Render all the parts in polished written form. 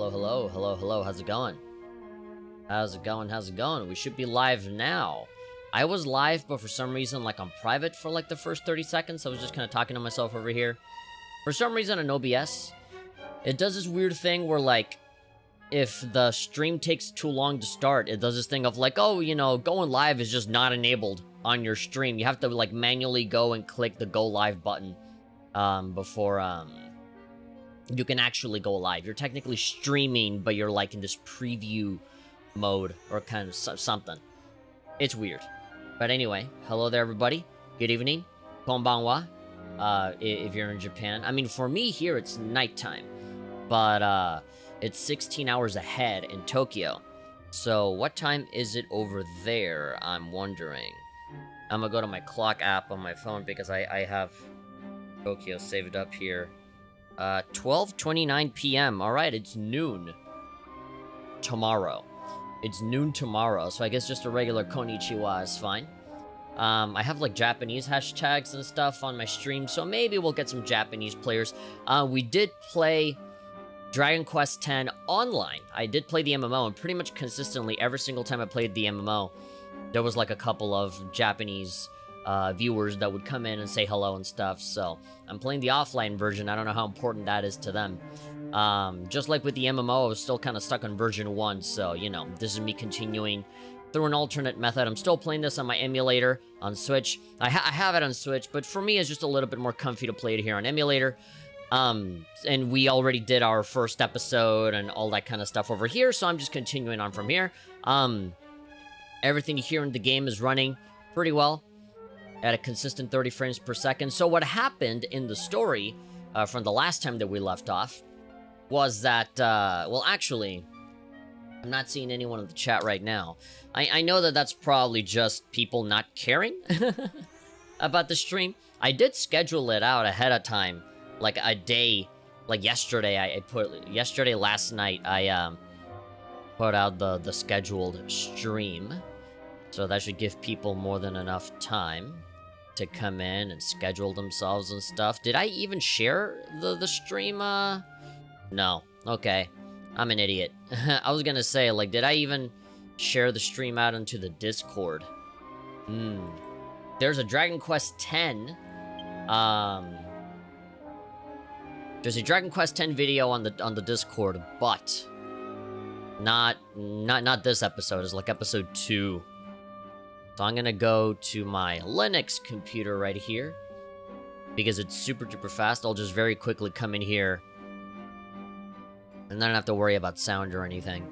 Hello, hello, hello, hello. How's it going? How's it going? How's it going? We should be live now. I was live, but for some reason, like, on private for, like, the first 30 seconds. I was just kind of talking to myself over here. For some reason, on OBS, it does this weird thing where, like, if the stream takes too long to start, it does this thing of, like, oh, you know, going live is just not enabled on your stream. You have to, like, manually go and click the go live button before, you can actually go live. You're technically streaming, but you're like in this preview mode or kind of something. It's weird. But anyway, hello there, everybody. Good evening. Konbanwa. If you're in Japan. I mean, for me here, it's nighttime. But, it's 16 hours ahead in Tokyo. So, what time is it over there? I'm wondering. I'm gonna go to my clock app on my phone because I have Tokyo saved up here. 12:29 p.m. Alright, it's noon. Tomorrow. It's noon tomorrow, so I guess just a regular konnichiwa is fine. I have, like, Japanese hashtags and stuff on my stream, so maybe we'll get some Japanese players. We did play Dragon Quest X online. I did play the MMO, and pretty much consistently, every single time I played the MMO, there was, like, a couple of Japanese viewers that would come in and say hello and stuff, so I'm playing the offline version. I don't know how important that is to them. Just like with the MMO, I was still kind of stuck on version 1, so, you know, this is me continuing through an alternate method. I'm still playing this on my emulator on Switch. I have it on Switch, but for me, it's just a little bit more comfy to play it here on emulator. And we already did our first episode and all that kind of stuff over here, so I'm just continuing on from here. Everything here in the game is running pretty well at a consistent 30 frames per second. So what happened in the story from the last time that we left off was that, well, actually, I'm not seeing anyone in the chat right now. I know that that's probably just people not caring about the stream. I did schedule it out ahead of time, like a day, like yesterday. Yesterday, last night, I put out the scheduled stream. So that should give people more than enough time to come in and schedule themselves and stuff. Did I even share the stream? No. Okay. I'm an idiot. I was gonna say, like, did I even share the stream out into the Discord? There's a Dragon Quest X. There's a Dragon Quest X video on the Discord, but not this episode. It's like episode 2. So I'm gonna go to my Linux computer right here, because it's super duper fast. I'll just very quickly come in here, and then I don't have to worry about sound or anything.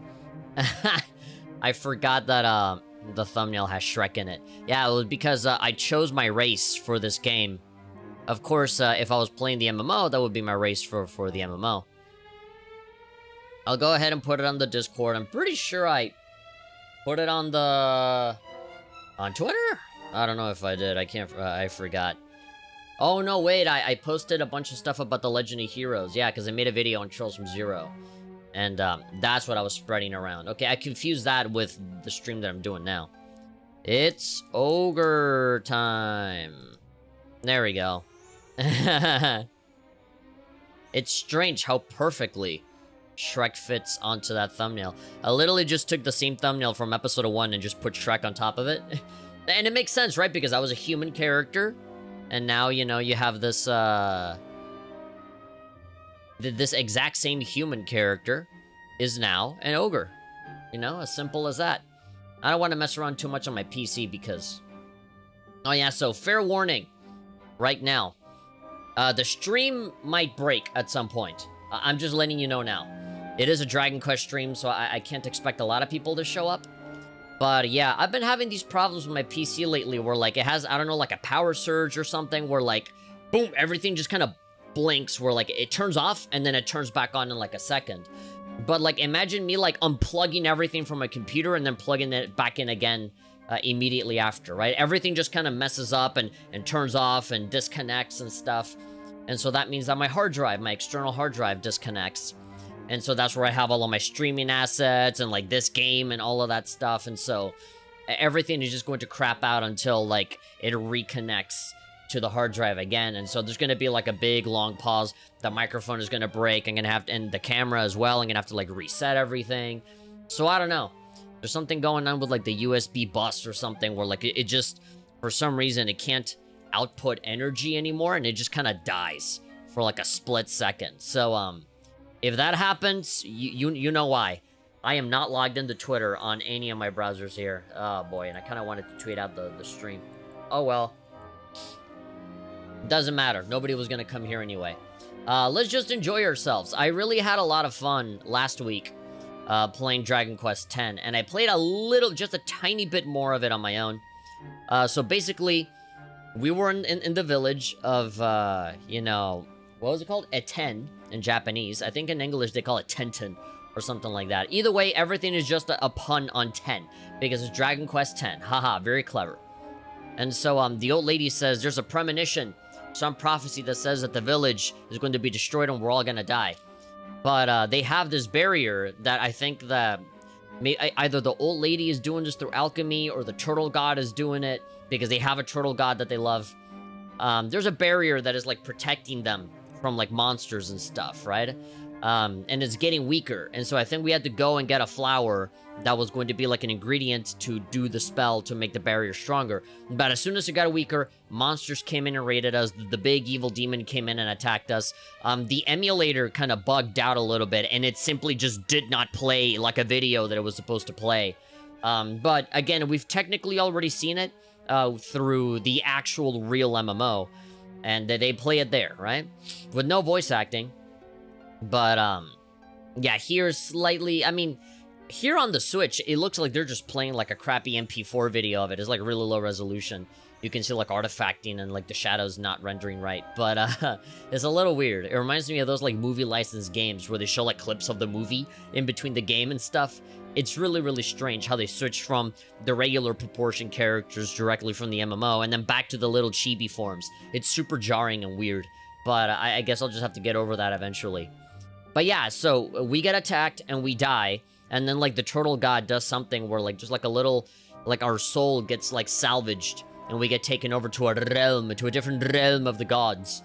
I forgot that the thumbnail has Shrek in it. Yeah, it was because I chose my race for this game. Of course, if I was playing the MMO, that would be my race for the MMO. I'll go ahead and put it on the Discord. I'm pretty sure I put it on Twitter? I don't know if I did. I forgot. Oh, no, wait. I posted a bunch of stuff about the Legend of Heroes. Yeah, because I made a video on Trolls from Zero. And, that's what I was spreading around. Okay, I confused that with the stream that I'm doing now. It's Ogre Time. There we go. It's strange how perfectly Shrek fits onto that thumbnail. I literally just took the same thumbnail from episode 1 and just put Shrek on top of it. And it makes sense, right? Because I was a human character, and now, you know, you have this, this exact same human character is now an ogre. You know, as simple as that. I don't want to mess around too much on my PC because... Oh yeah, so fair warning right now. The stream might break at some point. I'm just letting you know now. It is a Dragon Quest stream, so I can't expect a lot of people to show up. But yeah, I've been having these problems with my PC lately where, like, it has, I don't know, like a power surge or something where, like, boom, everything just kind of blinks where, like, it turns off and then it turns back on in, like, a second. But, like, imagine me, like, unplugging everything from my computer and then plugging it back in again immediately after, right? Everything just kind of messes up and turns off and disconnects and stuff. And so that means that my hard drive, my external hard drive disconnects. And so that's where I have all of my streaming assets and, like, this game and all of that stuff. And so everything is just going to crap out until, like, it reconnects to the hard drive again. And so there's going to be like a big long pause. The microphone is going to break. I'm going to have to, and the camera as well. I'm going to have to like reset everything. So I don't know. There's something going on with like the USB bus or something where like it just, for some reason, it can't output energy anymore. And it just kind of dies for like a split second. So, if that happens, you know why. I am not logged into Twitter on any of my browsers here. Oh boy, and I kind of wanted to tweet out the stream. Oh well. Doesn't matter. Nobody was going to come here anyway. Let's just enjoy ourselves. I really had a lot of fun last week playing Dragon Quest X, and I played a little, just a tiny bit more of it on my own. So basically, we were in the village of, you know, what was it called? Eten in Japanese. I think in English they call it Tenten or something like that. Either way, everything is just a pun on 10 because it's Dragon Quest X. Haha, very clever. And so the old lady says there's a premonition, some prophecy that says that the village is going to be destroyed and we're all gonna die. But they have this barrier that I think that either the old lady is doing this through alchemy or the turtle god is doing it because they have a turtle god that they love. There's a barrier that is like protecting them from like monsters and stuff, right? And it's getting weaker. And so I think we had to go and get a flower that was going to be like an ingredient to do the spell to make the barrier stronger. But as soon as it got weaker, monsters came in and raided us. The big evil demon came in and attacked us. The emulator kind of bugged out a little bit, and it simply just did not play like a video that it was supposed to play. But again, we've technically already seen it through the actual real MMO, and they play it there, right? With no voice acting. But, yeah, here's slightly, I mean, here on the Switch, it looks like they're just playing like a crappy MP4 video of it. It's like really low resolution. You can see like artifacting and like the shadows not rendering right. But, it's a little weird. It reminds me of those like movie licensed games where they show like clips of the movie in between the game and stuff. It's really, really strange how they switch from the regular proportion characters directly from the MMO and then back to the little chibi forms. It's super jarring and weird. But I guess I'll just have to get over that eventually. But yeah, so we get attacked and we die, and then like the turtle god does something where like just like a little, like our soul gets like salvaged, and we get taken over to a realm, to a different realm of the gods.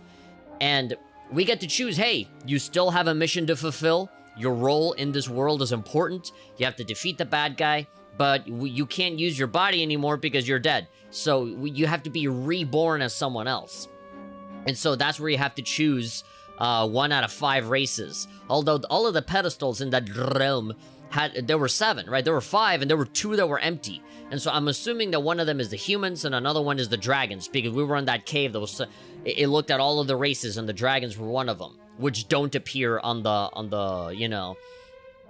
And we get to choose, hey, you still have a mission to fulfill, your role in this world is important, you have to defeat the bad guy, but you can't use your body anymore because you're dead. So you have to be reborn as someone else. And so that's where you have to choose 1 out of 5 races. Although all of the pedestals in that realm there were 7, right? There were 5 and there were 2 that were empty. And so I'm assuming that one of them is the humans and another one is the dragons, because we were in that cave that was, it looked at all of the races and the dragons were one of them, which don't appear on the, you know,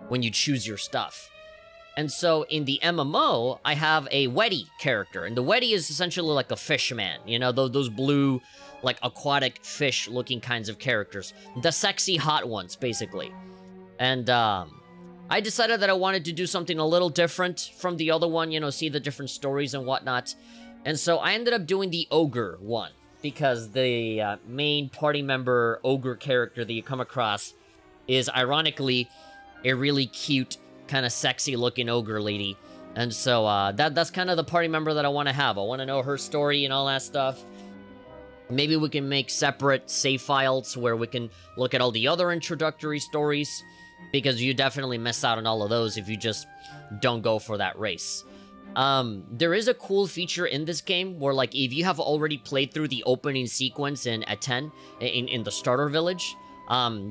when you choose your stuff. And so in the MMO, I have a Weddy character, and the Weddy is essentially like a fish man, you know, those blue, like aquatic fish-looking kinds of characters. The sexy, hot ones, basically. And, I decided that I wanted to do something a little different from the other one, you know, see the different stories and whatnot. And so I ended up doing the Ogre one, because the main party member Ogre character that you come across is, ironically, a really cute, kind of sexy-looking Ogre lady. And so, that's kind of the party member that I want to have. I want to know her story and all that stuff. Maybe we can make separate save files where we can look at all the other introductory stories, because you definitely miss out on all of those if you just don't go for that race. There is a cool feature in this game where, like, if you have already played through the opening sequence in Eten, in the starter village,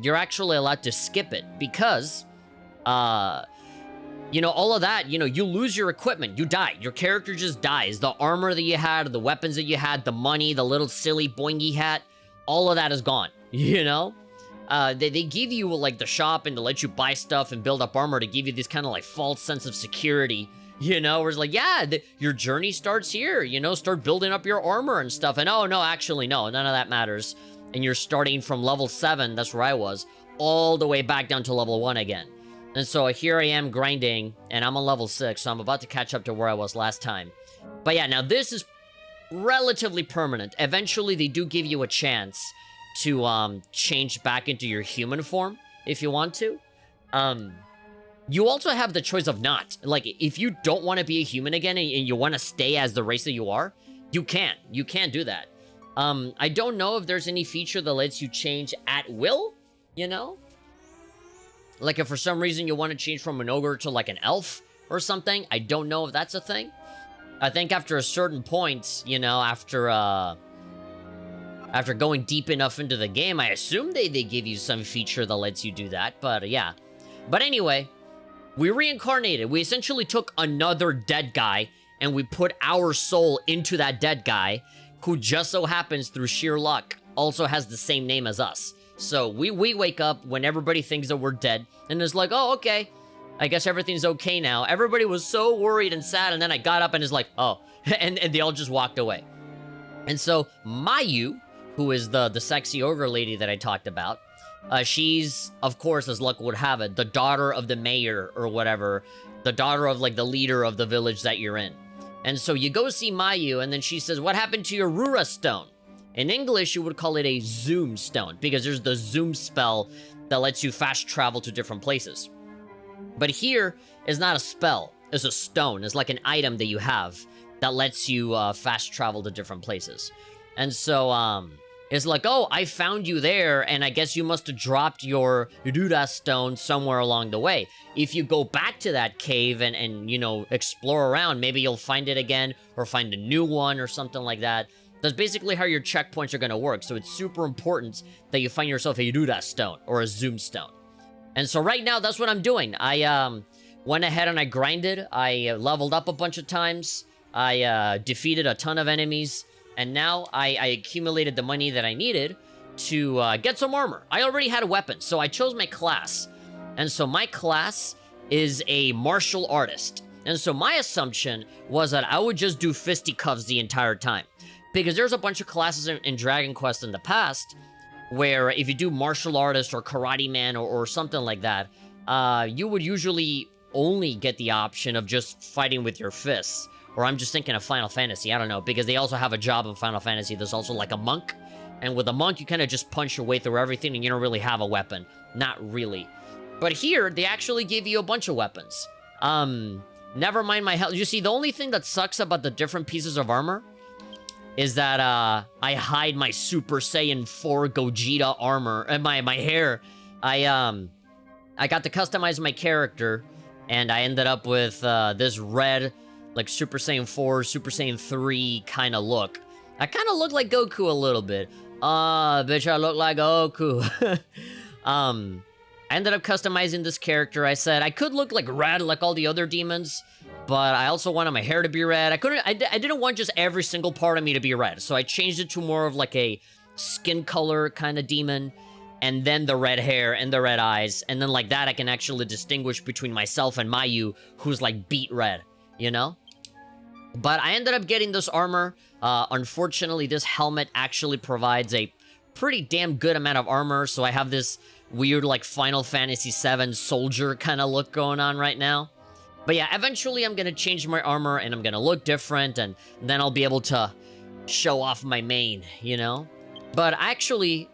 you're actually allowed to skip it, because, you know, all of that, you know, you lose your equipment, you die, your character just dies. The armor that you had, the weapons that you had, the money, the little silly boingy hat, all of that is gone, you know? They give you, like, the shop and to let you buy stuff and build up armor to give you this kind of, like, false sense of security, you know? Where it's like, yeah, your journey starts here, you know? Start building up your armor and stuff. And oh, no, actually, no, none of that matters. And you're starting from level 7, that's where I was, all the way back down to level 1 again. And so here I am grinding, and I'm on level 6, so I'm about to catch up to where I was last time. But yeah, now this is relatively permanent. Eventually, they do give you a chance to change back into your human form, if you want to. You also have the choice of not. Like, if you don't want to be a human again, and you want to stay as the race that you are, you can. You can do that. I don't know if there's any feature that lets you change at will, you know? Like, if for some reason you want to change from an ogre to, like, an elf or something, I don't know if that's a thing. I think after a certain point, you know, after going deep enough into the game, I assume they give you some feature that lets you do that, but yeah. But anyway, we reincarnated. We essentially took another dead guy, and we put our soul into that dead guy, who just so happens, through sheer luck, also has the same name as us. So we wake up when everybody thinks that we're dead, and it's like, oh, okay, I guess everything's okay now. Everybody was so worried and sad, and then I got up and it's like, oh, and they all just walked away. And so Mayu, who is the sexy ogre lady that I talked about, she's, of course, as luck would have it, the daughter of the mayor or whatever, the daughter of, like, the leader of the village that you're in. And so you go see Mayu, and then she says, what happened to your Ruda Stone? In English, you would call it a zoom stone, because there's the zoom spell that lets you fast travel to different places. But here is not a spell, it's a stone. It's like an item that you have that lets you fast travel to different places. And so, it's like, oh, I found you there, and I guess you must have dropped your Ruda Stone somewhere along the way. If you go back to that cave and, you know, explore around, maybe you'll find it again, or find a new one, or something like that. That's basically how your checkpoints are going to work, so it's super important that you find yourself a Ruda Stone, or a Zoom Stone. And so right now, that's what I'm doing. I went ahead and I grinded, I leveled up a bunch of times, I defeated a ton of enemies, and now I accumulated the money that I needed to get some armor. I already had a weapon, so I chose my class. And so my class is a martial artist. And so my assumption was that I would just do fisticuffs the entire time. Because there's a bunch of classes in Dragon Quest in the past where if you do martial artist or karate man or something like that, you would usually only get the option of just fighting with your fists. Or I'm just thinking of Final Fantasy, I don't know, because they also have a job in Final Fantasy. There's also like a monk, and with a monk, you kind of just punch your way through everything, and you don't really have a weapon. Not really. But here, they actually give you a bunch of weapons. Never mind my health. You see, the only thing that sucks about the different pieces of armor is that, I hide my Super Saiyan 4 Gogeta armor, and my hair. I got to customize my character, and I ended up with, this red, like, Super Saiyan 4, Super Saiyan 3 kind of look. I kind of look like Goku a little bit. Bitch, I look like Goku. I ended up customizing this character. I said I could look like red like all the other demons, but I also wanted my hair to be red. I didn't want just every single part of me to be red, so I changed it to more of like a skin color kind of demon, and then the red hair and the red eyes, and then like that I can actually distinguish between myself and Mayu, who's like beet red, you know? But I ended up getting this armor. Unfortunately, this helmet actually provides a pretty damn good amount of armor, so I have this weird, like, Final Fantasy VII soldier kind of look going on right now. But yeah, eventually I'm gonna change my armor, and I'm gonna look different, and then I'll be able to show off my mane, you know? But actually,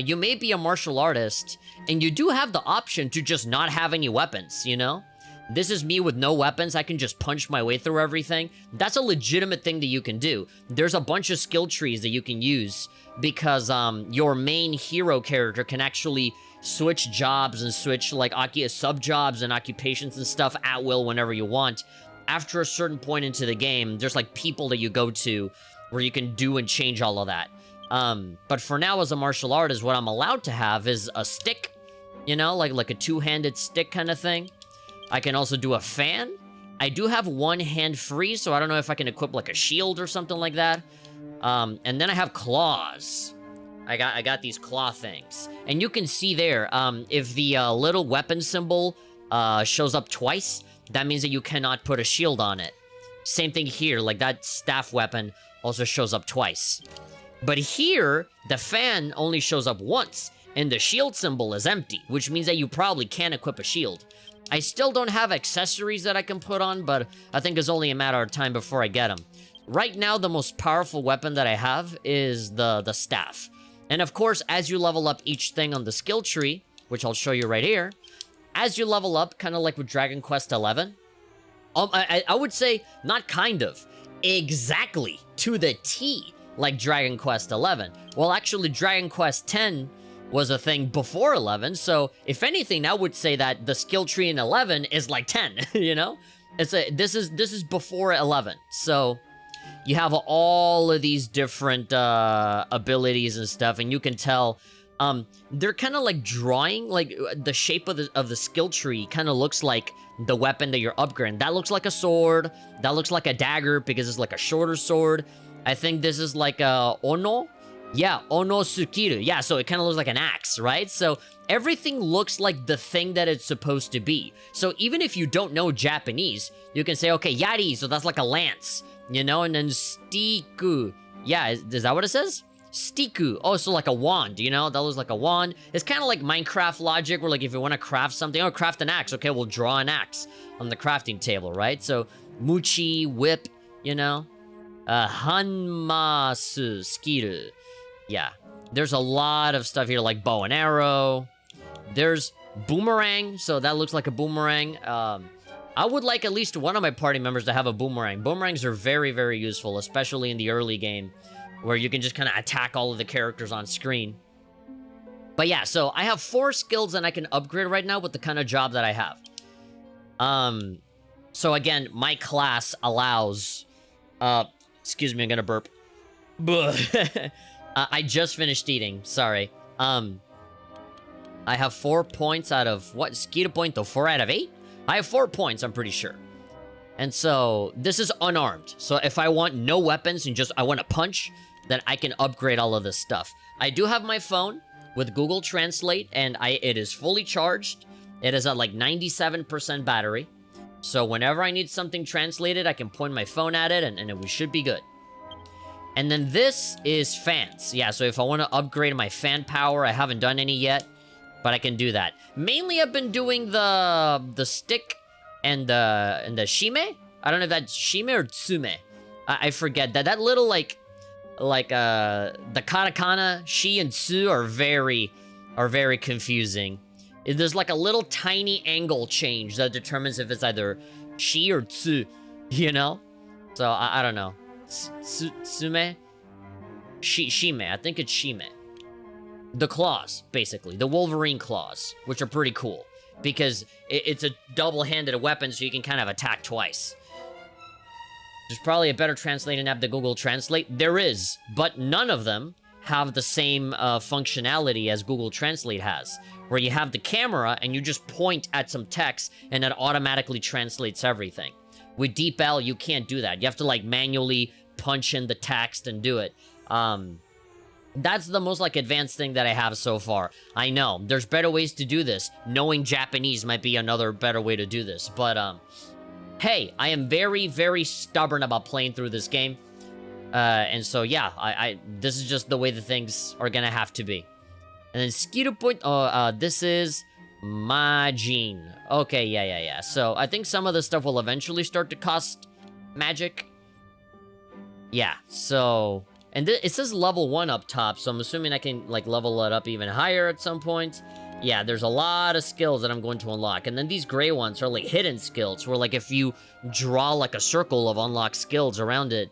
you may be a martial artist, and you do have the option to just not have any weapons, you know? This is me with no weapons. I can just punch my way through everything. That's a legitimate thing that you can do. There's a bunch of skill trees that you can use because your main hero character can actually switch jobs and switch like sub-jobs and occupations and stuff at will whenever you want. After a certain point into the game, there's like people that you go to where you can do and change all of that. But for now, as a martial artist, what I'm allowed to have is a stick, you know, like a two-handed stick kind of thing. I can also do a fan. I do have one hand free, so I don't know if I can equip like a shield or something like that. And then I have claws. I got these claw things. And you can see there, if the little weapon symbol shows up twice, that means that you cannot put a shield on it. Same thing here, like that staff weapon also shows up twice. But here, the fan only shows up once, and the shield symbol is empty, which means that you probably can't equip a shield. I still don't have accessories that I can put on, but I think it's only a matter of time before I get them. Right now, the most powerful weapon that I have is the staff. And of course, as you level up each thing on the skill tree, which I'll show you right here, as you level up, kind of like with Dragon Quest XI, I would say, not kind of, exactly, to the T, like Dragon Quest 11. Well, actually, Dragon Quest 10 was a thing before 11, so if anything, I would say that the skill tree in 11 is like 10, you know? This is before 11, so you have all of these different abilities and stuff, and you can tell they're kind of like drawing, like the shape of the skill tree kind of looks like the weapon that you're upgrading. That looks like a sword. That looks like a dagger because it's like a shorter sword. I think this is like a Ono. Yeah, Ono Sukiru. Yeah, so it kind of looks like an axe, right? So everything looks like the thing that it's supposed to be. So even if you don't know Japanese, you can say, okay, Yari, so that's like a lance, you know? And then Stiku. Yeah, is that what it says? Stiku. Oh, so like a wand, you know? That looks like a wand. It's kind of like Minecraft logic, where like if you want to craft something, oh, craft an axe. Okay, we'll draw an axe on the crafting table, right? So Muchi, whip, you know? Hanmasu, skiru. Yeah. There's a lot of stuff here, like bow and arrow. There's boomerang, so that looks like a boomerang. I would like at least one of my party members to have a boomerang. Boomerangs are very, very useful, especially in the early game, where you can just kind of attack all of the characters on screen. But yeah, so I have 4 skills that I can upgrade right now with the kind of job that I have. So again, my class allows... excuse me, I'm gonna burp. I just finished eating, sorry. I have 4 points out of... What? Skill point though? 4 out of 8? I have 4 points, I'm pretty sure. And so, this is unarmed. So if I want no weapons and just I want to punch, then I can upgrade all of this stuff. I do have my phone with Google Translate, and it is fully charged. It is at like 97% battery. So whenever I need something translated, I can point my phone at it, and we should be good. And then this is fans. Yeah, so if I want to upgrade my fan power, I haven't done any yet, but I can do that. Mainly, I've been doing the stick and the shime. I don't know if that's shime or tsume. I forget that little like the katakana shi and tsu are very confusing. There's like a little tiny angle change that determines if it's either shi or tsu, you know? So I don't know. Tsume? Shime. I think it's shime. The claws, basically. The Wolverine claws, which are pretty cool. Because it's a double-handed weapon, so you can kind of attack twice. There's probably a better translating app than Google Translate. There is, but none of them have the same functionality as Google Translate has, where you have the camera and you just point at some text and it automatically translates everything. With DeepL, you can't do that. You have to like manually punch in the text and do it. That's the most like advanced thing that I have so far. I know there's better ways to do this. Knowing Japanese might be another better way to do this, but hey, I am very, very stubborn about playing through this game. And so, yeah, this is just the way the things are gonna have to be. And then Skiru point, this is Majin. Okay, yeah. So, I think some of the stuff will eventually start to cost magic. Yeah, so... And it says level 1 up top, so I'm assuming I can, like, level it up even higher at some point. Yeah, there's a lot of skills that I'm going to unlock. And then these gray ones are, like, hidden skills, where, like, if you draw, like, a circle of unlocked skills around it,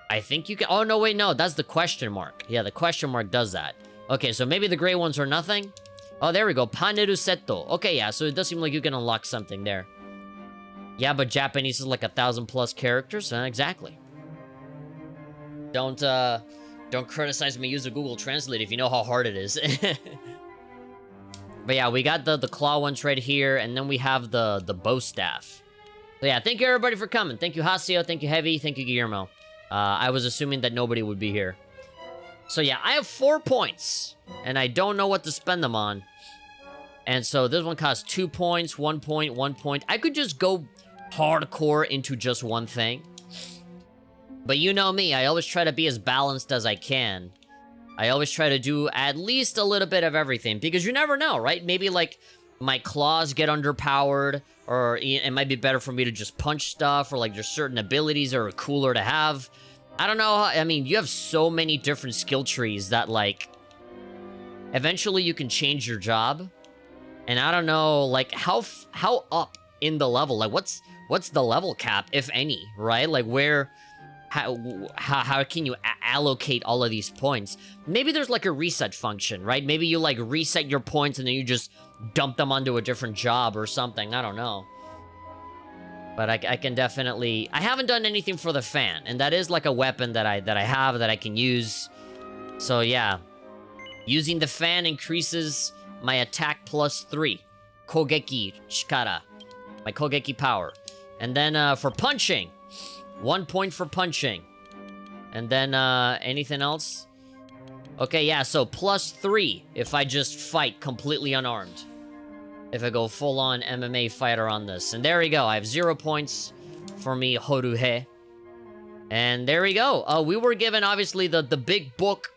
I think you can... Oh, no, wait, no, that's the question mark. Yeah, the question mark does that. Okay, so maybe the gray ones are nothing? Oh, there we go. Paneru Seto. Okay, yeah, so it does seem like you can unlock something there. Yeah, but Japanese is like 1,000+ characters? Exactly. Don't criticize me using Google Translate if you know how hard it is. But yeah, we got the claw ones right here, and then we have the bow staff. So yeah, thank you everybody for coming. Thank you Hasio, thank you Heavy, thank you Guillermo. I was assuming that nobody would be here. So yeah, I have 4 points, and I don't know what to spend them on. And so this one costs 2 points, 1 point, 1 point. I could just go hardcore into just one thing. But you know me, I always try to be as balanced as I can. I always try to do at least a little bit of everything, because you never know, right? Maybe, like, my claws get underpowered, or it might be better for me to just punch stuff, or, like, there's certain abilities that are cooler to have. I don't know, I mean, you have so many different skill trees that, like, eventually you can change your job. And I don't know, like, how up in the level, like, what's the level cap, if any, right? Like, where how can you allocate all of these points? Maybe there's like a reset function, right? Maybe you like reset your points and then you just dump them onto a different job or something. I don't know. But I can definitely... I haven't done anything for the fan, and that is like a weapon that I have that I can use. So yeah, using the fan increases my attack +3. Kogeki Chikara. My Kogeki power. And then for punching, 1 point for punching. And then anything else? Okay, yeah, so +3 if I just fight completely unarmed. If I go full-on MMA fighter on this. And there we go. I have 0 points for me, Horuhe. And there we go. We were given, obviously, the big book.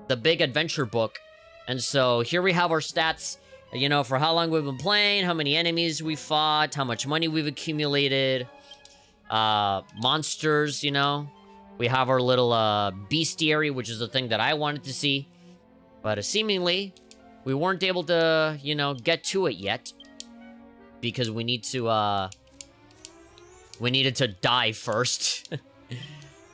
The big adventure book. And so here we have our stats. You know, for how long we've been playing, how many enemies we fought, how much money we've accumulated. Monsters, you know. We have our little bestiary, which is the thing that I wanted to see. But seemingly... we weren't able to, you know, get to it yet. Because we need to, we needed to die first.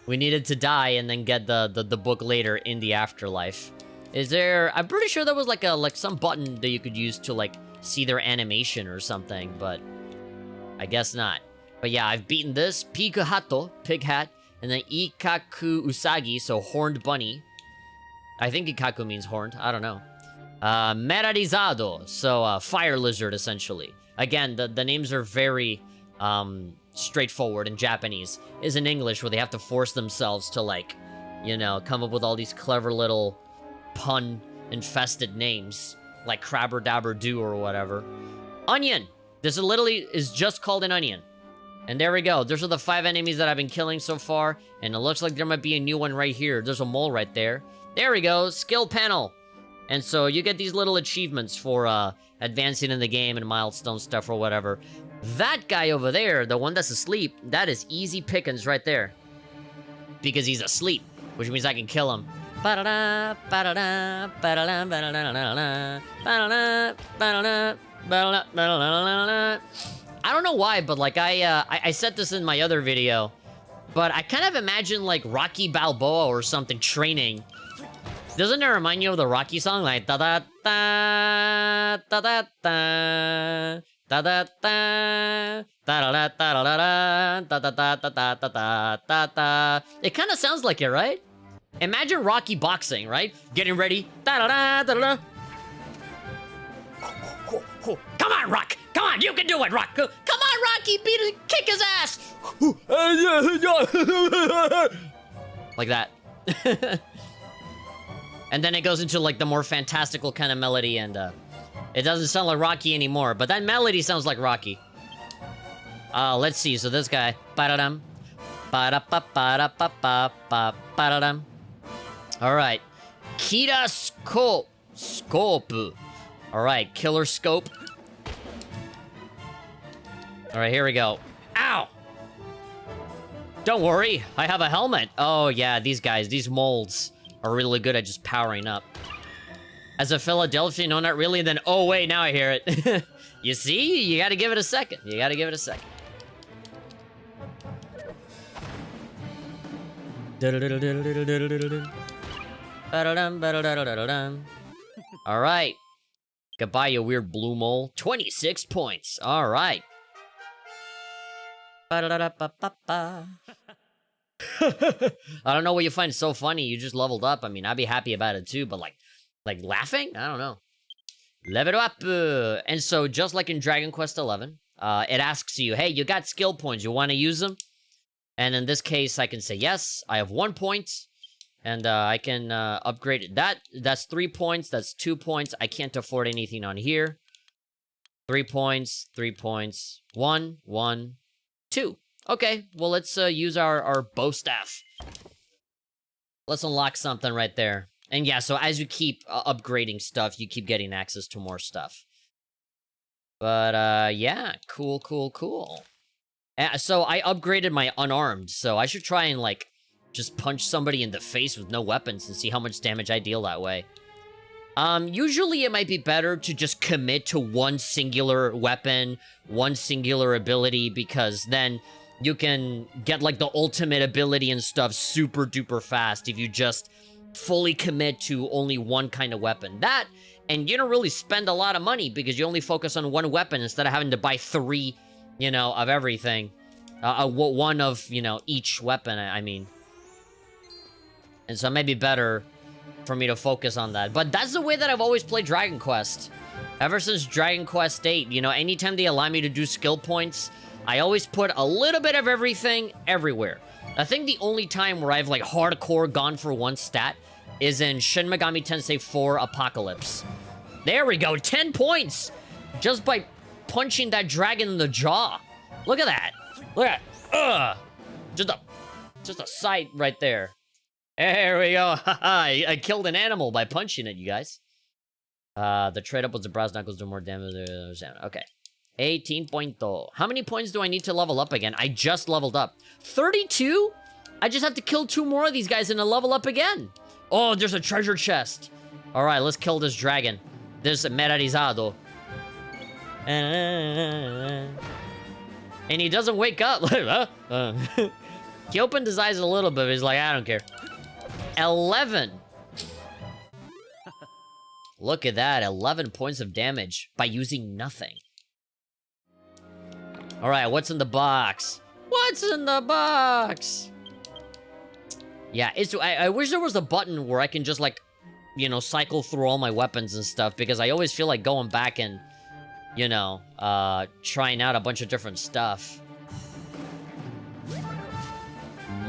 We needed to die and then get the book later in the afterlife. Is there... I'm pretty sure there was like some button that you could use to, like, see their animation or something, but... I guess not. But yeah, I've beaten this. Piku Hato, pig hat. And then Ikaku Usagi, so horned bunny. I think Ikaku means horned. I don't know. Merarizado, so fire lizard, essentially. Again, the names are very straightforward in Japanese. Is in English, where they have to force themselves to, like, you know, come up with all these clever little pun-infested names, like Crabber Dabber Doo or whatever. Onion! This literally is just called an onion. And there we go. Those are the 5 enemies that I've been killing so far, and it looks like there might be a new one right here. There's a mole right there. There we go, skill panel! And so you get these little achievements for advancing in the game and milestone stuff or whatever. That guy over there, the one that's asleep, that is easy pickings right there. Because he's asleep, which means I can kill him. I don't know why, but like I said this in my other video, but I kind of imagine like Rocky Balboa or something training. Doesn't it remind you of the Rocky song? Like, da-da-da, da-da-da, da-da-da, da-da-da-da-da-da, da-da-da-da-da-da-da-da. It kind of sounds like it, right? Imagine Rocky boxing, right? Getting ready. Da-da-da-da-da. Come on, Rock! Come on, you can do it, Rock! Come on, Rocky! Kick his ass! Like that. And then it goes into, like, the more fantastical kind of melody, and, it doesn't sound like Rocky anymore, but that melody sounds like Rocky. Let's see, so this guy. Ba-da-dum. Ba-da-pa-ba-da-pa-pa-pa-ba-da-dum. Alright. Kira Scope. Scope. Alright, Killer Scope. Alright, here we go. Ow! Don't worry, I have a helmet. Oh, yeah, these guys, these molds are really good at just powering up. As a Philadelphia, no, not really, then, oh, wait, now I hear it. You see? You gotta give it a second. You gotta give it a second. Alright. Goodbye, you weird blue mole. 26 points. Alright. I don't know what you find so funny. You just leveled up. I mean, I'd be happy about it too, but like laughing? I don't know. Level up. And so, just like in Dragon Quest XI, it asks you, hey, you got skill points. You want to use them? And in this case, I can say yes. I have 1 point, and I can upgrade it. That's 3 points. That's 2 points. I can't afford anything on here. 3 points. 3 points. 1, 1, 2. Okay, well, let's use our bow staff. Let's unlock something right there. And yeah, so as you keep upgrading stuff, you keep getting access to more stuff. But, yeah, cool, cool, cool. So I upgraded my unarmed, so I should try and, like, just punch somebody in the face with no weapons and see how much damage I deal that way. Usually it might be better to just commit to one singular weapon, one singular ability, because then you can get like the ultimate ability and stuff super duper fast if you just fully commit to only one kind of weapon. That, and you don't really spend a lot of money because you only focus on one weapon instead of having to buy 3, you know, of everything. One of, you know, each weapon, I mean. And so it may be better for me to focus on that. But that's the way that I've always played Dragon Quest. Ever since Dragon Quest 8, you know, anytime they allow me to do skill points, I always put a little bit of everything everywhere. I think the only time where I've, like, hardcore gone for one stat is in Shin Megami Tensei 4 Apocalypse. There we go, 10 points! Just by punching that dragon in the jaw. Look at that. Look at that. Just a sight right there. There we go. I killed an animal by punching it, you guys. The trade up was the brass knuckles do more damage. Okay. 18 points. How many points do I need to level up again? I just leveled up. 32? I just have to kill 2 more of these guys and a level up again. Oh, there's a treasure chest. All right, let's kill this dragon. This Merarizado. And he doesn't wake up. He opened his eyes a little bit, but he's like, I don't care. 11. Look at that, 11 points of damage by using nothing. All right, what's in the box? What's in the box? Yeah, I wish there was a button where I can just, like, you know, cycle through all my weapons and stuff, because I always feel like going back and, you know, trying out a bunch of different stuff.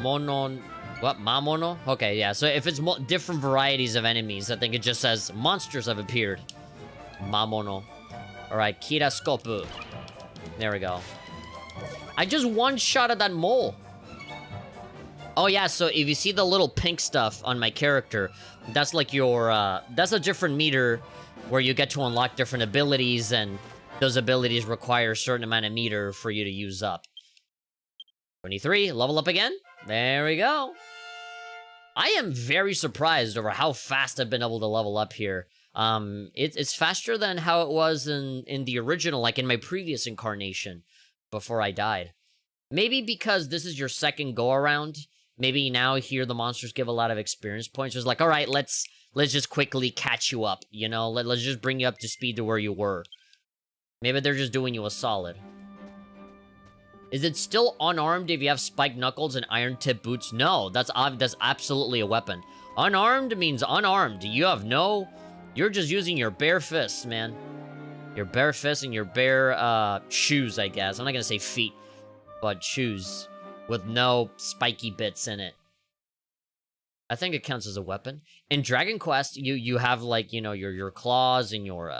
What? Mamono? Okay, yeah, so if it's different varieties of enemies, I think it just says monsters have appeared. Mamono. Alright, Kiraskopu. There we go. I just one-shotted that mole. Oh yeah, so if you see the little pink stuff on my character, that's like your, that's a different meter where you get to unlock different abilities, and those abilities require a certain amount of meter for you to use up. 23, level up again. There we go. I am very surprised over how fast I've been able to level up here. It's faster than how it was in the original, like in my previous incarnation, before I died. Maybe because this is your second go-around, maybe now here the monsters give a lot of experience points. It's like, all right, let's just quickly catch you up, you know? Let's just bring you up to speed to where you were. Maybe they're just doing you a solid. Is it still unarmed if you have spiked knuckles and iron tip boots? No, that's absolutely a weapon. Unarmed means unarmed. You have no... You're just using your bare fists, man. Your bare fists and your bare shoes, I guess. I'm not gonna say feet, but shoes with no spiky bits in it. I think it counts as a weapon. In Dragon Quest, you have, like, you know, your claws and your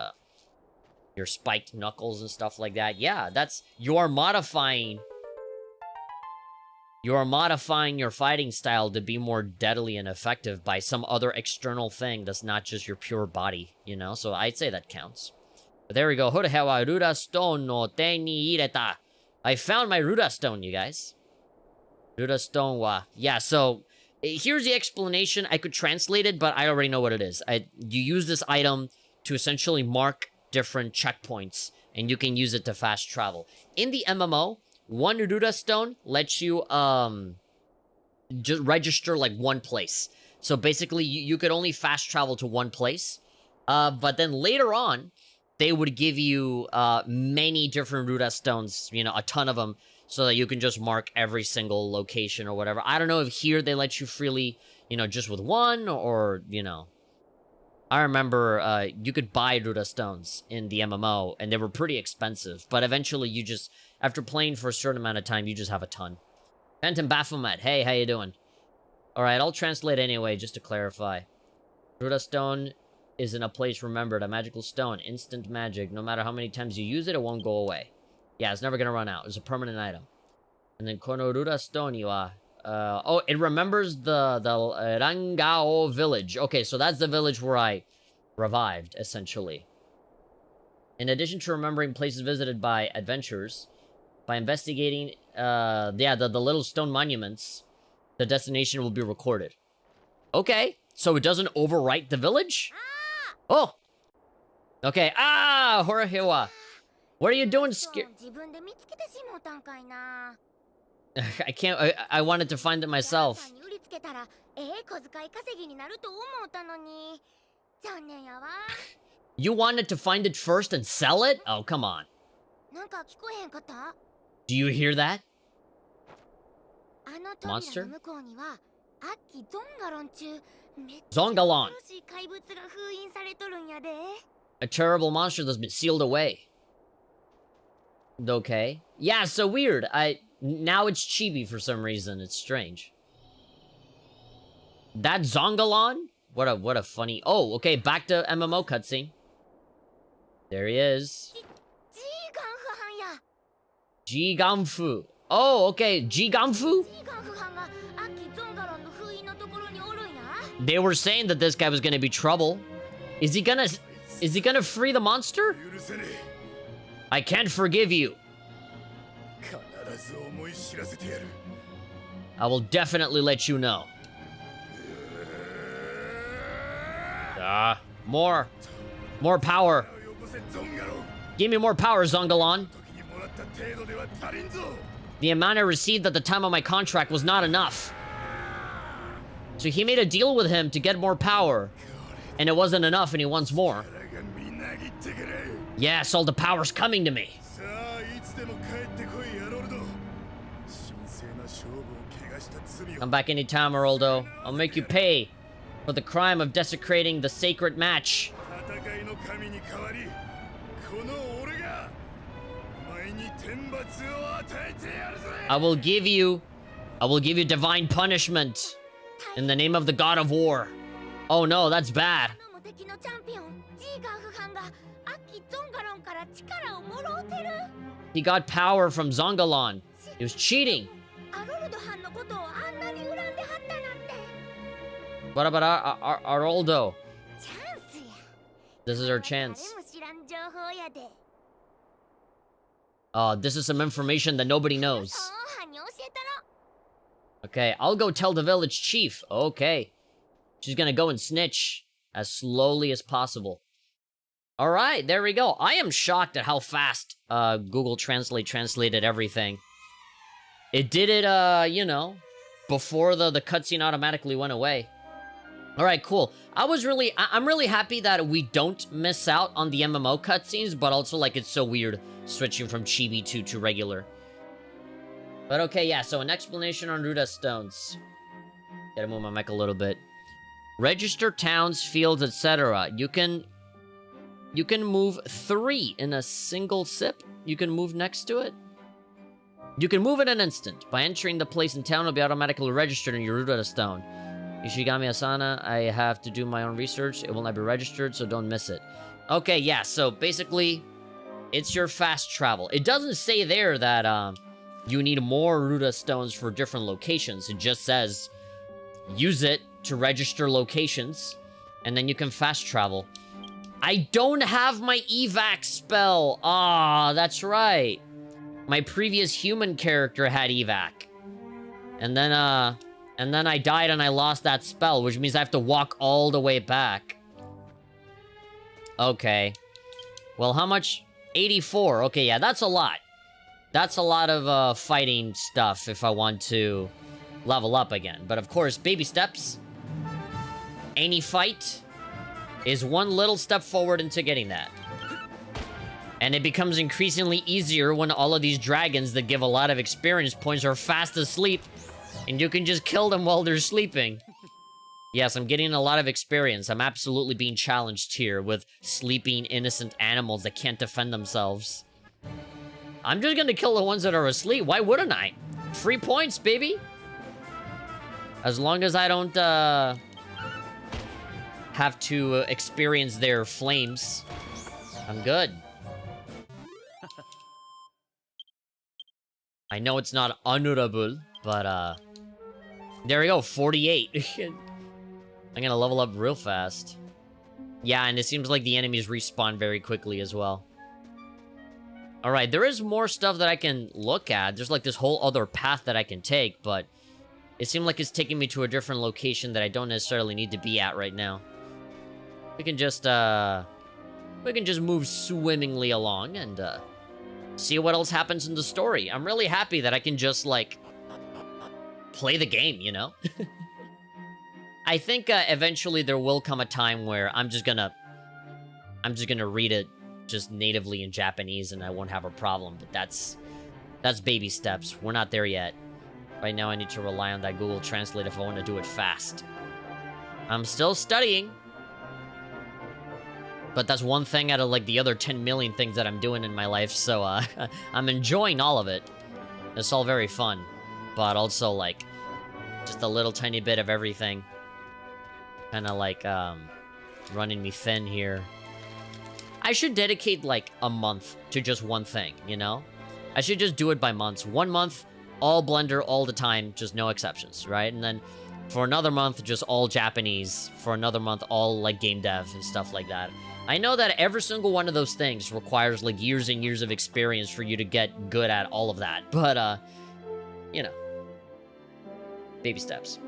spiked knuckles and stuff like that. Yeah, that's... You are modifying your fighting style to be more deadly and effective by some other external thing that's not just your pure body, you know? So I'd say that counts. But there we go. Horehe wa Ruda Stone no te ni ireta. I found my Ruda Stone, you guys. Ruda Stone wa... Yeah, so... Here's the explanation. I could translate it, but I already know what it is. You use this item to essentially mark different checkpoints, and you can use it to fast travel. In the MMO, one Ruda Stone lets you just register like one place. So basically, you could only fast travel to one place. But then later on, they would give you many different Ruda Stones, you know, a ton of them, so that you can just mark every single location or whatever. I don't know if here they let you freely, you know, just with one, or, you know. I remember you could buy Ruda Stones in the MMO, and they were pretty expensive. But eventually, you just, after playing for a certain amount of time, you just have a ton. Phantom Baphomet, hey, how you doing? Alright, I'll translate anyway, just to clarify. Ruda Stone is in a place remembered, a magical stone, instant magic. No matter how many times you use it, it won't go away. Yeah, it's never gonna run out. It's a permanent item. And then Kono Ruda Stone you are. Oh, it remembers the Rangao village. Okay, so that's the village where I revived, essentially. In addition to remembering places visited by adventurers, by investigating, the little stone monuments, the destination will be recorded. Okay, so it doesn't overwrite the village? Oh! Okay, Horahiwa! What are you doing, I can't. I wanted to find it myself. You wanted to find it first and sell it? Oh, come on. Do you hear that? Monster? Zongalon. A terrible monster that's been sealed away. Okay. Yeah, so weird. Now it's Chibi for some reason. It's strange. That Zongalon? What a funny... Oh, okay, back to MMO cutscene. There he is. Jiganfu. Oh, okay, Jiganfu? They were saying that this guy was gonna be trouble. Is he gonna free the monster? I can't forgive you. I will definitely let you know. More power. Give me more power, Zongalon. The amount I received at the time of my contract was not enough. So he made a deal with him to get more power. And it wasn't enough and he wants more. Yes, all the power's coming to me. Come back anytime, Aroldo. I'll make you pay for the crime of desecrating the sacred match. I will give you divine punishment in the name of the god of war. Oh no, that's bad. He got power from Zongalon. He was cheating. What about Aroldo? This is our chance. Oh, this is some information that nobody knows. Okay, I'll go tell the village chief. Okay. She's gonna go and snitch as slowly as possible. Alright, there we go. I am shocked at how fast Google Translate translated everything. It did it, you know, before the cutscene automatically went away. Alright, cool. I'm really happy that we don't miss out on the MMO cutscenes, but also, like, it's so weird switching from Chibi to regular. But okay, yeah, so an explanation on Ruda Stones. Gotta move my mic a little bit. Register towns, fields, etc. You can move 3 in a single sip. You can move next to it. You can move in an instant. By entering the place in town, it'll be automatically registered in your Ruda Stone. Ishigami Asana, I have to do my own research. It will not be registered, so don't miss it. Okay, yeah, so basically, it's your fast travel. It doesn't say there that you need more Ruda Stones for different locations. It just says, use it to register locations, and then you can fast travel. I don't have my evac spell. Ah, that's right. My previous human character had evac. And then I died and I lost that spell, which means I have to walk all the way back. Okay. Well, how much? 84. Okay, yeah, that's a lot. That's a lot of fighting stuff if I want to level up again. But of course, baby steps. Any fight is one little step forward into getting that. And it becomes increasingly easier when all of these dragons that give a lot of experience points are fast asleep. And you can just kill them while they're sleeping. Yes, I'm getting a lot of experience. I'm absolutely being challenged here with sleeping innocent animals that can't defend themselves. I'm just gonna kill the ones that are asleep. Why wouldn't I? Free points, baby. As long as I don't, have to experience their flames, I'm good. I know it's not honorable, but, there we go, 48. I'm gonna level up real fast. Yeah, and it seems like the enemies respawn very quickly as well. Alright, there is more stuff that I can look at. There's like this whole other path that I can take, but it seemed like it's taking me to a different location that I don't necessarily need to be at right now. We can just move swimmingly along and, see what else happens in the story. I'm really happy that I can just, like, play the game, you know? I think eventually there will come a time where I'm just gonna read it just natively in Japanese and I won't have a problem, but that's baby steps. We're not there yet. Right now I need to rely on that Google Translate if I want to do it fast. I'm still studying. But that's one thing out of, like, the other 10 million things that I'm doing in my life, so, I'm enjoying all of it. It's all very fun. But also, like, just a little tiny bit of everything. Kinda, like, running me thin here. I should dedicate, like, a month to just one thing, you know? I should just do it by months. 1 month, all Blender all the time, just no exceptions, right? And then for another month, just all Japanese. For another month, all, like, game dev and stuff like that. I know that every single one of those things requires, like, years and years of experience for you to get good at all of that. But, you know. Baby steps.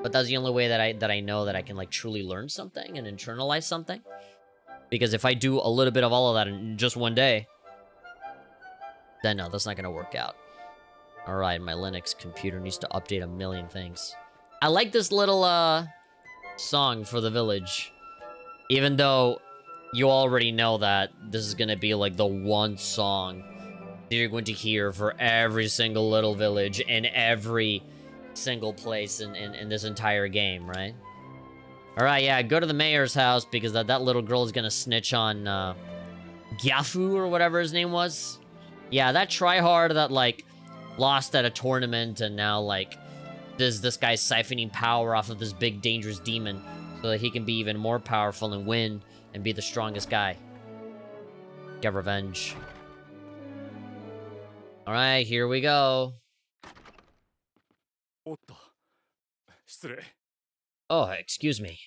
But that's the only way that I know that I can, like, truly learn something and internalize something. Because if I do a little bit of all of that in just one day, then no, that's not gonna work out. Alright, my Linux computer needs to update a million things. I like this little, song for the village. Even though you already know that this is gonna be, like, the one song that you're going to hear for every single little village in every single place in this entire game, right? Alright, yeah, go to the mayor's house because that little girl is gonna snitch on, Gyafu or whatever his name was. Yeah, that tryhard that, like, lost at a tournament and now, like, this guy's siphoning power off of this big dangerous demon so that he can be even more powerful and win and be the strongest guy. Get revenge. Alright, here we go. Oh, excuse me.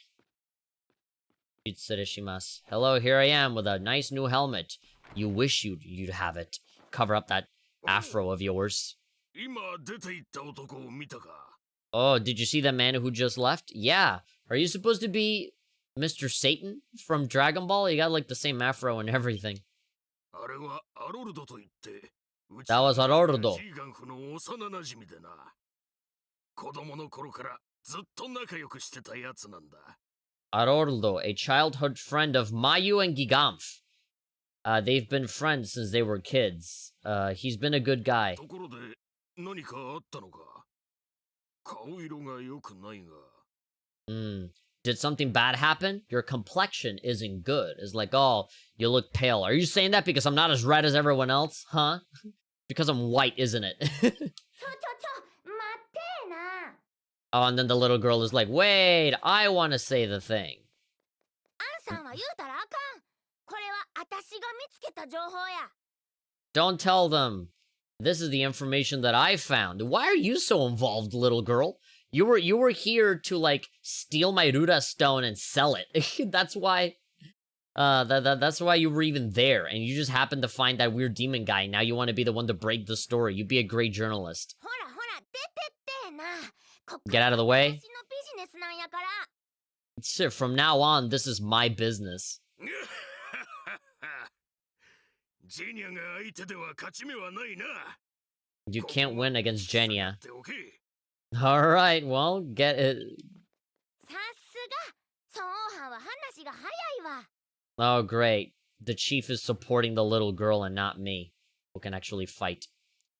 Hello, here I am with a nice new helmet. You wish you'd have it. Cover up that afro of yours. Oh, did you see that man who just left? Yeah. Are you supposed to be Mr. Satan from Dragon Ball? You got, like, the same afro and everything. That was Arordo. Arordo, a childhood friend of Mayu and Gigamph. They've been friends since they were kids. He's been a good guy. Did something bad happen? Your complexion isn't good. It's like, oh, you look pale. Are you saying that because I'm not as red as everyone else? Huh? Because I'm white, isn't it? Oh, and then the little girl is like, wait, I want to say the thing. Don't tell them. This is the information that I found. Why are you so involved, little girl? You were here to, like, steal my Ruda Stone and sell it. That's why. That's why you were even there, and you just happened to find that weird demon guy. Now you want to be the one to break the story. You'd be a great journalist. Get out of the way. Shit, from now on, this is my business. You can't win against Genya. Alright, well, get it. Oh, great. The chief is supporting the little girl and not me, who can actually fight.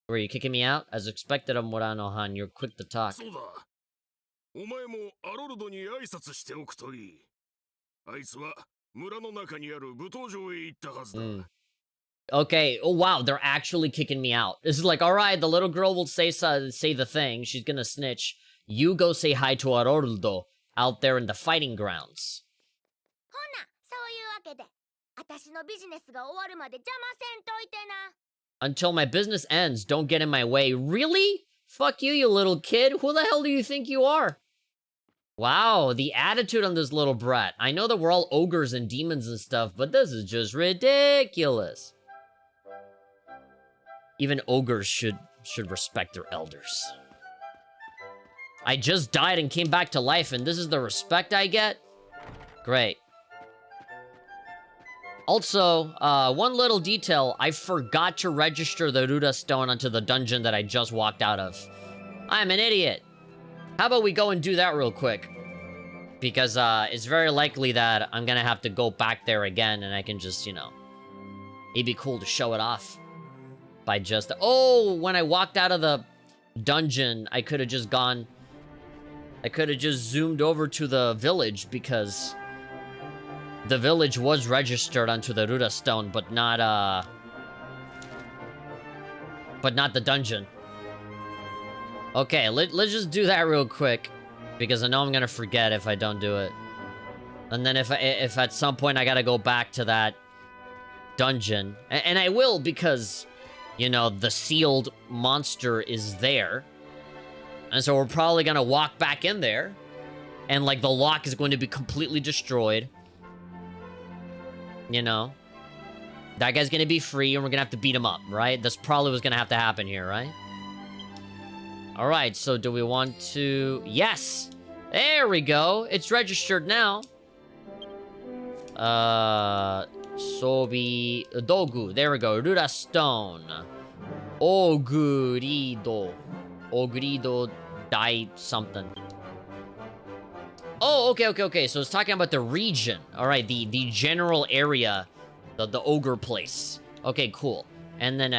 Were you kicking me out? As expected of Murano-han, you're quick to talk. Okay, oh wow, they're actually kicking me out. This is like, alright, the little girl will say the thing, she's gonna snitch. You go say hi to Aroldo out there in the fighting grounds. Until my business ends, don't get in my way. Really? Fuck you, you little kid. Who the hell do you think you are? Wow, the attitude on this little brat. I know that we're all ogres and demons and stuff, but this is just ridiculous. Even ogres should respect their elders. I just died and came back to life, and this is the respect I get? Great. Also, one little detail, I forgot to register the Ruda Stone onto the dungeon that I just walked out of. I'm an idiot. How about we go and do that real quick? Because, it's very likely that I'm gonna have to go back there again, and I can just, you know... It'd be cool to show it off. By just... Oh! When I walked out of the dungeon, I could've just gone... I could've just zoomed over to the village, because... The village was registered onto the Ruda Stone, but not, but not the dungeon. Okay, let's just do that real quick. Because I know I'm gonna forget if I don't do it. And then if at some point I gotta go back to that dungeon. And I will, because, you know, the sealed monster is there. And so we're probably gonna walk back in there. And, like, the lock is going to be completely destroyed. You know? That guy's gonna be free, and we're gonna have to beat him up, right? That's probably what's gonna have to happen here, right? Alright, so do we want to... Yes! There we go! It's registered now. Sobi... Dogu. There we go. Ruda Stone. Ogrido. Ogrido Dai something. Oh, okay. So it's talking about the region. Alright, the general area. The ogre place. Okay, cool. And then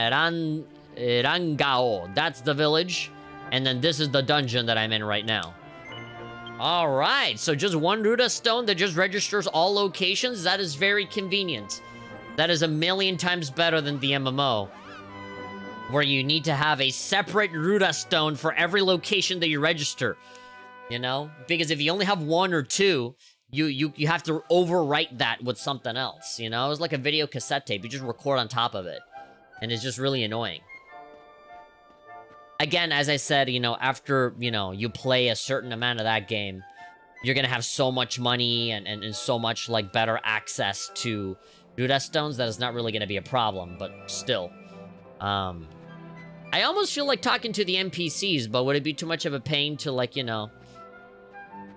Rangao. That's the village. And then this is the dungeon that I'm in right now. Alright, so just one Ruda Stone that just registers all locations? That is very convenient. That is 1,000,000 times better than the MMO. Where you need to have a separate Ruda Stone for every location that you register. You know? Because if you only have one or two, you have to overwrite that with something else, you know? It's like a video cassette tape. You just record on top of it. And it's just really annoying. Again, as I said, you know, after, you know, you play a certain amount of that game, you're gonna have so much money and so much, like, better access to Rudastones that it's not really gonna be a problem, but still. I almost feel like talking to the NPCs, but would it be too much of a pain to, like, you know...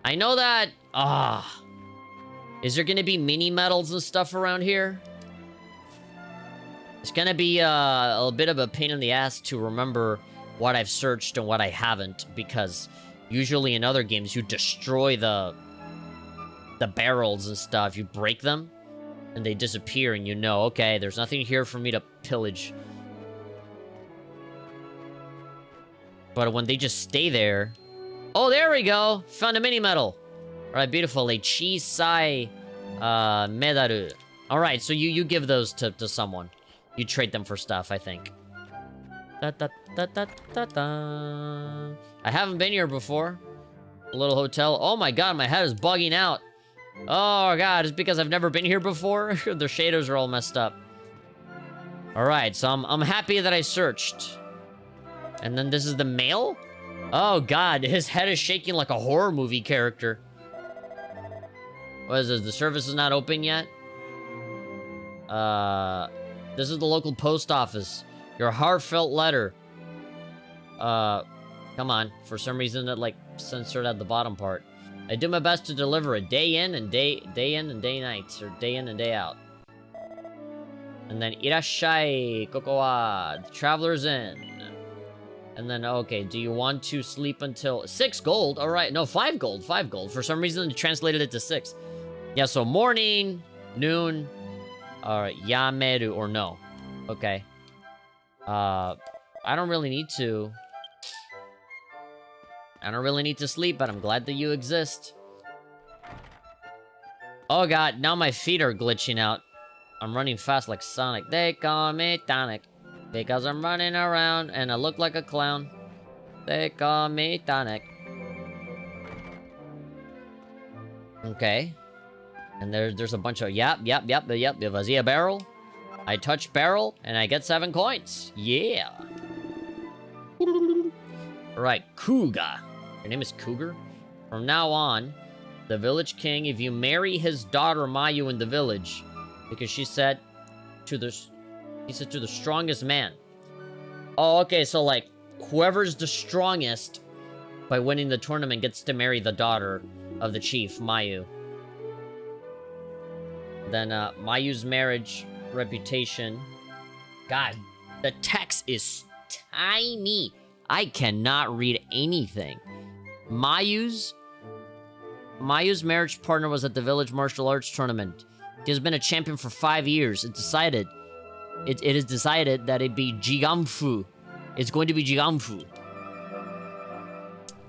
I know that... Is there gonna be mini medals and stuff around here? It's gonna be a bit of a pain in the ass to remember what I've searched and what I haven't, because usually in other games you destroy the barrels and stuff. You break them, and they disappear, and you know, okay, there's nothing here for me to pillage. But when they just stay there... Oh, there we go! Found a mini medal! Alright, beautiful. A Chisai Medaru. Alright, so you give those to someone. You trade them for stuff, I think. I haven't been here before. A little hotel. Oh my god, my head is bugging out. Oh god, it's because I've never been here before. The shaders are all messed up. Alright, so I'm happy that I searched. And then this is the mail? Oh god, his head is shaking like a horror movie character. What is this? The service is not open yet? This is the local post office. Your heartfelt letter. Come on. For some reason it, like, censored at the bottom part. I do my best to deliver it day in and day night. Or day in and day out. And then, irashai, koko wa, the traveler's inn. And then, okay, do you want to sleep until... 6 gold? Alright, no, 5 gold, 5 gold. For some reason, it translated it to 6. Yeah, so morning, noon, alright, yameru, or no. Okay. I don't really need to... I don't really need to sleep, but I'm glad that you exist. Oh god, now my feet are glitching out. I'm running fast like Sonic. They call me Tonic. Because I'm running around and I look like a clown. They call me Tonic. Okay. And there's a bunch of... Yep. If I see a barrel, I touch barrel and I get 7 coins. Yeah. Alright, Kuga. Your name is Cougar? From now on, the village king, if you marry his daughter Mayu in the village, because she said to the strongest man. Oh, okay, so, like, whoever's the strongest by winning the tournament gets to marry the daughter of the chief, Mayu. Then, Mayu's marriage reputation. God, the text is tiny. I cannot read anything. Mayu's marriage partner was at the village martial arts tournament. He has been a champion for 5 years. It is decided that it be Jigamfu. It's going to be Jigamfu.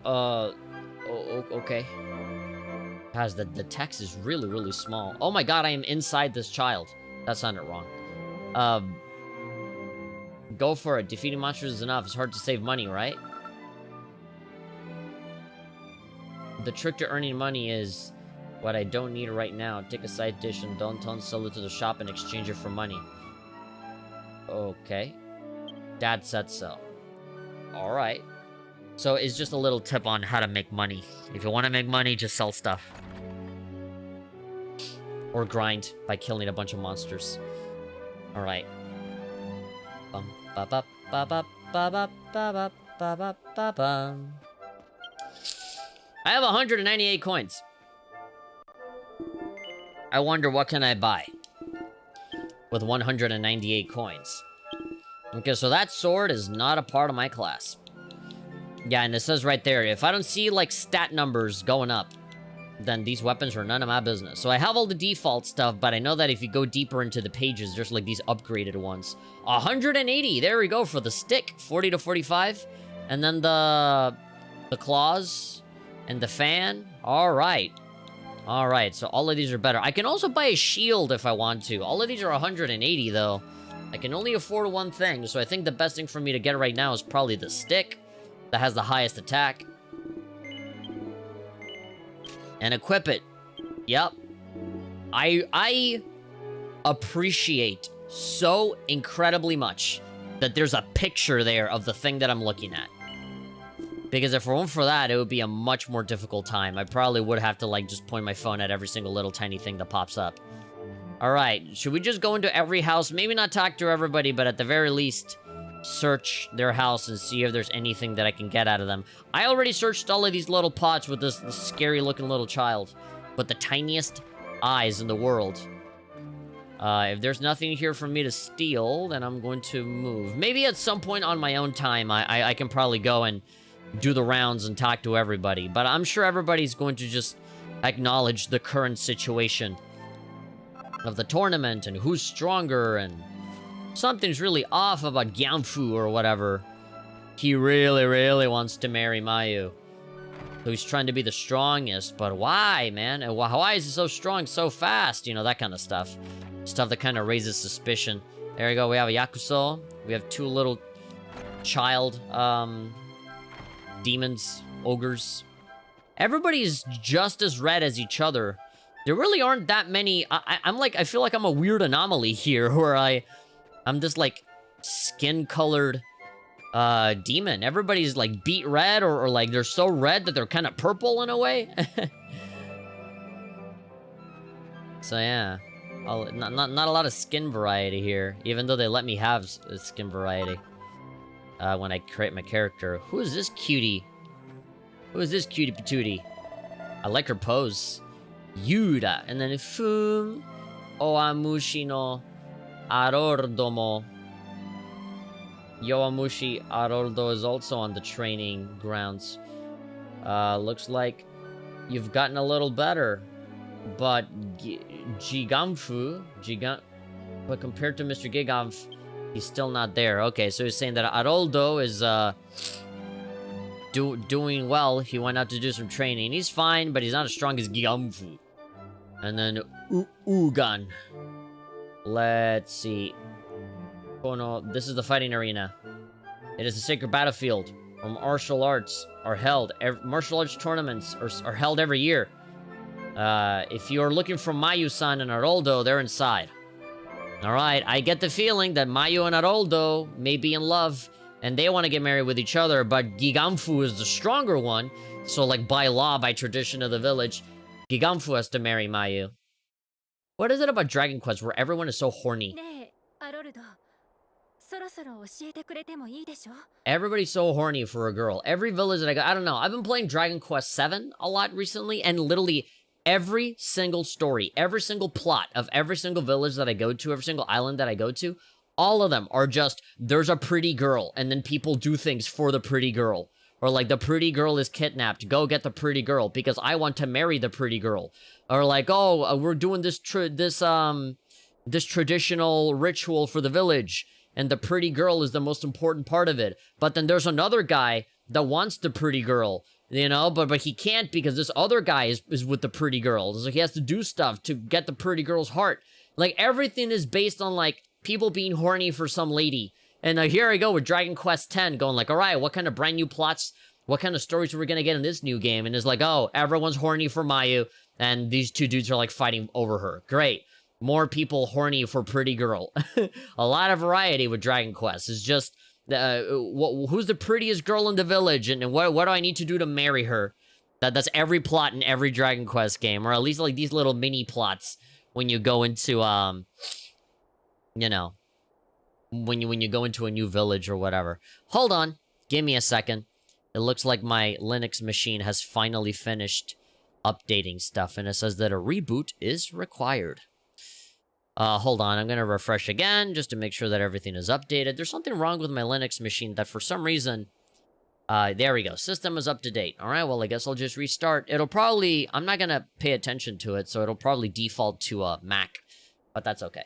Okay. Guys, the text is really, really small. Oh my god, I am inside this child. That sounded wrong. Go for it. Defeating monsters is enough. It's hard to save money, right? The trick to earning money is what I don't need right now. Take a side dish and don't sell it to the shop and exchange it for money. Okay. Dad said so. Alright. So it's just a little tip on how to make money. If you want to make money, just sell stuff. Or grind by killing a bunch of monsters. Alright. I have 198 coins. I wonder what can I buy with 198 coins. Okay, so that sword is not a part of my class. Yeah, and it says right there, if I don't see, like, stat numbers going up, then these weapons are none of my business. So I have all the default stuff, but I know that if you go deeper into the pages, there's, like, these upgraded ones. 180, there we go, for the stick. 40 to 45. And then the claws and the fan. Alright. Alright, so all of these are better. I can also buy a shield if I want to. All of these are 180, though. I can only afford one thing, so I think the best thing for me to get right now is probably the stick that has the highest attack. And equip it. Yep. I appreciate so incredibly much that there's a picture there of the thing that I'm looking at. Because if it weren't for that, it would be a much more difficult time. I probably would have to, like, just point my phone at every single little tiny thing that pops up. Alright, should we just go into every house? Maybe not talk to everybody, but at the very least, search their house and see if there's anything that I can get out of them. I already searched all of these little pots with this scary-looking little child with the tiniest eyes in the world. If there's nothing here for me to steal, then I'm going to move. Maybe at some point on my own time, I can probably go and do the rounds and talk to everybody. But I'm sure everybody's going to just acknowledge the current situation of the tournament and who's stronger, and something's really off about Gyamfu or whatever. He really, really wants to marry Mayu. So he's trying to be the strongest, but why, man? And why is he so strong so fast? You know, that kind of stuff. Stuff that kind of raises suspicion. There we go, we have a Yakuso. We have two little child, demons, ogres. Everybody's just as red as each other. There really aren't that many. I feel like I'm a weird anomaly here, where I'm this, like, skin-colored demon. Everybody's, like, beet red, or like, they're so red that they're kind of purple in a way. So, yeah. Not a lot of skin variety here, even though they let me have skin variety when I create my character. Who is this cutie? Who is this cutie patootie? I like her pose. Yuda. And then Fum Oamushi no Arordomo. Yoamushi Arordo is also on the training grounds. Looks like you've gotten a little better. But Jigamfu, but compared to Mr. Gigamf, he's still not there. Okay, so he's saying that Aroldo is doing well. He went out to do some training. He's fine, but he's not as strong as Gigamfu. And then Ugan. Let's see. Oh no, this is the fighting arena. It is a sacred battlefield where martial arts are held. Martial arts tournaments are held every year. If you're looking for Mayu-san and Aroldo, they're inside. Alright, I get the feeling that Mayu and Aroldo may be in love, and they want to get married with each other, but Gigamfu is the stronger one, so, like, by law, by tradition of the village, Gigamfu has to marry Mayu. What is it about Dragon Quest where everyone is so horny? Everybody's so horny for a girl. Every village that I don't know. I've been playing Dragon Quest 7 a lot recently, and literally every single story, every single plot of every single village that I go to, every single island that I go to, All of them are just, there's a pretty girl, and then people do things for the pretty girl. Or like, the pretty girl is kidnapped, go get the pretty girl, because I want to marry the pretty girl. Or like, oh, we're doing this traditional ritual for the village, and the pretty girl is the most important part of it. But then there's another guy that wants the pretty girl, you know, but he can't because this other guy is with the pretty girl. So he has to do stuff to get the pretty girl's heart. Like, everything is based on, like, people being horny for some lady. And here I go with Dragon Quest X, going like, alright, what kind of brand new plots, what kind of stories are we gonna get in this new game? And it's like, oh, everyone's horny for Mayu, and these two dudes are, like, fighting over her. Great. More people horny for pretty girl. A lot of variety with Dragon Quest. It's just, who's the prettiest girl in the village, and what do I need to do to marry her? That's every plot in every Dragon Quest game, or at least, like, these little mini plots when you go into, you know, when you go into a new village or whatever. Hold on. Give me a second. It looks like my Linux machine has finally finished updating stuff, and it says that a reboot is required. Hold on, I'm gonna refresh again, just to make sure that everything is updated. There's something wrong with my Linux machine that for some reason... there we go. System is up to date. Alright, well, I guess I'll just restart. It'll probably... I'm not gonna pay attention to it, so it'll probably default to, Mac. But that's okay.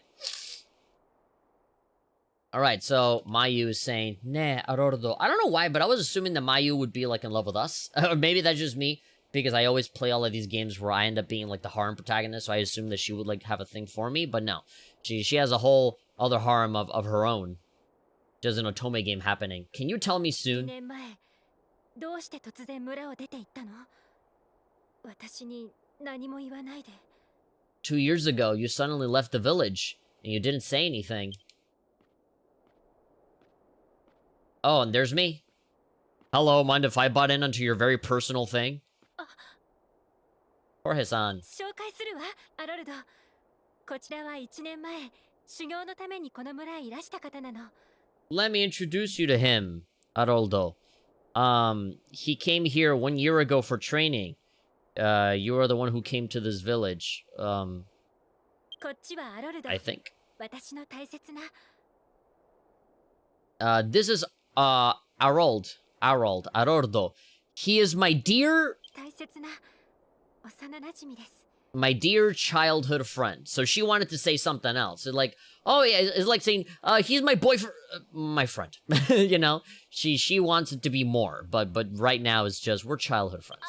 Alright, so Mayu is saying, nah, Arordo. I don't know why, but I was assuming that Mayu would be, like, in love with us. Or maybe that's just me, because I always play all of these games where I end up being, like, the harem protagonist, so I assume that she would, like, have a thing for me, but no. She has a whole other harem of her own. There's an Otome game happening. Can you tell me soon? 2 years ago, you suddenly left the village, and you didn't say anything. Oh, and there's me. Hello, mind if I butt in onto your very personal thing? Jorge-san. Let me introduce you to him, Haroldo. He came here 1 year ago for training. You are the one who came to this village. I think. This is, Aroldo. He is my dear childhood friend. So she wanted to say something else. It's like, oh yeah, it's like saying, he's my boyfriend, my friend. You know? She wants it to be more, but right now it's just, we're childhood friends.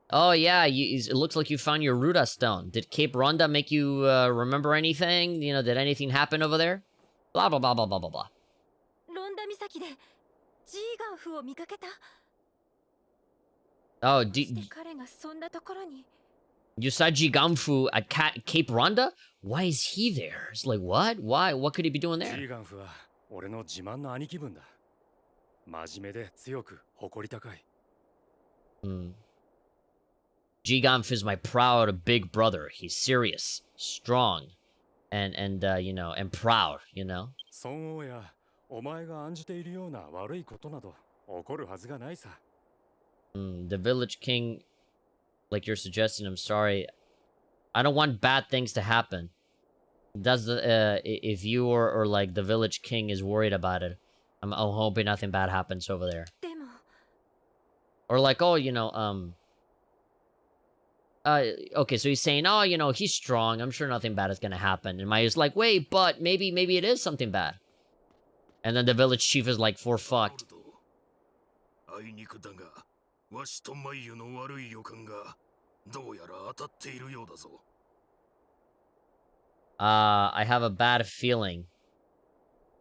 Oh yeah, it looks like you found your Ruda Stone. Did Cape Ronda make you remember anything? You know, did anything happen over there? Blah blah blah blah blah blah blah. Oh, you saw Jiganfu at Cape Ronda? Why is he there? It's like, what? Why? What could he be doing there? Jiganfu is my proud big brother. He's serious, strong, and you know, and proud, you know? The village king, like you're suggesting, I'm sorry. I don't want bad things to happen. Does the, if you or like the village king is worried about it, I'm hoping nothing bad happens over there. Or like, oh, you know, okay, so he's saying, oh, you know, he's strong. I'm sure nothing bad is gonna happen. And Mayu's like, wait, but maybe it is something bad. And then the village chief is like, for fucked. I have a bad feeling.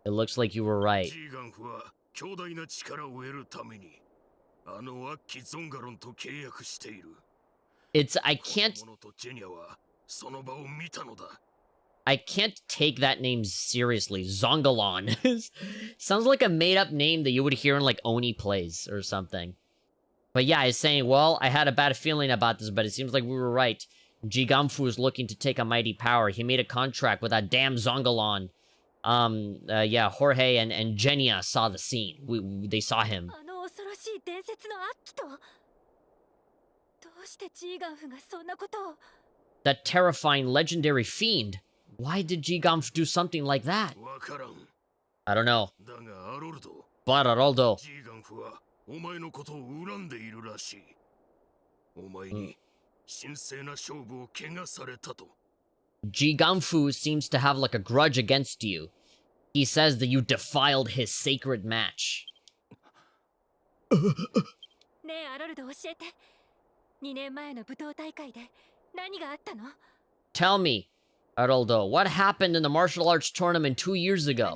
It looks like you were right. I can't take that name seriously. Zongalon. Sounds like a made-up name that you would hear in, like, Oni plays or something. But yeah, he's saying, well, I had a bad feeling about this, but it seems like we were right. Jiganfu is looking to take a mighty power. He made a contract with that damn Zongalon. Yeah, Jorge and Genya saw the scene. They saw him. That terrifying legendary fiend. Why did Jiganfu do something like that? I don't know. But Aroldo. Jiganfu seems to have like a grudge against you. He says that you defiled his sacred match. Tell me, Aroldo, what happened in the martial arts tournament 2 years ago?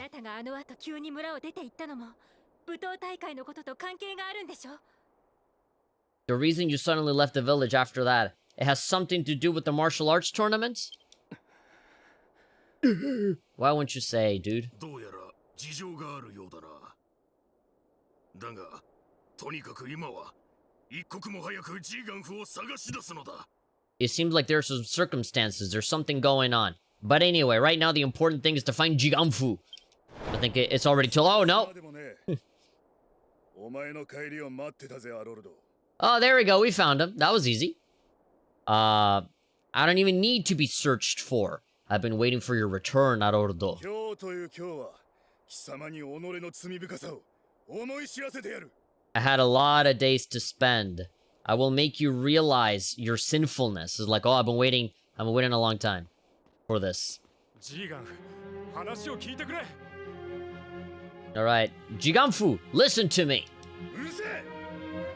The reason you suddenly left the village after that, it has something to do with the martial arts tournaments? Why won't you say, dude? It seems like there's some circumstances, there's something going on. But anyway, right now the important thing is to find Jiganfu. I think it's already till— oh no! Oh, there we go, we found him. That was easy. I don't even need to be searched for. I've been waiting for your return, Aroldo. I had a lot of days to spend. I will make you realize your sinfulness. It's like, oh, I've been waiting a long time for this. Alright, Jiganfu, listen to me.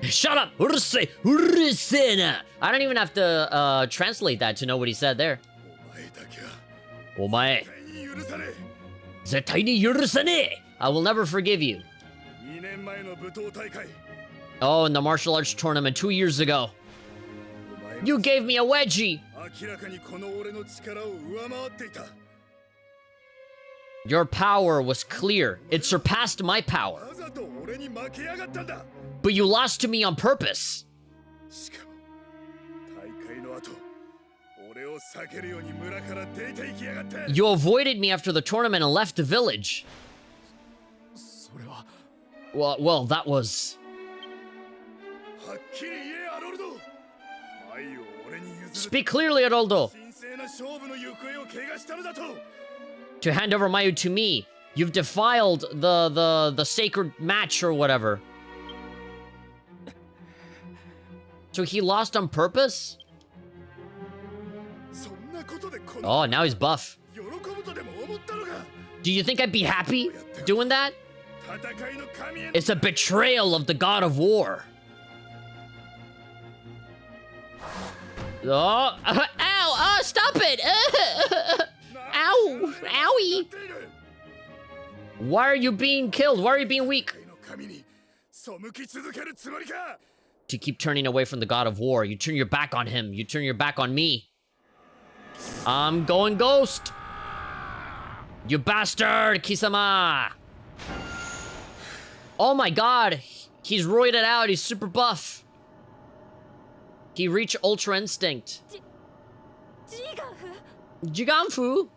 Shut up! Urusena! I don't even have to translate that to know what he said there. Omae. Zetai ni yurusane! I will never forgive you. Oh, in the martial arts tournament 2 years ago. You gave me a wedgie! Your power was clear. It surpassed my power. But you lost to me on purpose. You avoided me after the tournament and left the village. Well, that was... Speak clearly, Aroldo. To hand over Mayu to me. You've defiled the sacred match or whatever. So he lost on purpose? Oh, now he's buff. Do you think I'd be happy doing that? It's a betrayal of the god of war. Oh, ow! Oh, stop it! Ow! Owie! Why are you being killed? Why are you being weak? To keep turning away from the god of war. You turn your back on him. You turn your back on me. I'm going ghost! You bastard, Kisama! Oh my god! He's roided out, he's super buff. He reached Ultra Instinct. Jiganfu?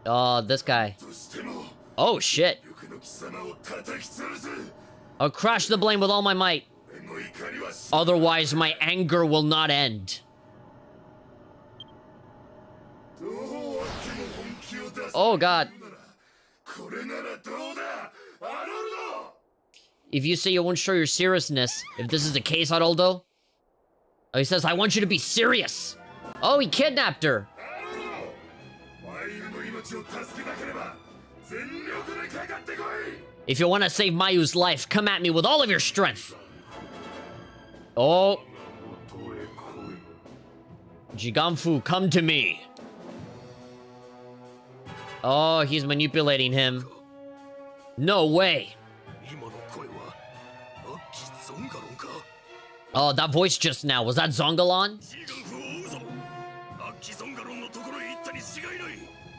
Oh, this guy. Oh, shit. I'll crush the blame with all my might. Otherwise, my anger will not end. Oh, God. If you say you won't show your seriousness, if this is the case, Aroldo. Oh, he says, I want you to be serious. Oh, he kidnapped her. If you want to save Mayu's life, come at me with all of your strength. Oh. Jiganfu, come to me. Oh, he's manipulating him. No way. Oh, that voice just now, was that Zongalon?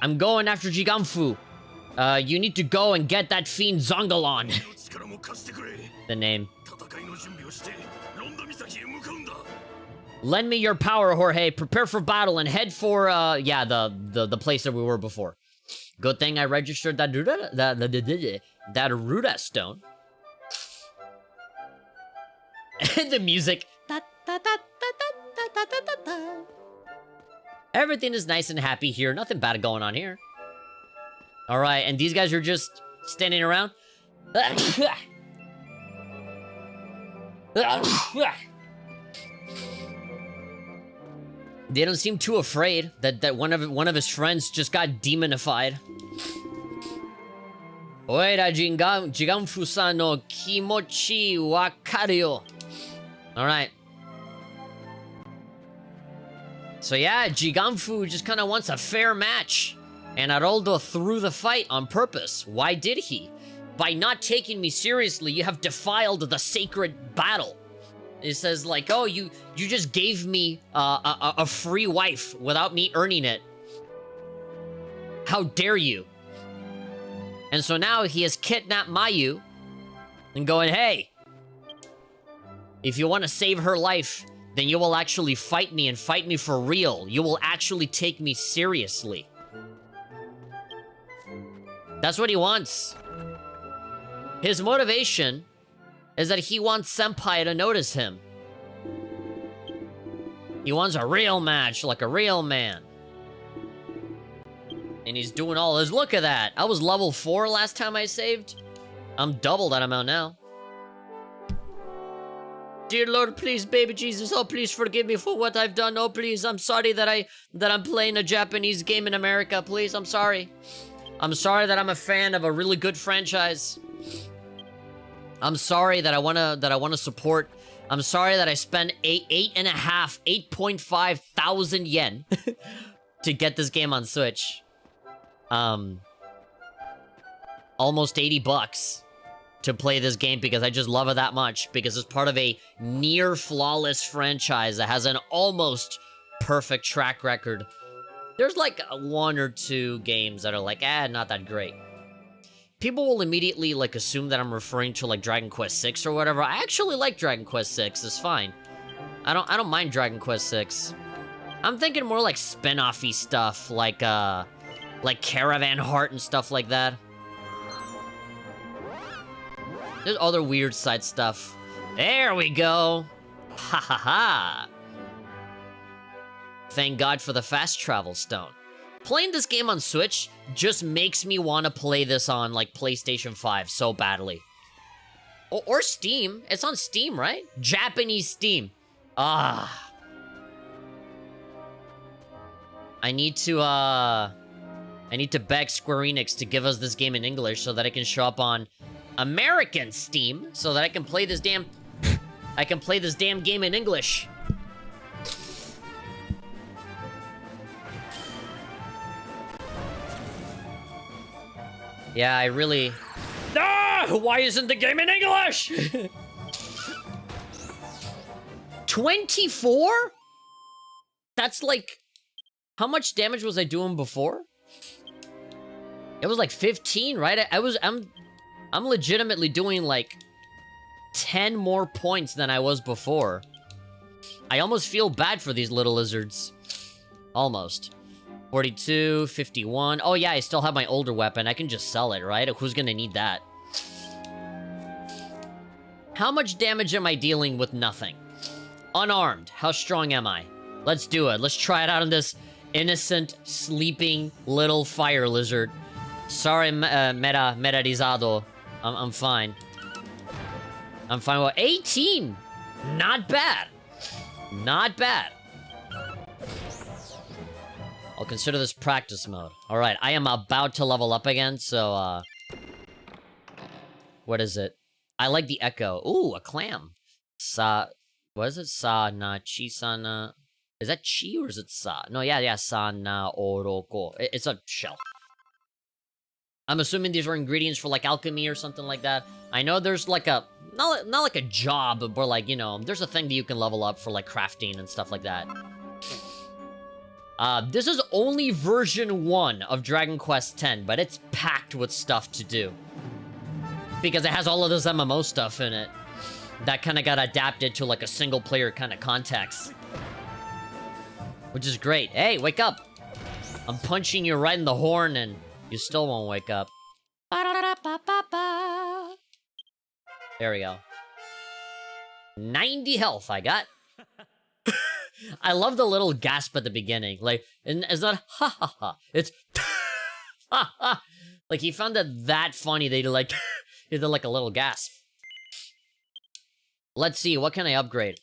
I'm going after Jiganfu. You need to go and get that fiend Zongalon. The name. Lend me your power, Jorge. Prepare for battle and head for, yeah, the place that we were before. Good thing I registered that Ruda Stone. And the music. Everything is nice and happy here. Nothing bad going on here. Alright, and these guys are just standing around. They don't seem too afraid that one of his friends just got demonified. Oira Jiganfusa no kimochi wakaru yo. Alright. So yeah, Jiganfu just kind of wants a fair match. And Haroldo threw the fight on purpose. Why did he? By not taking me seriously, you have defiled the sacred battle. It says like, oh, you just gave me a free wife without me earning it. How dare you? And so now he has kidnapped Mayu and going, hey, if you want to save her life, then you will actually fight me and fight me for real. You will actually take me seriously. That's what he wants. His motivation is that he wants Senpai to notice him. He wants a real match, like a real man. And he's doing all this. Look at that. I was level 4 last time I saved. I'm double that amount now. Dear Lord, please, baby Jesus, oh, please forgive me for what I've done. Oh, please, I'm sorry that I'm playing a Japanese game in America. Please, I'm sorry. I'm sorry that I'm a fan of a really good franchise. I'm sorry that I wanna support. I'm sorry that I spent 8.5 thousand yen to get this game on Switch. Almost 80 bucks to play this game because I just love it that much, because it's part of a near flawless franchise that has an almost perfect track record. There's like 1 or 2 games that are like, not that great. People will immediately like assume that I'm referring to like Dragon Quest 6 or whatever. I actually like Dragon Quest 6. It's fine. I don't mind Dragon Quest 6. I'm thinking more like spin-off-y stuff, like Caravan Heart and stuff like that. There's other weird side stuff. There we go. Ha ha ha. Thank God for the fast travel stone. Playing this game on Switch just makes me want to play this on, like, PlayStation 5 so badly. Or Steam. It's on Steam, right? Japanese Steam. Ah. I need to beg Square Enix to give us this game in English so that it can show up on American Steam, so that I can play this damn game in English. Yeah, I really... Why isn't the game in English? 24? That's like... How much damage was I doing before? It was like 15, right? I'm legitimately doing like 10 more points than I was before. I almost feel bad for these little lizards. Almost. 42, 51. Oh yeah, I still have my older weapon. I can just sell it, right? Who's gonna need that? How much damage am I dealing with nothing? Unarmed. How strong am I? Let's do it. Let's try it out on this innocent, sleeping little fire lizard. Sorry, Metarizado. I'm fine. I'm fine. Well, 18! Not bad. Not bad. I'll consider this practice mode. Alright, I am about to level up again, so, what is it? I like the echo. Ooh, a clam. What is it? Chisana. Is that chi or is it sa? No, yeah, sana oroko. It's a shell. I'm assuming these are ingredients for, like, alchemy or something like that. I know there's, like, a... Not like a job, but, like, you know, there's a thing that you can level up for, like, crafting and stuff like that. This is only version 1 of Dragon Quest X, but it's packed with stuff to do. Because it has all of this MMO stuff in it. That kind of got adapted to, like, a single-player kind of context. Which is great. Hey, wake up! I'm punching you right in the horn and you still won't wake up. There we go. 90 health I got. I love the little gasp at the beginning. Like, and it's not ha ha ha. It's ha ha. Like, he found it that funny that he like he did like a little gasp. Let's see, what can I upgrade?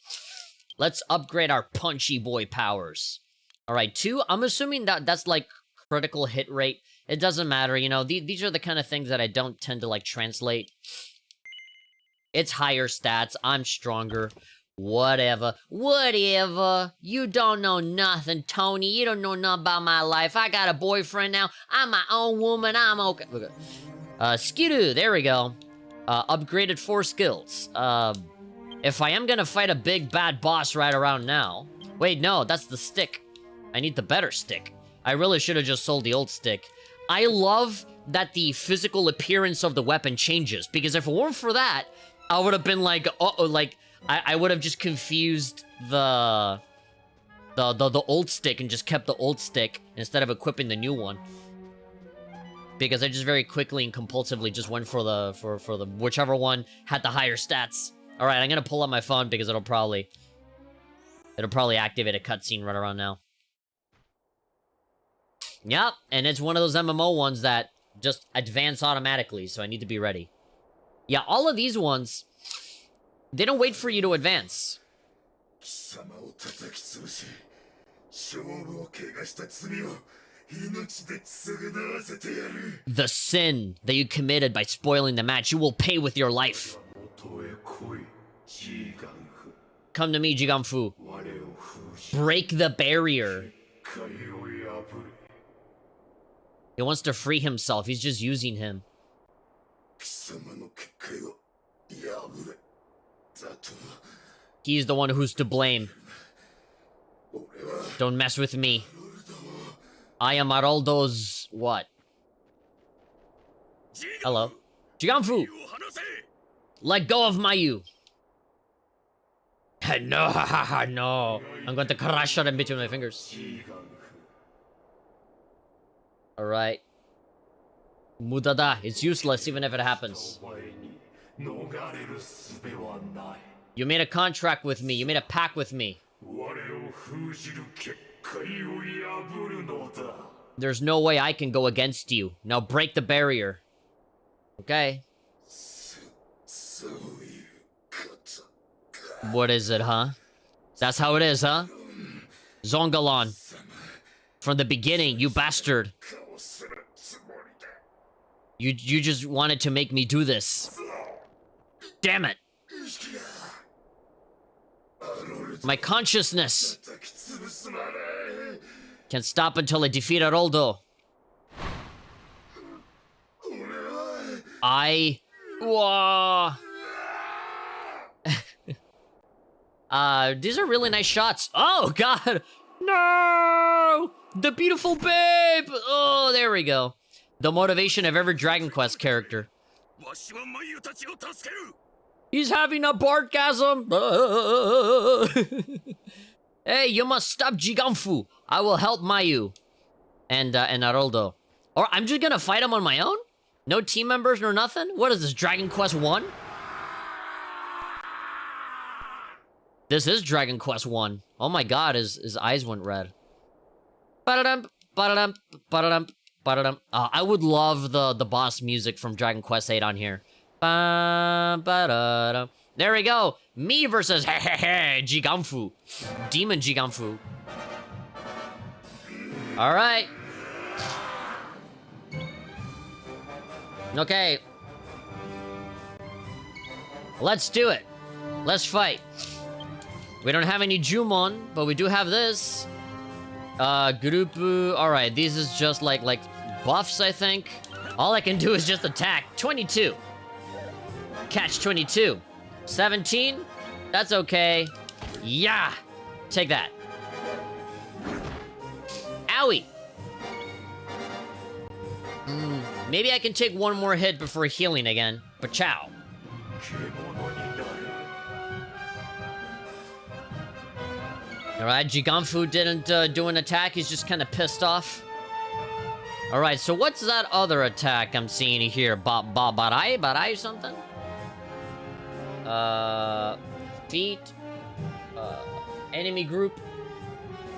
Let's upgrade our punchy boy powers. Alright, 2. I'm assuming that's like critical hit rate. It doesn't matter, you know, these are the kind of things that I don't tend to like translate. It's higher stats, I'm stronger. Whatever. Whatever. You don't know nothing, Tony. You don't know nothing about my life. I got a boyfriend now. I'm my own woman. I'm okay. Look at Skidoo. There we go. Upgraded 4 skills. If I am gonna fight a big bad boss right around now... Wait, no. That's the stick. I need the better stick. I really should have just sold the old stick. I love that the physical appearance of the weapon changes. Because if it weren't for that, I would have been like... Uh-oh, like... I would have just confused the old stick and just kept the old stick instead of equipping the new one. Because I just very quickly and compulsively just went for the whichever one had the higher stats. Alright, I'm gonna pull up my phone because it'll probably activate a cutscene right around now. Yep, and it's one of those MMO ones that just advance automatically, so I need to be ready. Yeah, all of these ones... They don't wait for you to advance. The sin that you committed by spoiling the match, you will pay with your life. Come to me, Jiganfu. Break the barrier. He wants to free himself, he's just using him. He's the one who's to blame. Don't mess with me. I am Aroldo's... what? Hello? Jiganfu! Let go of Mayu! No, no. I'm going to crush her in between my fingers. Alright. Mudada, it's useless even if it happens. You made a contract with me. You made a pact with me. There's no way I can go against you. Now break the barrier. Okay. What is it, huh? That's how it is, huh? Zongalon. From the beginning, you bastard. You just wanted to make me do this. Damn it. My consciousness can stop until I defeat Aroldo. Whoa. These are really nice shots. Oh, God. No! The beautiful babe! Oh, there we go. The motivation of every Dragon Quest character. He's having a barkgasm! Hey, you must stop Jiganfu. I will help Mayu. And Aroldo. Or I'm just gonna fight him on my own? No team members nor nothing? What is this, Dragon Quest 1? This is Dragon Quest 1. Oh my god, his eyes went red. Ba-da-dum, ba-da-dum, ba-da-dum, ba-da-dum. I would love the boss music from Dragon Quest 8 on here. Ba-ba-da-dum. There we go. Me versus Jiganfu. Demon Jiganfu. Alright. Okay. Let's do it. Let's fight. We don't have any Jumon, but we do have this. Grupu. Alright, these is just like buffs, I think. All I can do is just attack. 22. Catch 22. 17. That's okay. Yeah. Take that. Owie. Maybe I can take one more hit before healing again. But ciao. Alright, Jiganfu didn't do an attack. He's just kind of pissed off. Alright, so what's that other attack I'm seeing here? Barai something? Feet. Enemy group.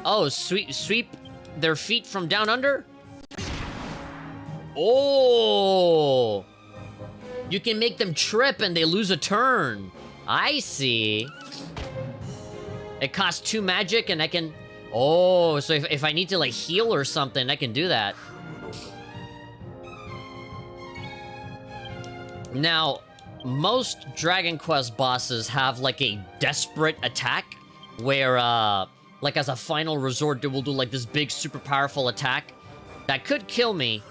Oh, sweep their feet from down under? Oh! You can make them trip and they lose a turn. I see. It costs 2 magic and I can... Oh, so if I need to, like, heal or something, I can do that. Now, most Dragon Quest bosses have, like, a desperate attack where, like, as a final resort, they will do, like, this big, super powerful attack that could kill me.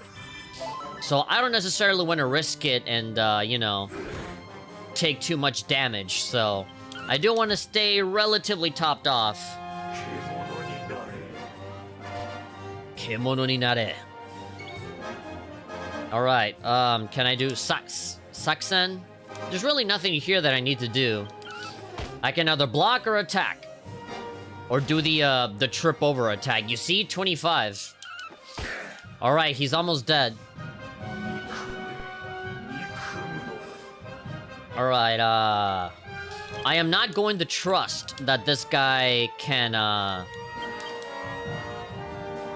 So I don't necessarily want to risk it and, you know, take too much damage. So I do want to stay relatively topped off. Kemono ni nare. Alright, can I do Saksen? There's really nothing here that I need to do. I can either block or attack. Or do the trip over attack. You see? 25. Alright, he's almost dead. Alright, I am not going to trust that this guy can,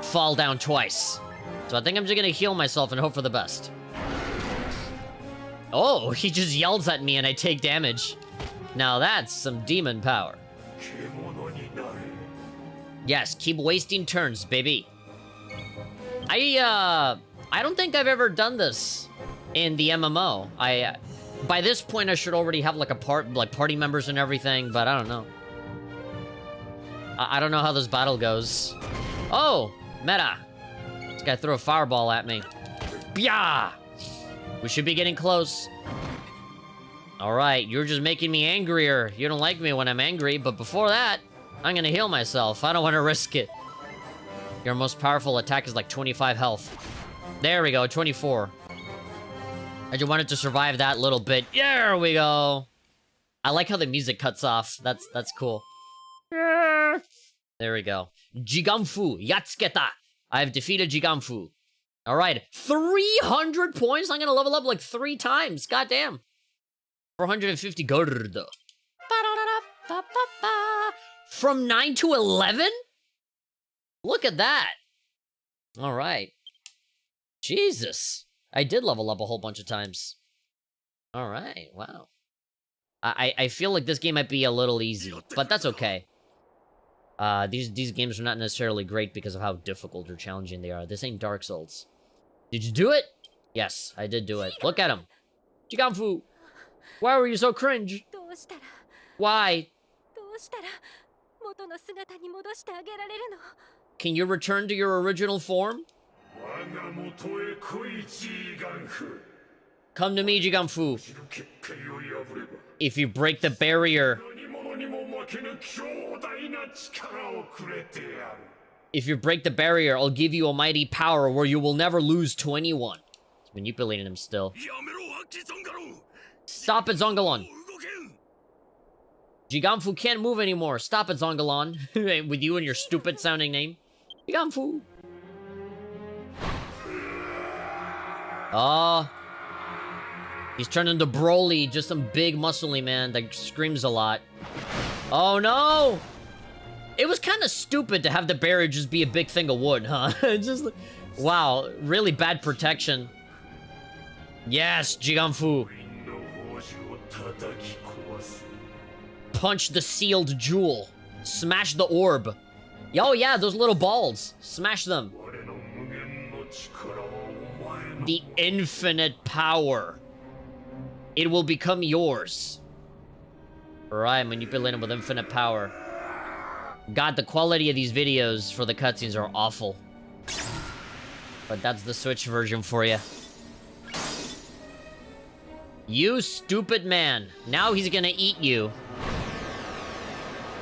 fall down twice. So I think I'm just gonna heal myself and hope for the best. Oh, he just yells at me and I take damage. Now that's some demon power. Yes, keep wasting turns, baby. I don't think I've ever done this in the MMO. By this point, I should already have, like, party members and everything, but I don't know. I don't know how this battle goes. Oh! Meta! This guy threw a fireball at me. Bya! We should be getting close. Alright, you're just making me angrier. You don't like me when I'm angry, but before that, I'm gonna heal myself. I don't want to risk it. Your most powerful attack is like 25 health. There we go, 24. I just wanted to survive that little bit. There we go. I like how the music cuts off. That's cool. There we go. Jiganfu, Yatsuketa. I have defeated Jiganfu. Alright, 300 points? I'm gonna level up like 3 times. Goddamn. 450 gold. From 9 to 11? Look at that. Alright. Jesus. I did level up a whole bunch of times. Alright, wow. I feel like this game might be a little easy, but that's okay. These games are not necessarily great because of how difficult or challenging they are. This ain't Dark Souls. Did you do it? Yes, I did do it. Look at him. Jiganfu. Why were you so cringe? Why? Can you return to your original form? Come to me, Jiganfu. If you break the barrier... If you break the barrier, I'll give you a mighty power where you will never lose to anyone. He's manipulating him still. Stop it, Zongalon. Jiganfu can't move anymore. Stop it, Zongalon. With you and your stupid sounding name. Jiganfu. Oh. He's turned into Broly, just some big muscly man that screams a lot. Oh no! It was kind of stupid to have the barrier just be a big thing of wood, huh? Just, wow, really bad protection. Yes, Jiganfu. Punch the sealed jewel. Smash the orb. Oh yeah, those little balls. Smash them. The infinite power. It will become yours. Alright, manipulate him with infinite power. God, the quality of these videos for the cutscenes are awful. But that's the Switch version for you. You stupid man. Now he's gonna eat you.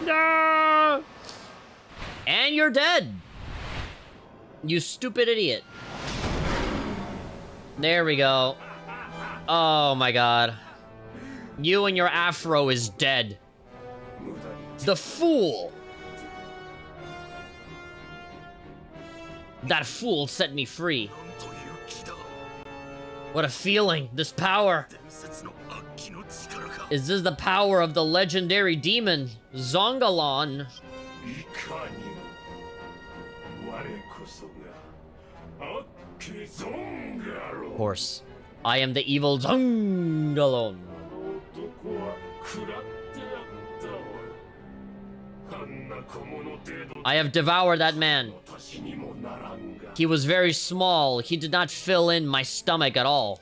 No! And you're dead. You stupid idiot. There we go. Oh my god. You and your afro is dead. The fool. That fool set me free. What a feeling, this power. Is this the power of the legendary demon, Zongalon? Of course. I am the evil Zongalon. I have devoured that man. He was very small. He did not fill in my stomach at all.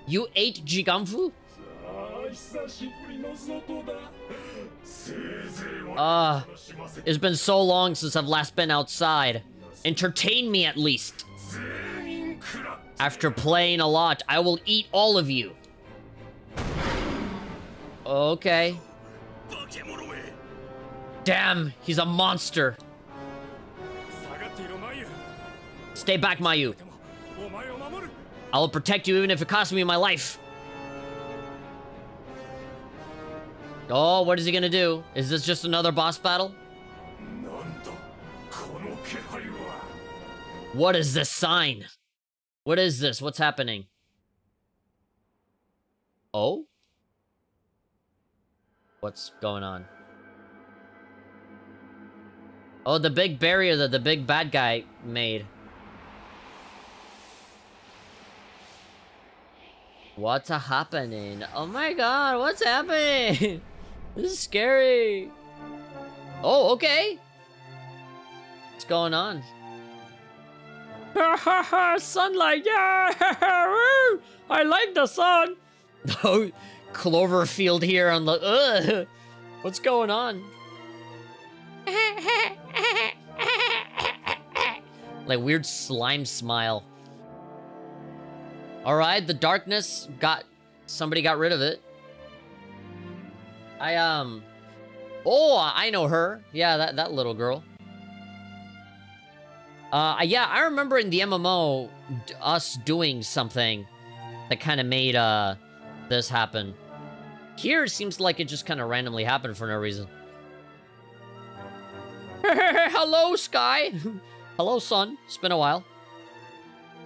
You ate Jiganfu? It's been so long since I've last been outside. Entertain me at least. After playing a lot, I will eat all of you. Okay. Damn, he's a monster. Stay back, Mayu. I will protect you even if it costs me my life. Oh, what is he gonna do? Is this just another boss battle? What is this sign? What is this? What's happening? Oh? What's going on? Oh, the big barrier that the big bad guy made. What's happening? Oh my god, what's happening? This is scary. Oh, okay. What's going on? Sunlight, yeah! I like the sun. Oh, Cloverfield here on the. What's going on? Like weird slime smile. All right, the darkness somebody got rid of it. Oh, I know her. Yeah, that little girl. Yeah, I remember in the MMO us doing something that kind of made this happen. Here it seems like it just kind of randomly happened for no reason. Hello, sky. Hello, sun. It's been a while.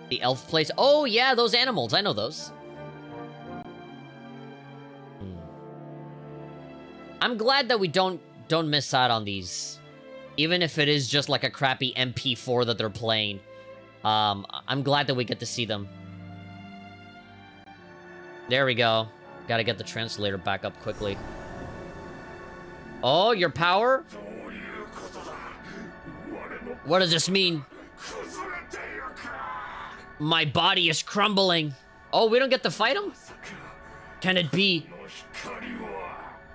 The elf place. Oh yeah, those animals. I know those. I'm glad that we don't miss out on these. Even if it is just like a crappy MP4 that they're playing. I'm glad that we get to see them. There we go. Gotta get the translator back up quickly. Oh, your power? What does this mean? My body is crumbling. Oh, we don't get to fight him? Can it be?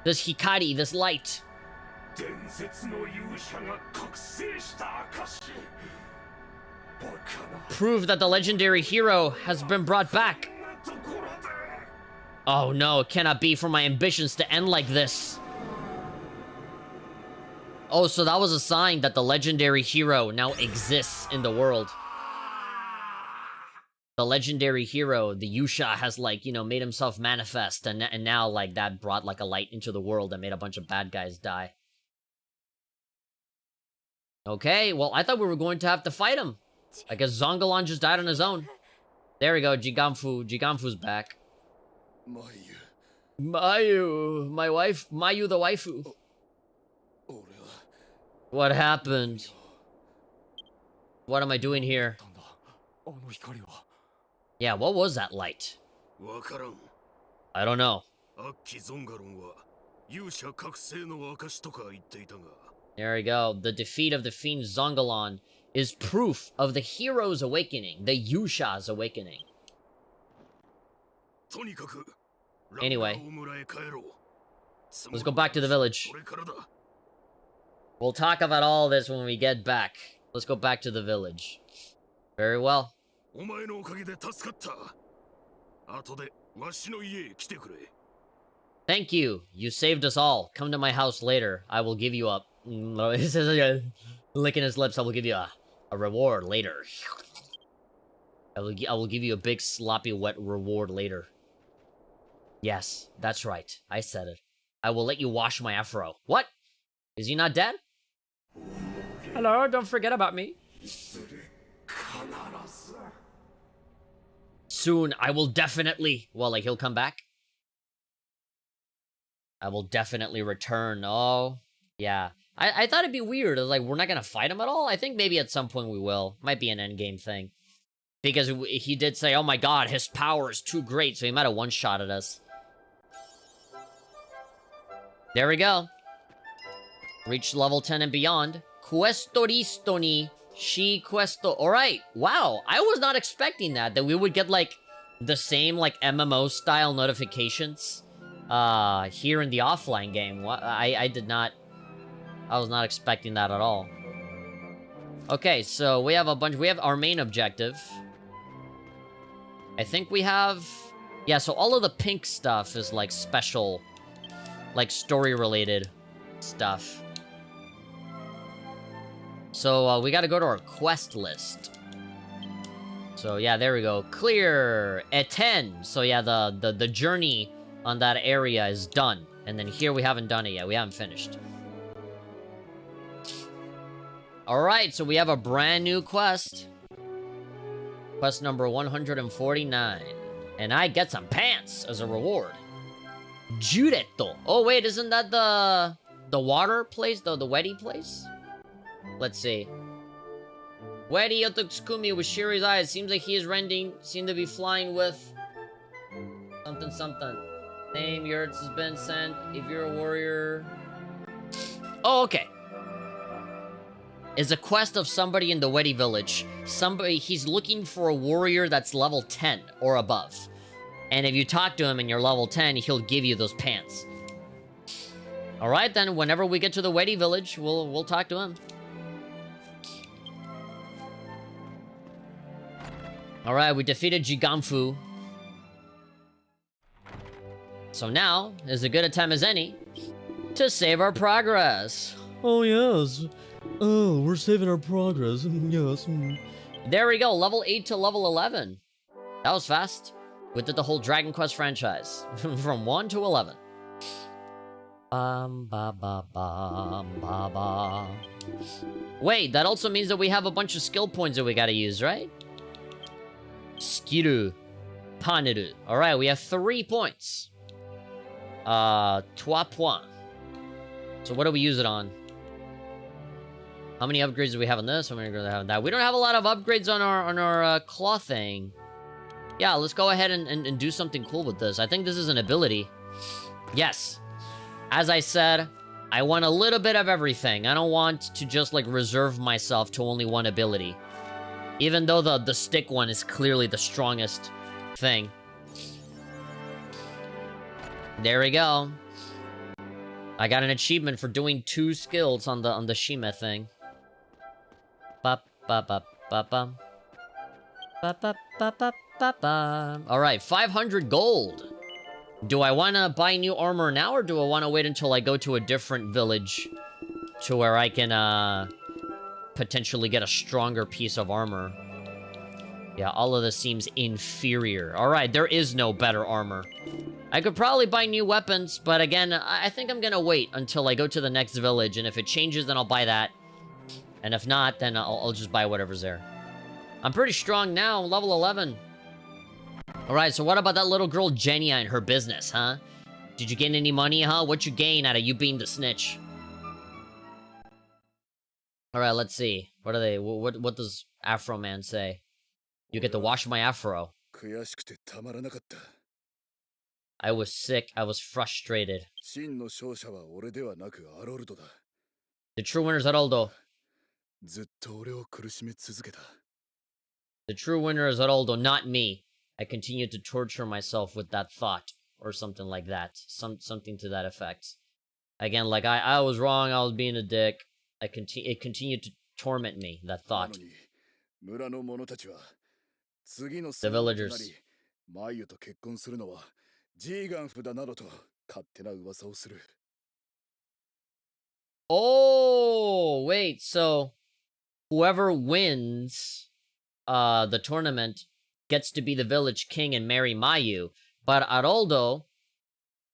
This Hikari, this light. Prove that the legendary hero has been brought back. Oh no, it cannot be for my ambitions to end like this. Oh, so that was a sign that the legendary hero now exists in the world. The legendary hero, the Yusha, has, like, you know, made himself manifest, and now, like, that brought, like, a light into the world and made a bunch of bad guys die. Okay, well, I thought we were going to have to fight him. I guess Zongalon just died on his own. There we go, Jiganfu's back. Mayu, my wife, Mayu the waifu. What happened? What am I doing here? Yeah, what was that light? I don't know. There we go. The defeat of the fiend Zongalon is proof of the hero's awakening, the Yusha's awakening. Anyway, let's go back to the village. We'll talk about all this when we get back. Let's go back to the village. Very well. Thank you. You saved us all. Come to my house later. I will give you a... licking his lips. I will give you a reward later. I will give you a big sloppy wet reward later. Yes, that's right. I said it. I will let you wash my afro. What? Is he not dead? Hello, don't forget about me. Soon, I will definitely... Well, like, he'll come back? I will definitely return. Oh, yeah. I thought it'd be weird. Like, we're not gonna fight him at all? I think maybe at some point we will. Might be an endgame thing. Because he did say, oh my god, his power is too great, so he might have one-shotted us. There we go. Reached level 10 and beyond. Questo ni shi questo. Alright, wow. I was not expecting that we would get, like, the same, like, MMO-style notifications here in the offline game. I did not... I was not expecting that at all. Okay, so we have a bunch... We have our main objective. I think we have... Yeah, so all of the pink stuff is, like, special... Like, story-related stuff. So, we gotta go to our quest list. So, yeah, there we go. Clear! At 10! So, yeah, the journey on that area is done. And then here we haven't done it yet. We haven't finished. Alright, so we have a brand new quest. Quest number 149. And I get some pants as a reward. Juretto. Oh, wait, isn't that the water place? The wetty place? Let's see. Wetty Yototsukumi with Shiri's eyes. Seems like he is rending. Seem to be flying with... Something, something. Name, yours has been sent. If you're a warrior... Oh, okay. Is a quest of somebody in the Wetty village. Somebody, he's looking for a warrior that's level 10 or above. And if you talk to him and you're level 10, he'll give you those pants. Alright then, whenever we get to the Wetty village, we'll talk to him. Alright, we defeated Giganfu. So now, is as good a time as any to save our progress. Oh, yes. Oh, we're saving our progress. Yes. There we go, level 8 to level 11. That was fast. We did the whole Dragon Quest franchise. From 1 to 11. Bum, ba, ba, bum, ba, ba. Wait, that also means that we have a bunch of skill points that we gotta use, right? Skiru. Paneru. Alright, we have 3 points. 3 points. So what do we use it on? How many upgrades do we have on this? How many do we have on that? We don't have a lot of upgrades on our claw thing. Yeah, let's go ahead and do something cool with this. I think this is an ability. Yes. As I said, I want a little bit of everything. I don't want to just, like, reserve myself to only one ability. Even though the stick one is clearly the strongest thing. There we go. I got an achievement for doing 2 skills on the Shime thing. Ba ba ba ba ba. Ba ba ba ba ba ba. Alright, 500 gold. Do I want to buy new armor now, or do I want to wait until I go to a different village to where I can potentially get a stronger piece of armor? Yeah, all of this seems inferior. Alright, there is no better armor. I could probably buy new weapons, but again, I think I'm gonna wait until I go to the next village, and if it changes, then I'll buy that. And if not, then I'll just buy whatever's there. I'm pretty strong now, level 11. Alright, so what about that little girl Jenny and her business, huh? Did you gain any money, huh? What you gain out of you being the snitch? Alright, let's see. What are they? What does Afro Man say? You get to wash my afro. I was sick. I was frustrated. The true winner is Haroldo. The true winner is Haroldo, not me. I continued to torture myself with that thought. Or something like that. Something to that effect. Again, like, I was wrong, I was being a dick. It continued to torment me, that thought. The villagers. Oh, wait, so whoever wins the tournament gets to be the village king and marry Mayu. But Haroldo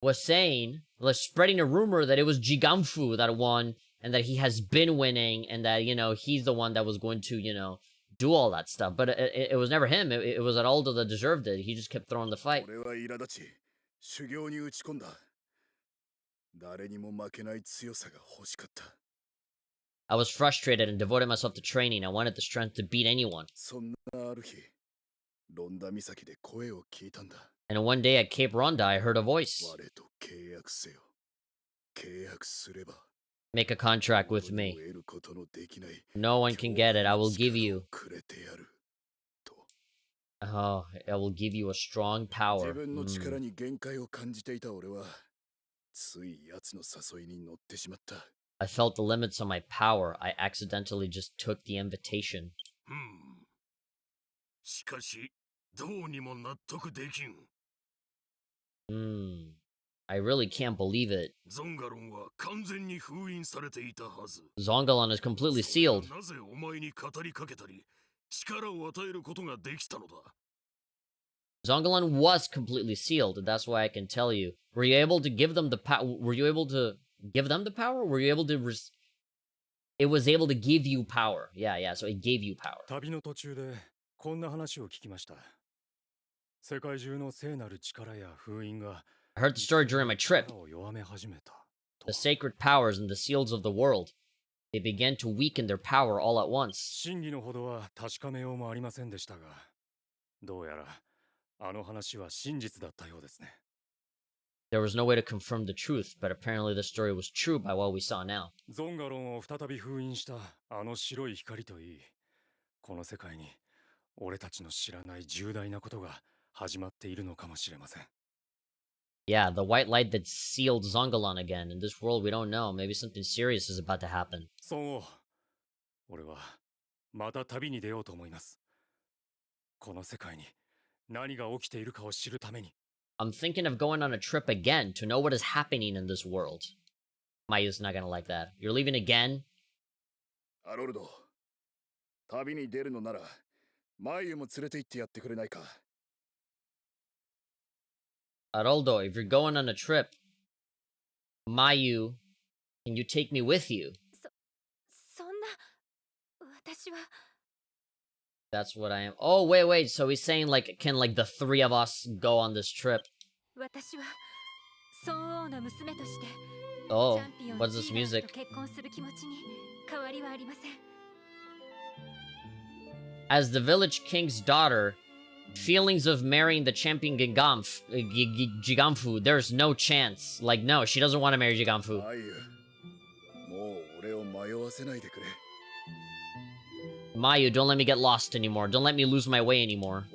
was saying, was spreading a rumor that it was Giganfu that won, and that he has been winning, and that, you know, he's the one that was going to, you know, do all that stuff. But it was never him. It was Haroldo that deserved it. He just kept throwing the fight. I was frustrated and devoted myself to training. I wanted the strength to beat anyone. And one day at Cape Ronda, I heard a voice. Make a contract with me. No one can get it. I will give you. Oh, I will give you a strong power. I felt the limits of my power. I accidentally just took the invitation. I really can't believe it. Zongalon is completely sealed. Zongalon was completely sealed, and that's why I can tell you. Were you able to give them the power? Were you able to give them the power? Were you able to it was able to give you power. Yeah, so it gave you power. I heard the story during my trip. The sacred powers and the seals of the world. They began to weaken their power all at once. There was no way to confirm the truth, but apparently the story was true by what we saw now. Yeah, the white light that sealed Zongalon again. In this world, we don't know. Maybe something serious is about to happen. I'm thinking of going on a trip again to know what is happening in this world. Mayu's not gonna like that. You're leaving again? Aroldo, if you're going on a trip, Mayu, can you take me with you? That's what I am. Oh, wait. So he's saying, like, can, like, the three of us go on this trip? Oh, what's this music? As the village king's daughter, feelings of marrying the champion Giganfu, there's no chance. Like, no, she doesn't want to marry Giganfu. Mayu, don't let me get lost anymore. Don't let me lose my way anymore.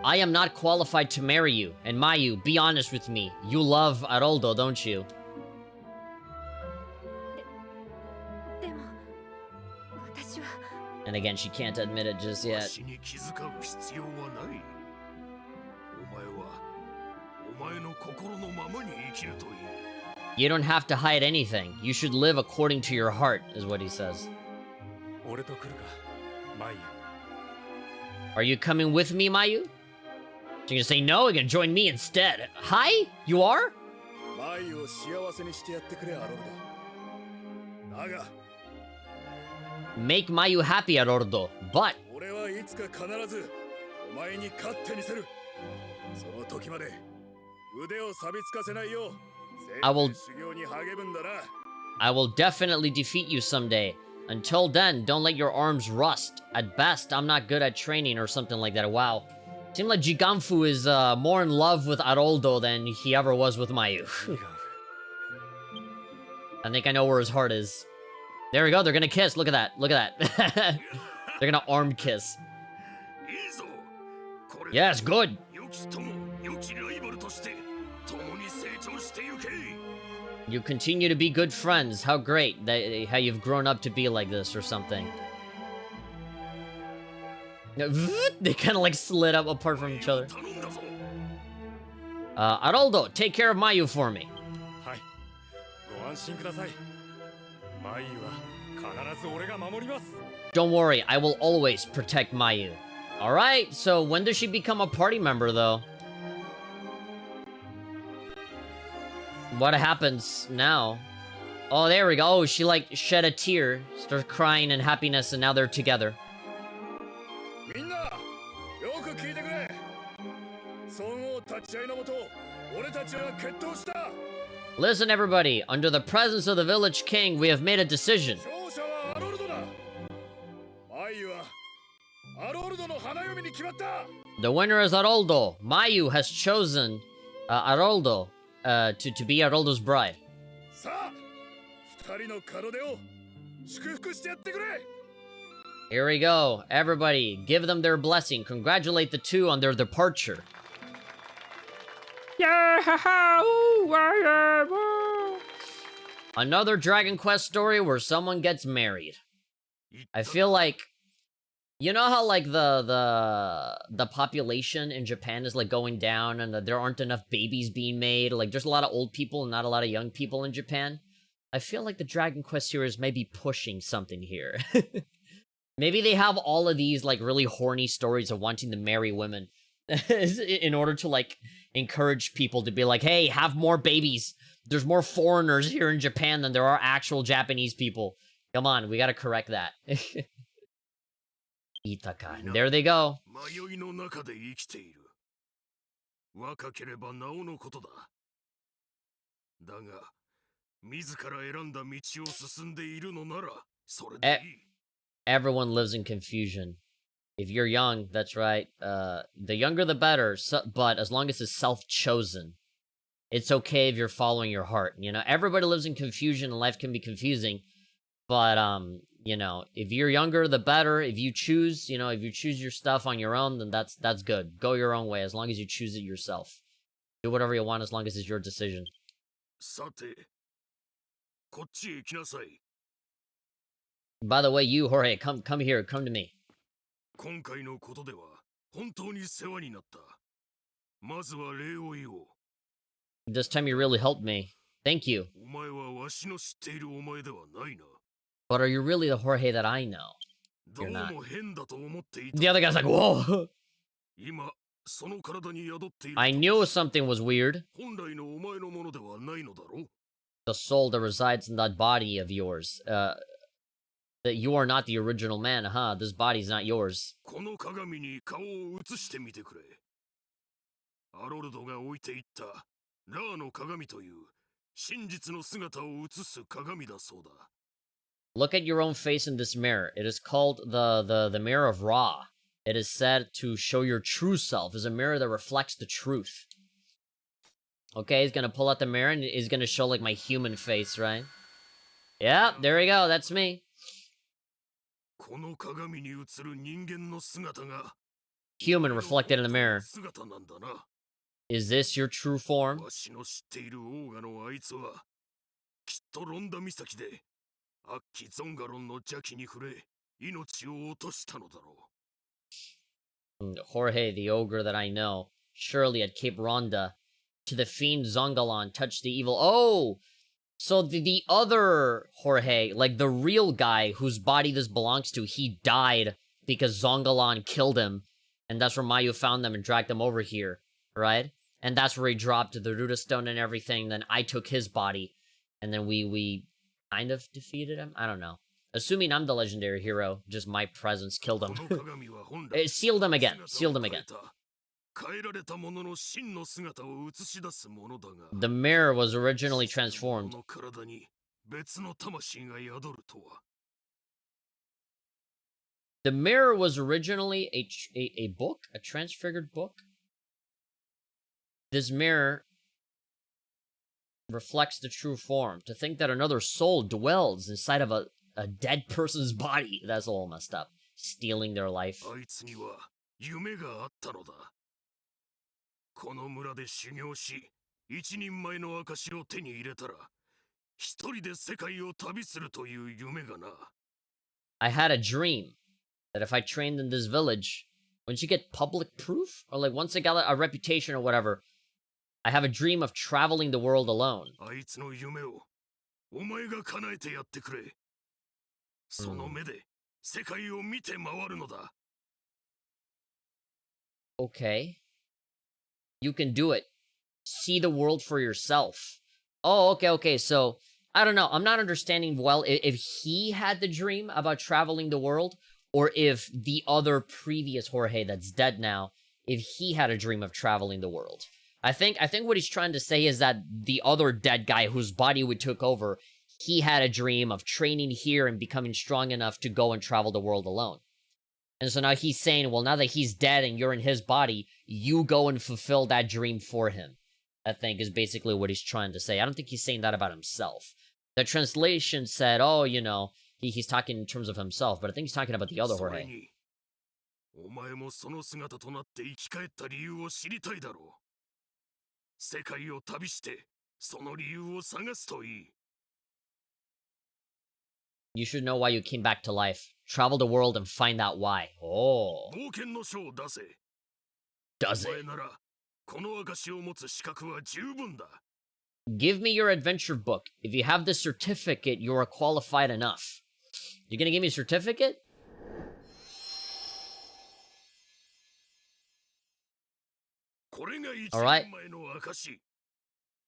I am not qualified to marry you. And Mayu, be honest with me. You love Aroldo, don't you? And again, she can't admit it just yet. You don't have to hide anything. You should live according to your heart, is what he says. Are you coming with me, Mayu? So you're gonna say no? You're gonna join me instead. Hi? You are? Make Mayu happy, Aroldo, but... I will definitely defeat you someday. Until then, don't let your arms rust. At best, I'm not good at training or something like that. Wow. Seems like Giganfu is more in love with Aroldo than he ever was with Mayu. I think I know where his heart is. There we go, they're gonna kiss. Look at that. Look at that. They're gonna arm kiss. Yes, good. You continue to be good friends. How great that how you've grown up to be like this or something. They kind of like slid up apart from each other. Aroldo, take care of Mayu for me. Don't worry, I will always protect Mayu. Alright, so when does she become a party member, though? What happens now? Oh, there we go. Oh, she, like, shed a tear, started crying in happiness, and now they're together. Listen, everybody. Under the presence of the village king, we have made a decision. The winner is Haroldo. Mayu has chosen Haroldo to be Haroldo's bride. Here we go. Everybody, give them their blessing. Congratulate the two on their departure. Another Dragon Quest story where someone gets married. I feel like, you know how like the population in Japan is like going down and there aren't enough babies being made. Like there's a lot of old people and not a lot of young people in Japan. I feel like the Dragon Quest series may be pushing something here. Maybe they have all of these like really horny stories of wanting to marry women in order to like encourage people to be like, hey, have more babies. There's more foreigners here in Japan than there are actual Japanese people. Come on, we gotta correct that. Itaka. And there they go. Everyone lives in confusion. If you're young, that's right. The younger the better, but as long as it's self-chosen. It's okay if you're following your heart, you know? Everybody lives in confusion and life can be confusing. But, you know, if you're younger, the better. If you choose, you know, if you choose your stuff on your own, then that's good. Go your own way as long as you choose it yourself. Do whatever you want as long as it's your decision. By the way, you, Jorge, come here, come to me. This time you really helped me. Thank you. But are you really the Jorge that I know? You're not. The other guy's like, whoa! I knew something was weird. The soul that resides in that body of yours. That you are not the original man, huh? This body's not yours. Look at your own face in this mirror. It is called the mirror of Ra. It is said to show your true self. It's a mirror that reflects the truth. Okay, he's gonna pull out the mirror and he's gonna show like my human face, right? Yeah, there we go. That's me. Human reflected in the mirror. Is this your true form? Jorge, the ogre that I know, surely at Cape Ronda, to the fiend Zongalon, touched the evil. Oh! So the other Jorge, like the real guy whose body this belongs to, he died because Zongalon killed him. And that's where Mayu found them and dragged them over here, right? And that's where he dropped the Ruda Stone and everything. Then I took his body. And then we kind of defeated him? I don't know. Assuming I'm the legendary hero, just my presence killed him. It sealed him again. Sealed him again. The mirror was originally transformed. The mirror was originally a book? A transfigured book? This mirror reflects the true form. To think that another soul dwells inside of a dead person's body. That's all messed up. Stealing their life. I had a dream that if I trained in this village, once you get public proof, or like once I got a reputation or whatever, I have a dream of traveling the world alone. Okay. You can do it. See the world for yourself. Oh, okay, so, I don't know, I'm not understanding well if he had the dream about traveling the world, or if the other previous Jorge that's dead now, if he had a dream of traveling the world. I think what he's trying to say is that the other dead guy whose body we took over, he had a dream of training here and becoming strong enough to go and travel the world alone. And so now he's saying, well, now that he's dead and you're in his body, you go and fulfill that dream for him. I think is basically what he's trying to say. I don't think he's saying that about himself. The translation said, oh, you know, he's talking in terms of himself, but I think he's talking about the other Jorge. お前もその姿となって生き返った理由を知りたいだろう。世界を旅して、その理由を探すといい。You should know why you came back to life. Travel the world and find out why. Oh. 冒険の書を出せ。 Does お前 it? なら、この証を持つ資格は十分だ。 Give me your adventure book. If you have this certificate, you are qualified enough. You're gonna give me a certificate? これが一人前の証。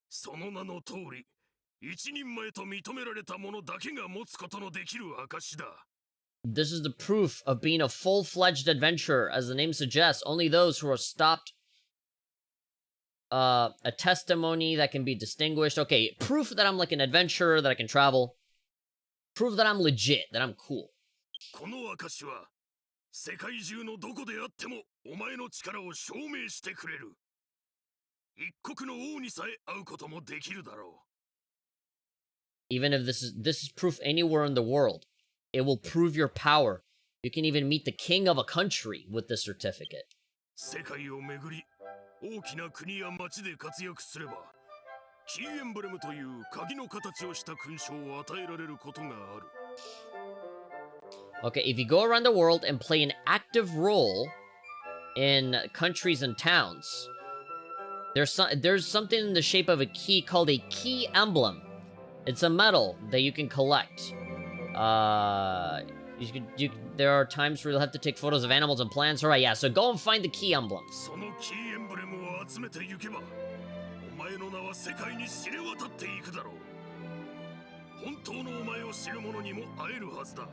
その名の通り、一人前と認められた者だけが持つことのできる証だ。This is the proof of being a full-fledged adventurer. As the name suggests, only those who are stopped. A testimony that can be distinguished. Okay, proof that I'm like an adventurer, that I can travel. Proof that I'm legit, that I'm cool. この証は、世界中のどこであってもお前の力を証明してくれる。一国の王にさえ会うこともできるだろう。Even if this is proof anywhere in the world, it will prove your power. You can even meet the king of a country with this certificate. 世界を巡り、大きな国や町で活躍すれば、キーエンブレムという鍵の形をした勲章を与えられることがある。Okay, if you go around the world and play an active role in countries and towns, there's something in the shape of a key called a key emblem. It's a medal that you can collect. There are times where you'll have to take photos of animals and plants. Alright, yeah, so go and find the key emblems. そのキーエンブレムを集めていけば、お前の名は世界に知れ渡っていくだろう。本当のお前を知る者にも会えるはずだ。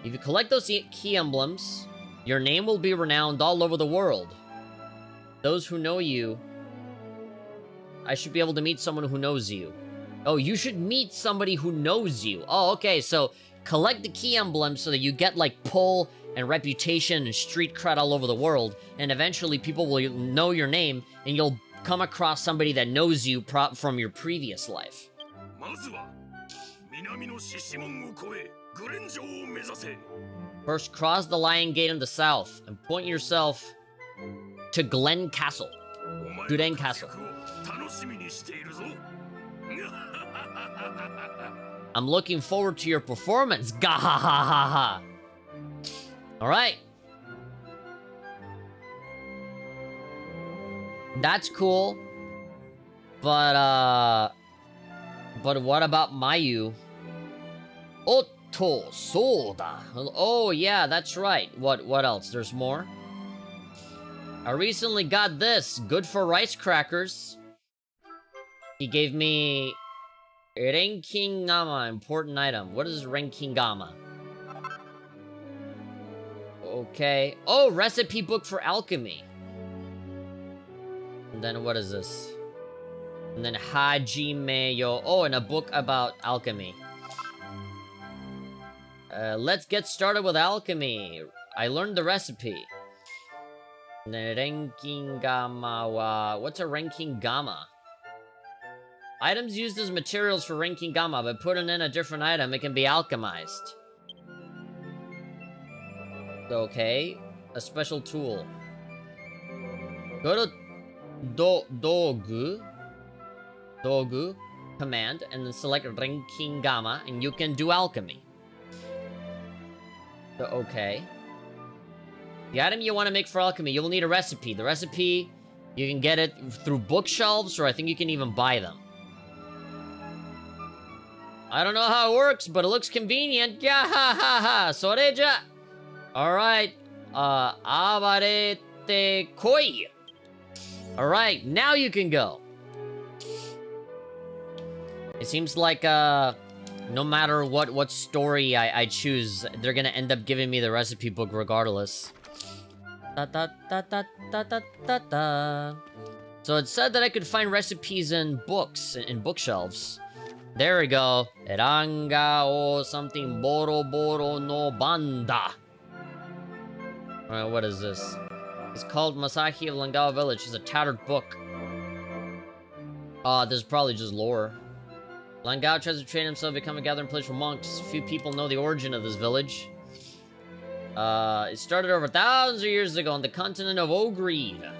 If you collect those key emblems, your name will be renowned all over the world. Those who know you, I should be able to meet someone who knows you. Oh, you should meet somebody who knows you. Oh, okay, so collect the key emblems so that you get, like, pull and reputation and street cred all over the world, and eventually people will know your name, and you'll come across somebody that knows you from your previous life. まずは、南の獅子門を越え、グレン城を目指せ。 First, cross the Lion Gate in the south, and point yourself to Glen Castle. お前 Guden の活 Castle. 躍を楽しみにしているぞ。 I'm looking forward to your performance. Gahahaha. Alright. That's cool. But what about Mayu? Otto Soda. Oh yeah, that's right. What else? There's more? I recently got this. Good for rice crackers. He gave me Renkingama, important item. What is Renkingama? Okay. Oh, recipe book for alchemy. And then what is this? And then Hajime Yo. Oh, and a book about alchemy. Let's get started with alchemy. I learned the recipe. And then Renkingama wa... What's a Renkingama? Items used as materials for Renkingama, but putting in a different item, it can be alchemized. Okay. A special tool. Go to Dogu, command, and then select Renkingama, and you can do alchemy. So, okay. The item you want to make for alchemy, you will need a recipe. The recipe, you can get it through bookshelves, or I think you can even buy them. I don't know how it works, but it looks convenient. Yeah, ha ha ha. Soreja. Alright. Abarete koi. Alright, now you can go. It seems like, no matter what story I choose, they're gonna end up giving me the recipe book regardless. So it said that I could find recipes in books, in bookshelves. There we go. Ranga o something boro boro no banda. Alright, what is this? It's called Masahi of Langawa Village. It's a tattered book. This is probably just lore. Langawa tries to train himself to become a gathering place for monks. Few people know the origin of this village. It started over thousands of years ago on the continent of Ogre.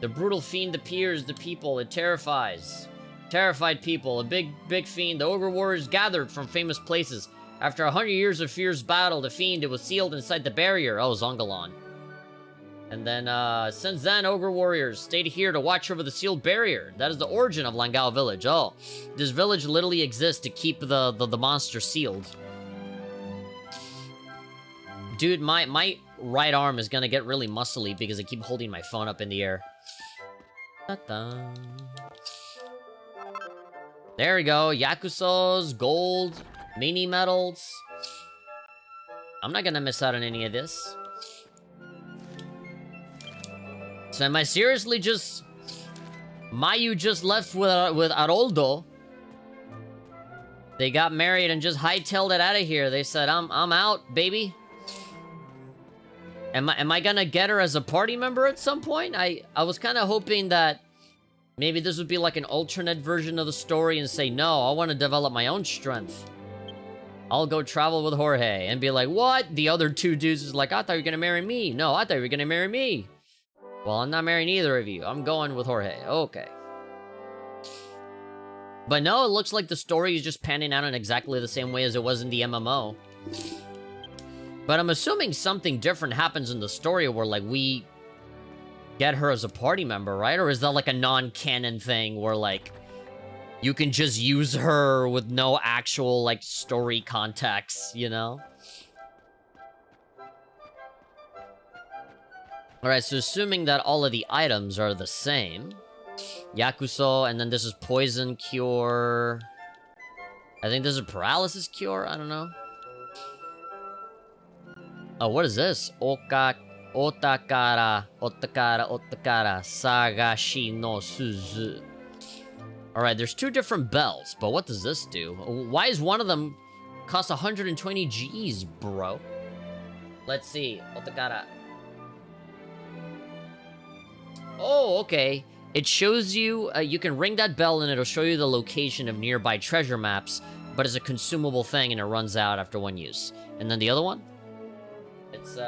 The brutal fiend appears to people. It terrifies. Terrified people. A big fiend. The ogre warriors gathered from famous places. After 100 years of fierce battle, the fiend, it was sealed inside the barrier. Oh, Zongalon. And then, since then, ogre warriors stayed here to watch over the sealed barrier. That is the origin of Langawa Village. Oh, this village literally exists to keep the monster sealed. Dude, my right arm is gonna get really muscly because I keep holding my phone up in the air. Ta-da. There we go. Yakuso's, gold, mini medals. I'm not gonna miss out on any of this. So am I seriously just... Mayu just left with Haroldo. They got married and just hightailed it out of here. They said, I'm out, baby. Am I gonna get her as a party member at some point? I was kind of hoping that maybe this would be like an alternate version of the story and say, no, I want to develop my own strength. I'll go travel with Jorge and be like, what? The other two dudes is like, I thought you were gonna marry me. No, I thought you were gonna marry me. Well, I'm not marrying either of you. I'm going with Jorge. Okay. But no, it looks like the story is just panning out in exactly the same way as it was in the MMO. But I'm assuming something different happens in the story where, like, we get her as a party member, right? Or is that, like, a non-canon thing where, like, you can just use her with no actual, like, story context, you know? Alright, so assuming that all of the items are the same. Yakuso, and then this is poison cure. I think this is paralysis cure? I don't know. Oh, what is this? Otakara, Sagashi no Suzu. Alright, there's two different bells, but what does this do? Why is one of them cost 120 Gs, bro? Let's see. Otakara. Oh, okay. It shows you, you can ring that bell and it'll show you the location of nearby treasure maps, but it's a consumable thing and it runs out after one use. And then the other one? It's,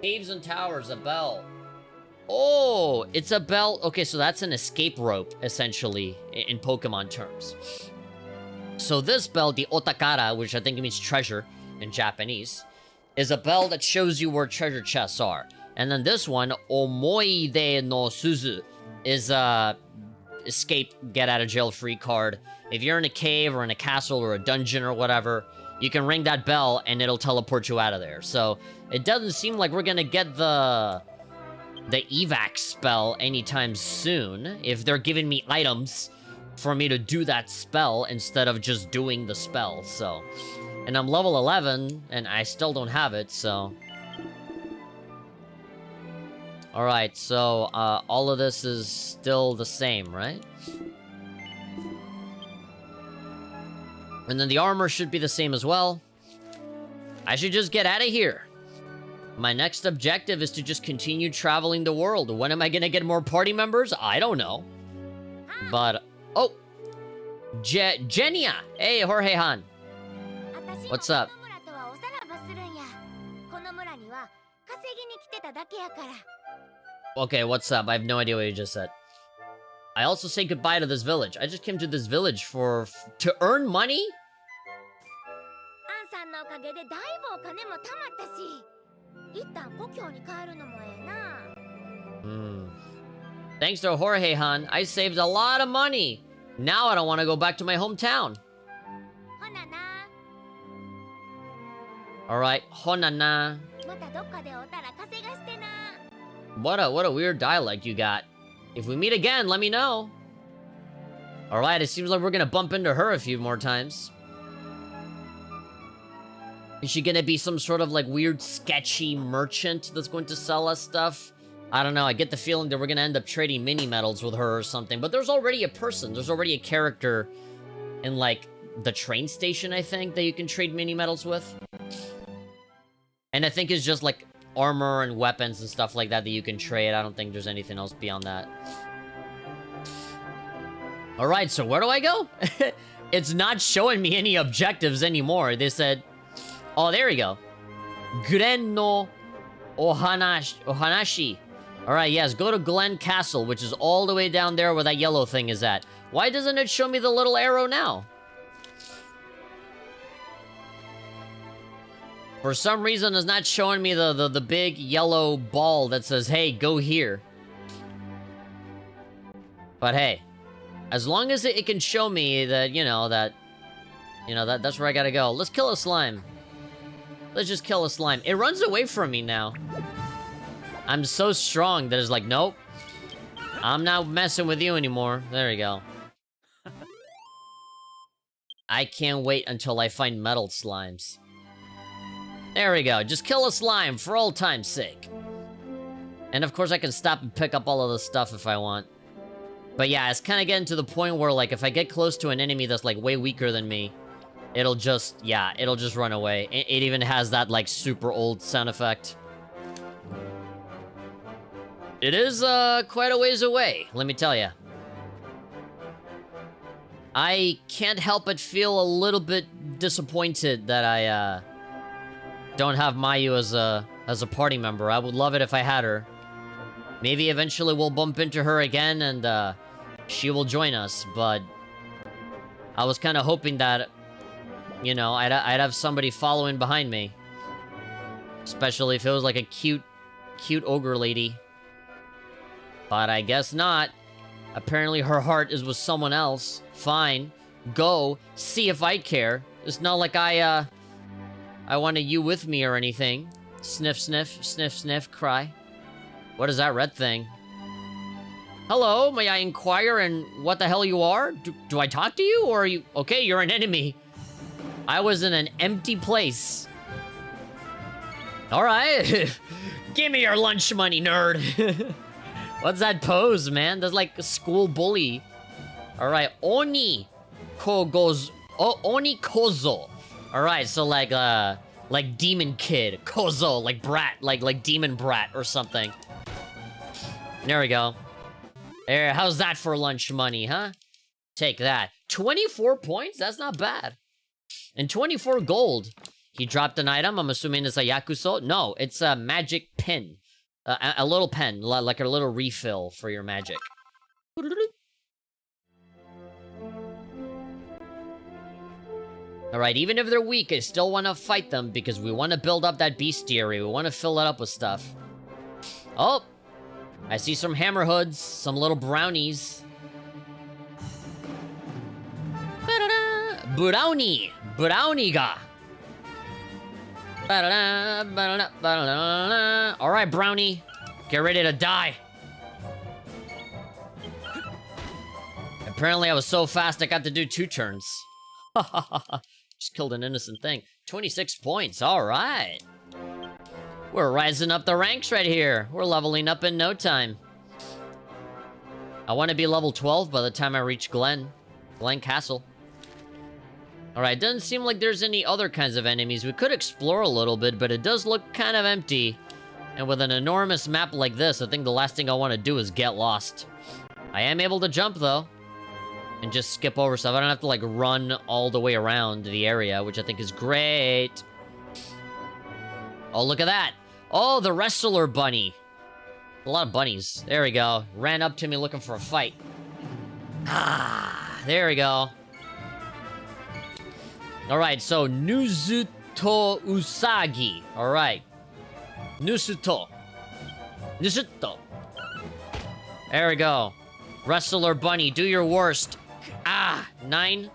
Caves and Towers, a bell. Oh, it's a bell. Okay, so that's an escape rope, essentially, in Pokemon terms. So this bell, the Otakara, which I think means treasure in Japanese, is a bell that shows you where treasure chests are. And then this one, Omoide no Suzu, is a escape, get out of jail free card. If you're in a cave or in a castle or a dungeon or whatever, you can ring that bell and it'll teleport you out of there. So it doesn't seem like we're gonna get the evac spell anytime soon if they're giving me items for me to do that spell instead of just doing the spell. So, and I'm level 11 and I still don't have it, so. Alright, so all of this is still the same, right? And then the armor should be the same as well. I should just get out of here. My next objective is to just continue traveling the world. When am I gonna get more party members? I don't know. But, oh! Genia! Hey, Jorge Han. What's up? Okay, what's up? I have no idea what you just said. I also say goodbye to this village. I just came to this village to earn money? Thanks to Jorge Han, I saved a lot of money. Now I don't want to go back to my hometown. Alright, Honana. What a weird dialect you got. If we meet again, let me know. Alright, it seems like we're gonna bump into her a few more times. Is she gonna be some sort of like weird sketchy merchant that's going to sell us stuff? I don't know, I get the feeling that we're gonna end up trading mini medals with her or something, but there's already a person, there's already a character in, like, the train station, I think, that you can trade mini medals with. And I think it's just, like, armor and weapons and stuff like that that you can trade. I don't think there's anything else beyond that. Alright, so where do I go? It's not showing me any objectives anymore. They said... Oh, there we go. Gren no Ohanashi. Alright, yes, go to Glen Castle, which is all the way down there where that yellow thing is at. Why doesn't it show me the little arrow now? For some reason, it's not showing me the big yellow ball that says, hey, go here. But hey, as long as it can show me that, that's where I gotta go. Let's kill a slime. Let's just kill a slime. It runs away from me now. I'm so strong that it's like, nope. I'm not messing with you anymore. There we go. I can't wait until I find metal slimes. There we go. Just kill a slime for old time's sake. And of course I can stop and pick up all of this stuff if I want. But yeah, it's kind of getting to the point where, like, if I get close to an enemy that's, like, way weaker than me, it'll just run away. It even has that, like, super old sound effect. It is, quite a ways away, let me tell you. I can't help but feel a little bit disappointed that I, don't have Mayu as a party member. I would love it if I had her. Maybe eventually we'll bump into her again and, she will join us, but... I was kind of hoping that, I'd have somebody following behind me. Especially if it was like a cute ogre lady. But I guess not. Apparently her heart is with someone else. Fine. Go. See if I care. It's not like I wanted you with me or anything. Sniff, sniff, sniff, sniff, cry. What is that red thing? Hello, may I inquire in what the hell you are? Do I talk to you, or are you... Okay, you're an enemy. I was in an empty place. Alright. Give me your lunch money, nerd. What's that pose, man? That's like a school bully. Alright, Oni Kogozo. Oh, Oni Kozo. Alright, so like demon kid. Kozo, like brat. Like demon brat or something. There we go. There, how's that for lunch money, huh? Take that. 24 points? That's not bad. And 24 gold. He dropped an item. I'm assuming it's a Yakuso. No, it's a magic pin. A little pen, like a little refill for your magic. Alright, even if they're weak, I still want to fight them because we want to build up that bestiary. We want to fill it up with stuff. Oh! I see some hammer hoods, some little brownies. Brownie! Brownie ga! Alright, Brownie. Get ready to die. Apparently I was so fast I got to do 2 turns. Just killed an innocent thing. 26 points, alright. We're rising up the ranks right here. We're leveling up in no time. I want to be level 12 by the time I reach Glen Castle. Alright, doesn't seem like there's any other kinds of enemies. We could explore a little bit, but it does look kind of empty. And with an enormous map like this, I think the last thing I want to do is get lost. I am able to jump, though. And just skip over stuff. I don't have to, like, run all the way around the area, which I think is great. Oh, look at that. Oh, the wrestler bunny. A lot of bunnies. There we go. Ran up to me looking for a fight. Ah, there we go. Alright, so Nuzuto Usagi. Alright. Nusuto. Nusuto. There we go. Wrestler bunny, do your worst. Ah, 9.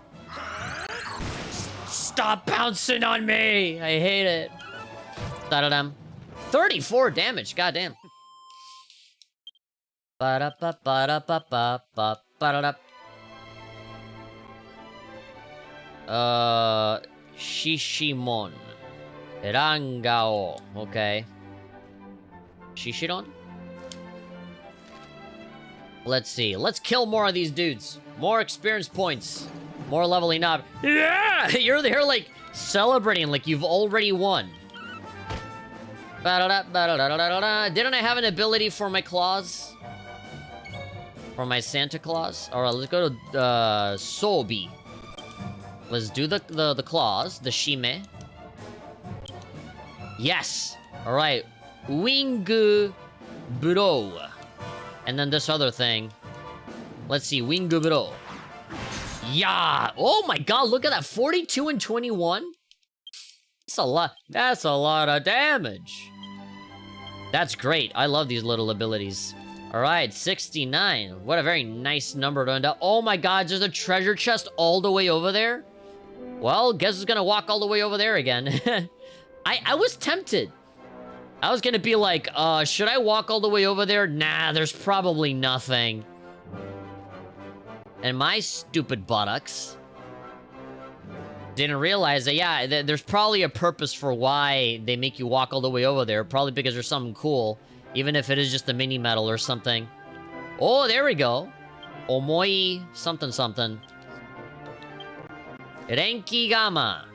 Stop bouncing on me! I hate it. Da-da-dum. 34 damage, goddamn. Ba-da-ba-ba-da-ba-ba-ba. Ba-da-da. Shishimon. Rangao. Okay. Shishiron? Let's see. Let's kill more of these dudes. More experience points. More leveling up. Yeah! You're there, like, celebrating like you've already won. Didn't I have an ability for my claws? For my Santa Claus? Alright, let's go to, Sobi. Let's do the claws. The Shime. Yes! Alright. Wing Bro. And then this other thing. Let's see. Wing Bro. Yeah! Oh my god, look at that. 42 and 21? That's a lot. That's a lot of damage. That's great. I love these little abilities. Alright, 69. What a very nice number to end up. Oh my god, there's a treasure chest all the way over there? Well, guess who's gonna walk all the way over there again? I was tempted. I was gonna be like, should I walk all the way over there? Nah, there's probably nothing. And my stupid buttocks didn't realize that, yeah, there's probably a purpose for why they make you walk all the way over there. Probably because there's something cool. Even if it is just a mini medal or something. Oh, there we go. Omoi something something. Renki Gama.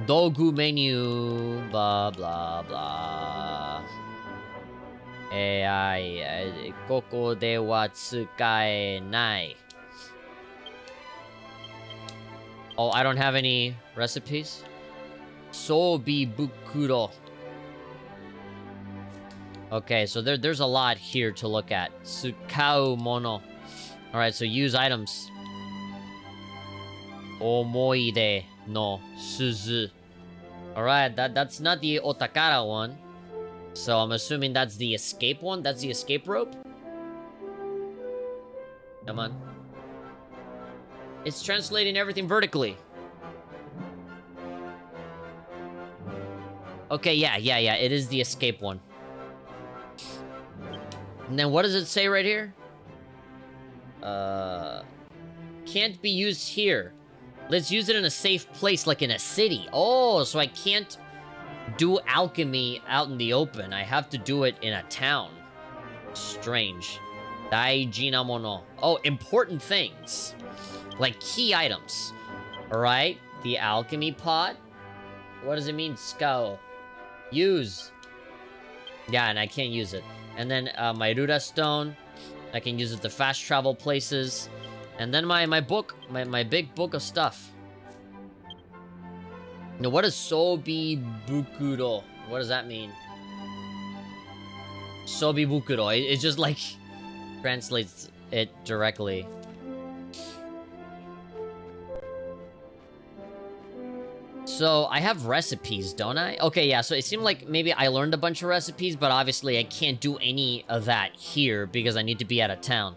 Dogu menu. Blah, blah, blah. AI. Koko de wa tsukaenai. Oh, I don't have any recipes? Sobi bukuro. Okay, so there's a lot here to look at. Tsukau mono. Alright, so use items. Omoide no suzu. Alright, that's not the otakara one. So I'm assuming that's the escape one? That's the escape rope? Come on. It's translating everything vertically. Okay, yeah. It is the escape one. And then what does it say right here? Can't be used here. Let's use it in a safe place, like in a city. Oh, so I can't do alchemy out in the open. I have to do it in a town. Strange. Daiji na mono. Oh, important things. Like key items. Alright, the alchemy pot. What does it mean, Skao? Use. Yeah, and I can't use it. And then my Ruda Stone. I can use it to fast travel places. And then my book, my big book of stuff. Now, what is Sobi Bukuro? What does that mean? Sobi Bukuro. It just like translates it directly. So, I have recipes, don't I? Okay, yeah, so it seemed like maybe I learned a bunch of recipes, but obviously I can't do any of that here because I need to be out of town.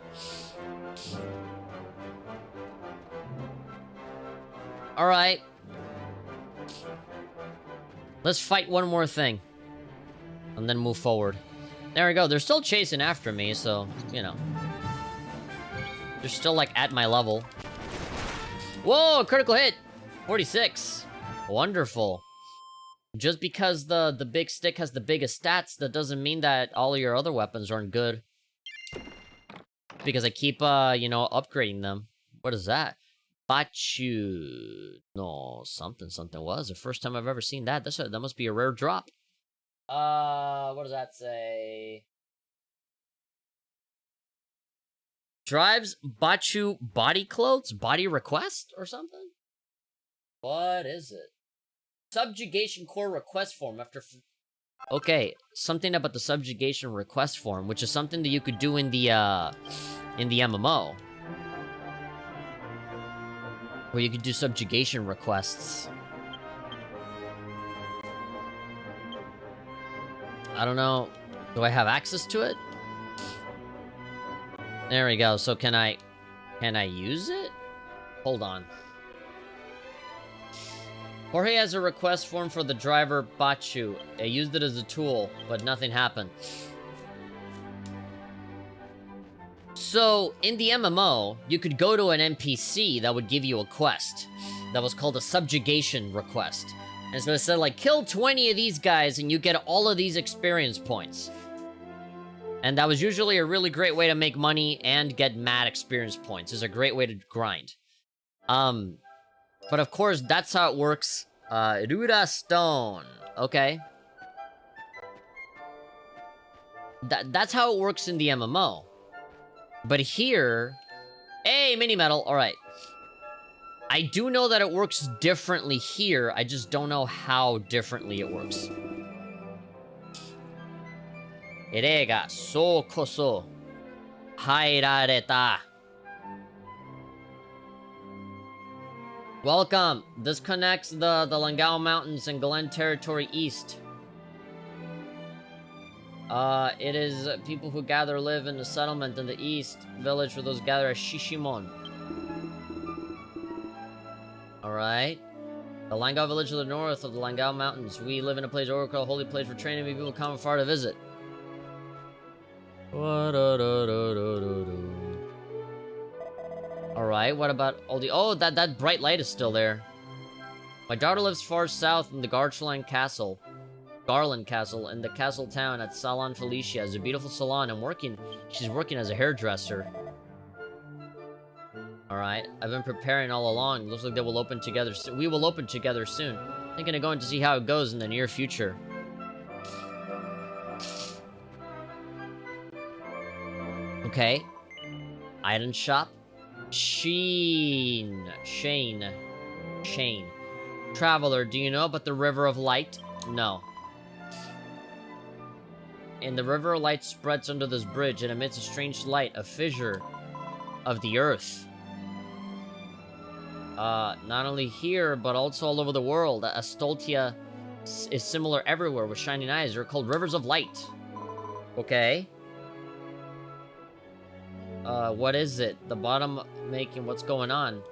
Alright. Let's fight one more thing. And then move forward. There we go. They're still chasing after me, so, you know. They're still, like, at my level. Whoa! Critical hit! 46. Wonderful. Just because the big stick has the biggest stats, that doesn't mean that all of your other weapons aren't good. Because I keep, you know, upgrading them. What is that? Bachu... No, something. Was the first time I've ever seen that. That must be a rare drop. What does that say? Drives Bachu body clothes? Body request? Or something? What is it? Subjugation core request form after... Okay, something about the subjugation request form, which is something that you could do in the MMO. Where you could do subjugation requests. I don't know. Do I have access to it? There we go. So can I use it? Hold on. Jorge has a request form for the driver Bachu. I used it as a tool, but nothing happened. So, in the MMO, you could go to an NPC that would give you a quest. That was called a subjugation request. And so it said, like, kill 20 of these guys and you get all of these experience points. And that was usually a really great way to make money and get mad experience points. It's a great way to grind. But of course, that's how it works. Ruda Stone. Okay. That's how it works in the MMO. But here... Hey, mini medal. Alright. I do know that it works differently here. I just don't know how differently it works. Erega so koso hairareta. Welcome. This connects the Langao Mountains and Glen Territory east. It is people who gather live in the settlement in the east village for those gather at Shishimon. Alright. The Langao village to the north of the Langao Mountains. We live in a place called holy place for training. People come far to visit. Alright, what about all the... Oh, that bright light is still there. My daughter lives far south in the Garland Castle in the castle town at Salon Felicia. It's a beautiful salon. She's working as a hairdresser. Alright, I've been preparing all along. Looks like they will open together soon. We will open together soon. Thinking of going to see how it goes in the near future. Okay. Item shop. Shane. Traveler, do you know about the River of Light? No. And the River of Light spreads under this bridge and emits a strange light, a fissure of the earth. Not only here, but also all over the world. Astoltia is similar everywhere with shining eyes. They're called Rivers of Light. Okay. What is it? The bottom making what's going on.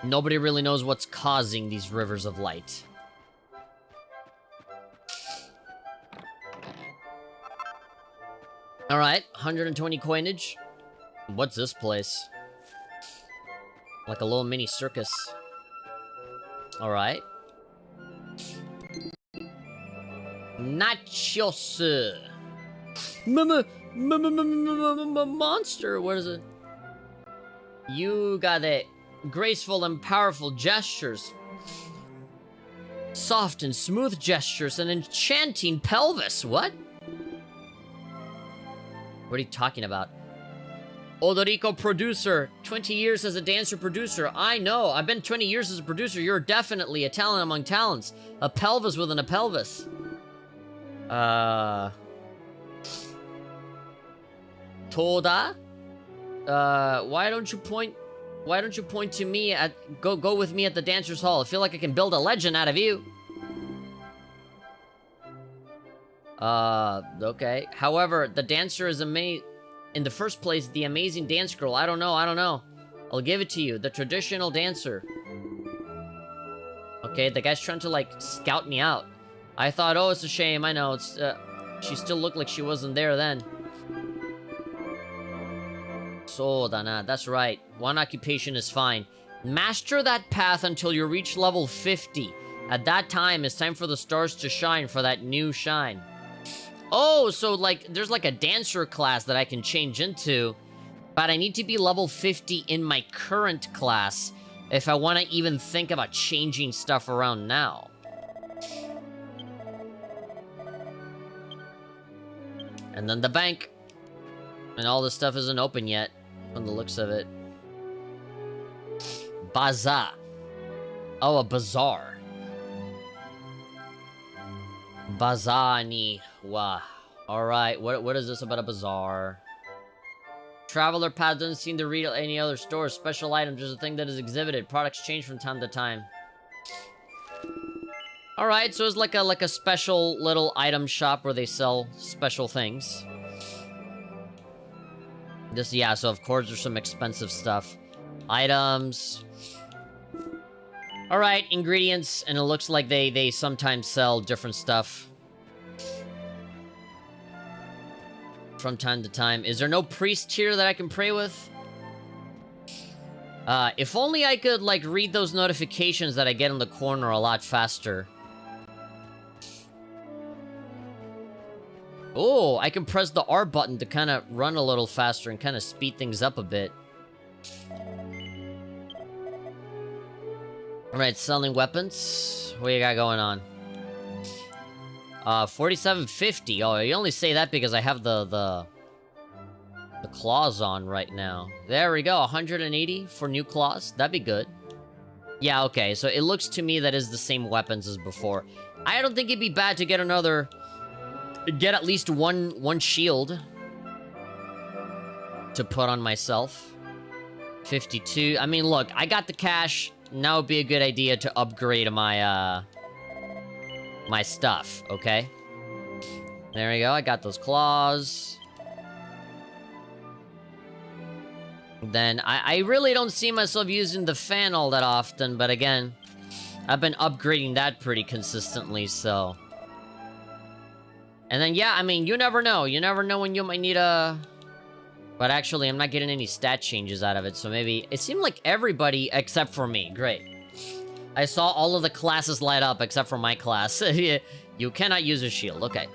Nobody really knows what's causing these rivers of light. Alright, 120 coinage. What's this place? Like a little mini circus. Alright. Nachos. Monster, what is it? You got it. Graceful and powerful gestures. Soft and smooth gestures. An enchanting pelvis. What? What are you talking about? Odorico producer. 20 years as a dancer producer. I know. I've been 20 years as a producer. You're definitely a talent among talents. A pelvis within a pelvis. Toda? Why don't you point to me at... Go with me at the Dancer's Hall. I feel like I can build a legend out of you. Okay. However, the dancer is in the first place, the amazing dance girl. I don't know. I'll give it to you. The traditional dancer. Okay, the guy's trying to, like, scout me out. I thought, oh, it's a shame. I know, it's, she still looked like she wasn't there then. So, Dana, that's right. One occupation is fine. Master that path until you reach level 50. At that time, it's time for the stars to shine for that new shine. Oh, so, like, there's, like, a dancer class that I can change into. But I need to be level 50 in my current class if I want to even think about changing stuff around now. And then the bank. And all this stuff isn't open yet, from the looks of it. Bazaar. Oh, a bazaar. Bazaar ni wa. Alright, what is this about a bazaar? Traveler path doesn't seem to read any other stores. Special items is a thing that is exhibited. Products change from time to time. Alright, so it's like a special little item shop where they sell special things. This, yeah, so of course there's some expensive stuff. Items. Alright, ingredients, and it looks like they sometimes sell different stuff. From time to time. Is there no priest here that I can pray with? If only I could, like, read those notifications that I get in the corner a lot faster. Oh, I can press the R button to kind of run a little faster and kind of speed things up a bit. Alright, selling weapons. What you got going on? 4750. Oh, you only say that because I have the claws on right now. There we go, 180 for new claws. That'd be good. Yeah, okay, so it looks to me that is the same weapons as before. I don't think it'd be bad to get another... Get at least one shield to put on myself. 52. I mean, look, I got the cash. Now would be a good idea to upgrade my, my stuff, okay? There we go, I got those claws. Then, I really don't see myself using the fan all that often, but again, I've been upgrading that pretty consistently, so... And then, yeah, I mean, you never know. You never know when you might need a... But actually, I'm not getting any stat changes out of it, so maybe... It seemed like everybody except for me. Great. I saw all of the classes light up except for my class. You cannot use a shield. Okay.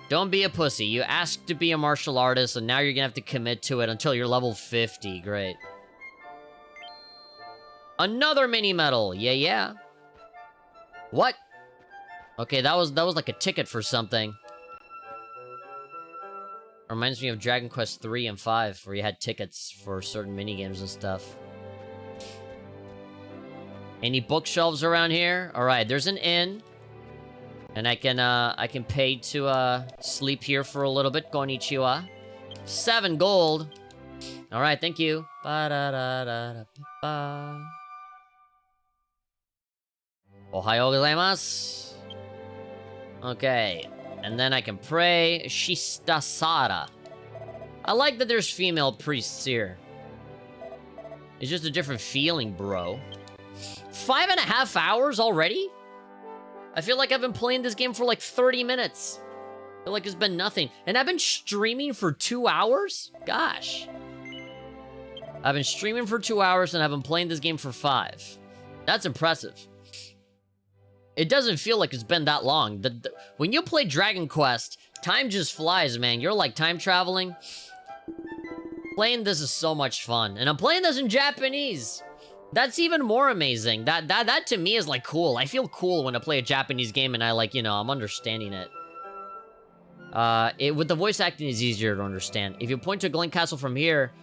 Don't be a pussy. You asked to be a martial artist, and now you're gonna have to commit to it until you're level 50. Great. Another mini medal. Yeah, yeah. What? Okay, that was like a ticket for something. Reminds me of Dragon Quest 3 and 5, where you had tickets for certain minigames and stuff. Any bookshelves around here? Alright, there's an inn. And I can pay to, sleep here for a little bit. Konnichiwa. 7 gold. Alright, thank you. Ba-da-da-da-da-ba. Ohayou gozaimasu. Okay, and then I can pray. Shistasara. I like that there's female priests here. It's just a different feeling, bro. 5.5 hours already? I feel like I've been playing this game for like 30 minutes. I feel like it's been nothing. And I've been streaming for 2 hours? Gosh. I've been streaming for 2 hours and I've been playing this game for 5. That's impressive. It doesn't feel like it's been that long. When you play Dragon Quest, time just flies, man. You're like time traveling. Playing this is so much fun. And I'm playing this in Japanese. That's even more amazing. That to me is like cool. I feel cool when I play a Japanese game and I like, you know, I'm understanding it. With the voice acting is easier to understand. If you point to a glowing castle from here,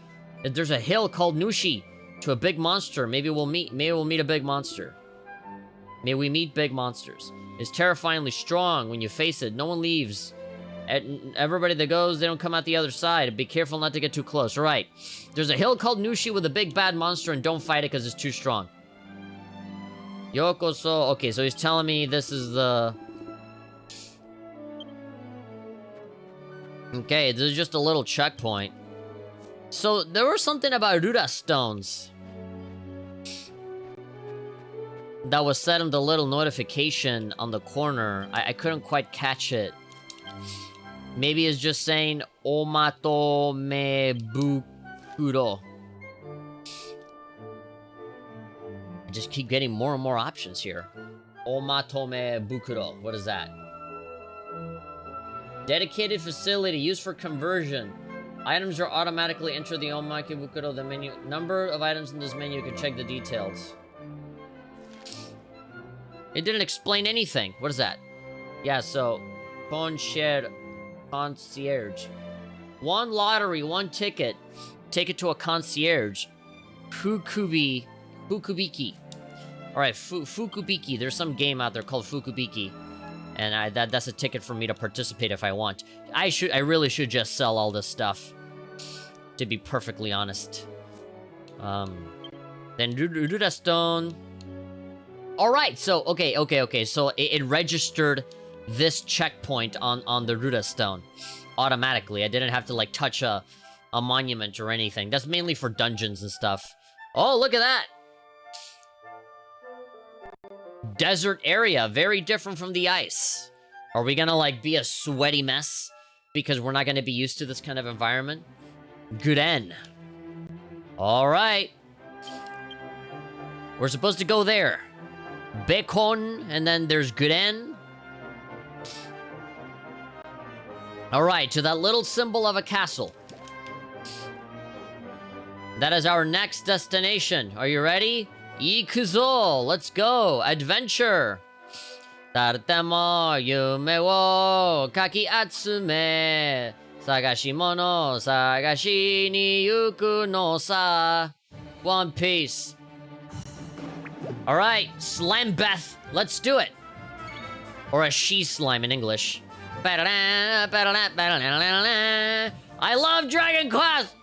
there's a hill called Nushi to a big monster. Maybe we'll meet a big monster. May we meet big monsters. It's terrifyingly strong when you face it. No one leaves. Everybody that goes, they don't come out the other side. Be careful not to get too close. Alright. There's a hill called Nushi with a big bad monster and don't fight it because it's too strong. Yokoso. Okay, so he's telling me this is the... Okay, this is just a little checkpoint. So, there was something about Ruda Stones that was set in the little notification on the corner. I couldn't quite catch it. Maybe it's just saying Omato me bukuro. I just keep getting more and more options here. Omato me bukuro. What is that? Dedicated facility used for conversion. Items are automatically entered the Omaki bukuro. The menu. Number of items in this menu. You can check the details. It didn't explain anything. What is that? Yeah, so... Concierge. One lottery, one ticket. Take it to a concierge. Fukubiki. Alright, Fukubiki. There's some game out there called Fukubiki. And that's a ticket for me to participate if I want. I really should just sell all this stuff. To be perfectly honest. Then Ruda Stone. Alright, so, okay. So, it registered this checkpoint on the Ruda Stone. Automatically. I didn't have to, like, touch a monument or anything. That's mainly for dungeons and stuff. Oh, look at that! Desert area. Very different from the ice. Are we gonna, like, be a sweaty mess? Because we're not gonna be used to this kind of environment? Guren. Alright. We're supposed to go there. Bekon, and then there's Guren. Alright, to that little symbol of a castle. That is our next destination. Are you ready? Ikuzo! Let's go! Adventure! Taratemo yume wo kaki atsume sagashimono sagashi ni yuku no sa. One Piece. Alright, Slime Beth, let's do it! Or a she slime in English. I love Dragon Quest!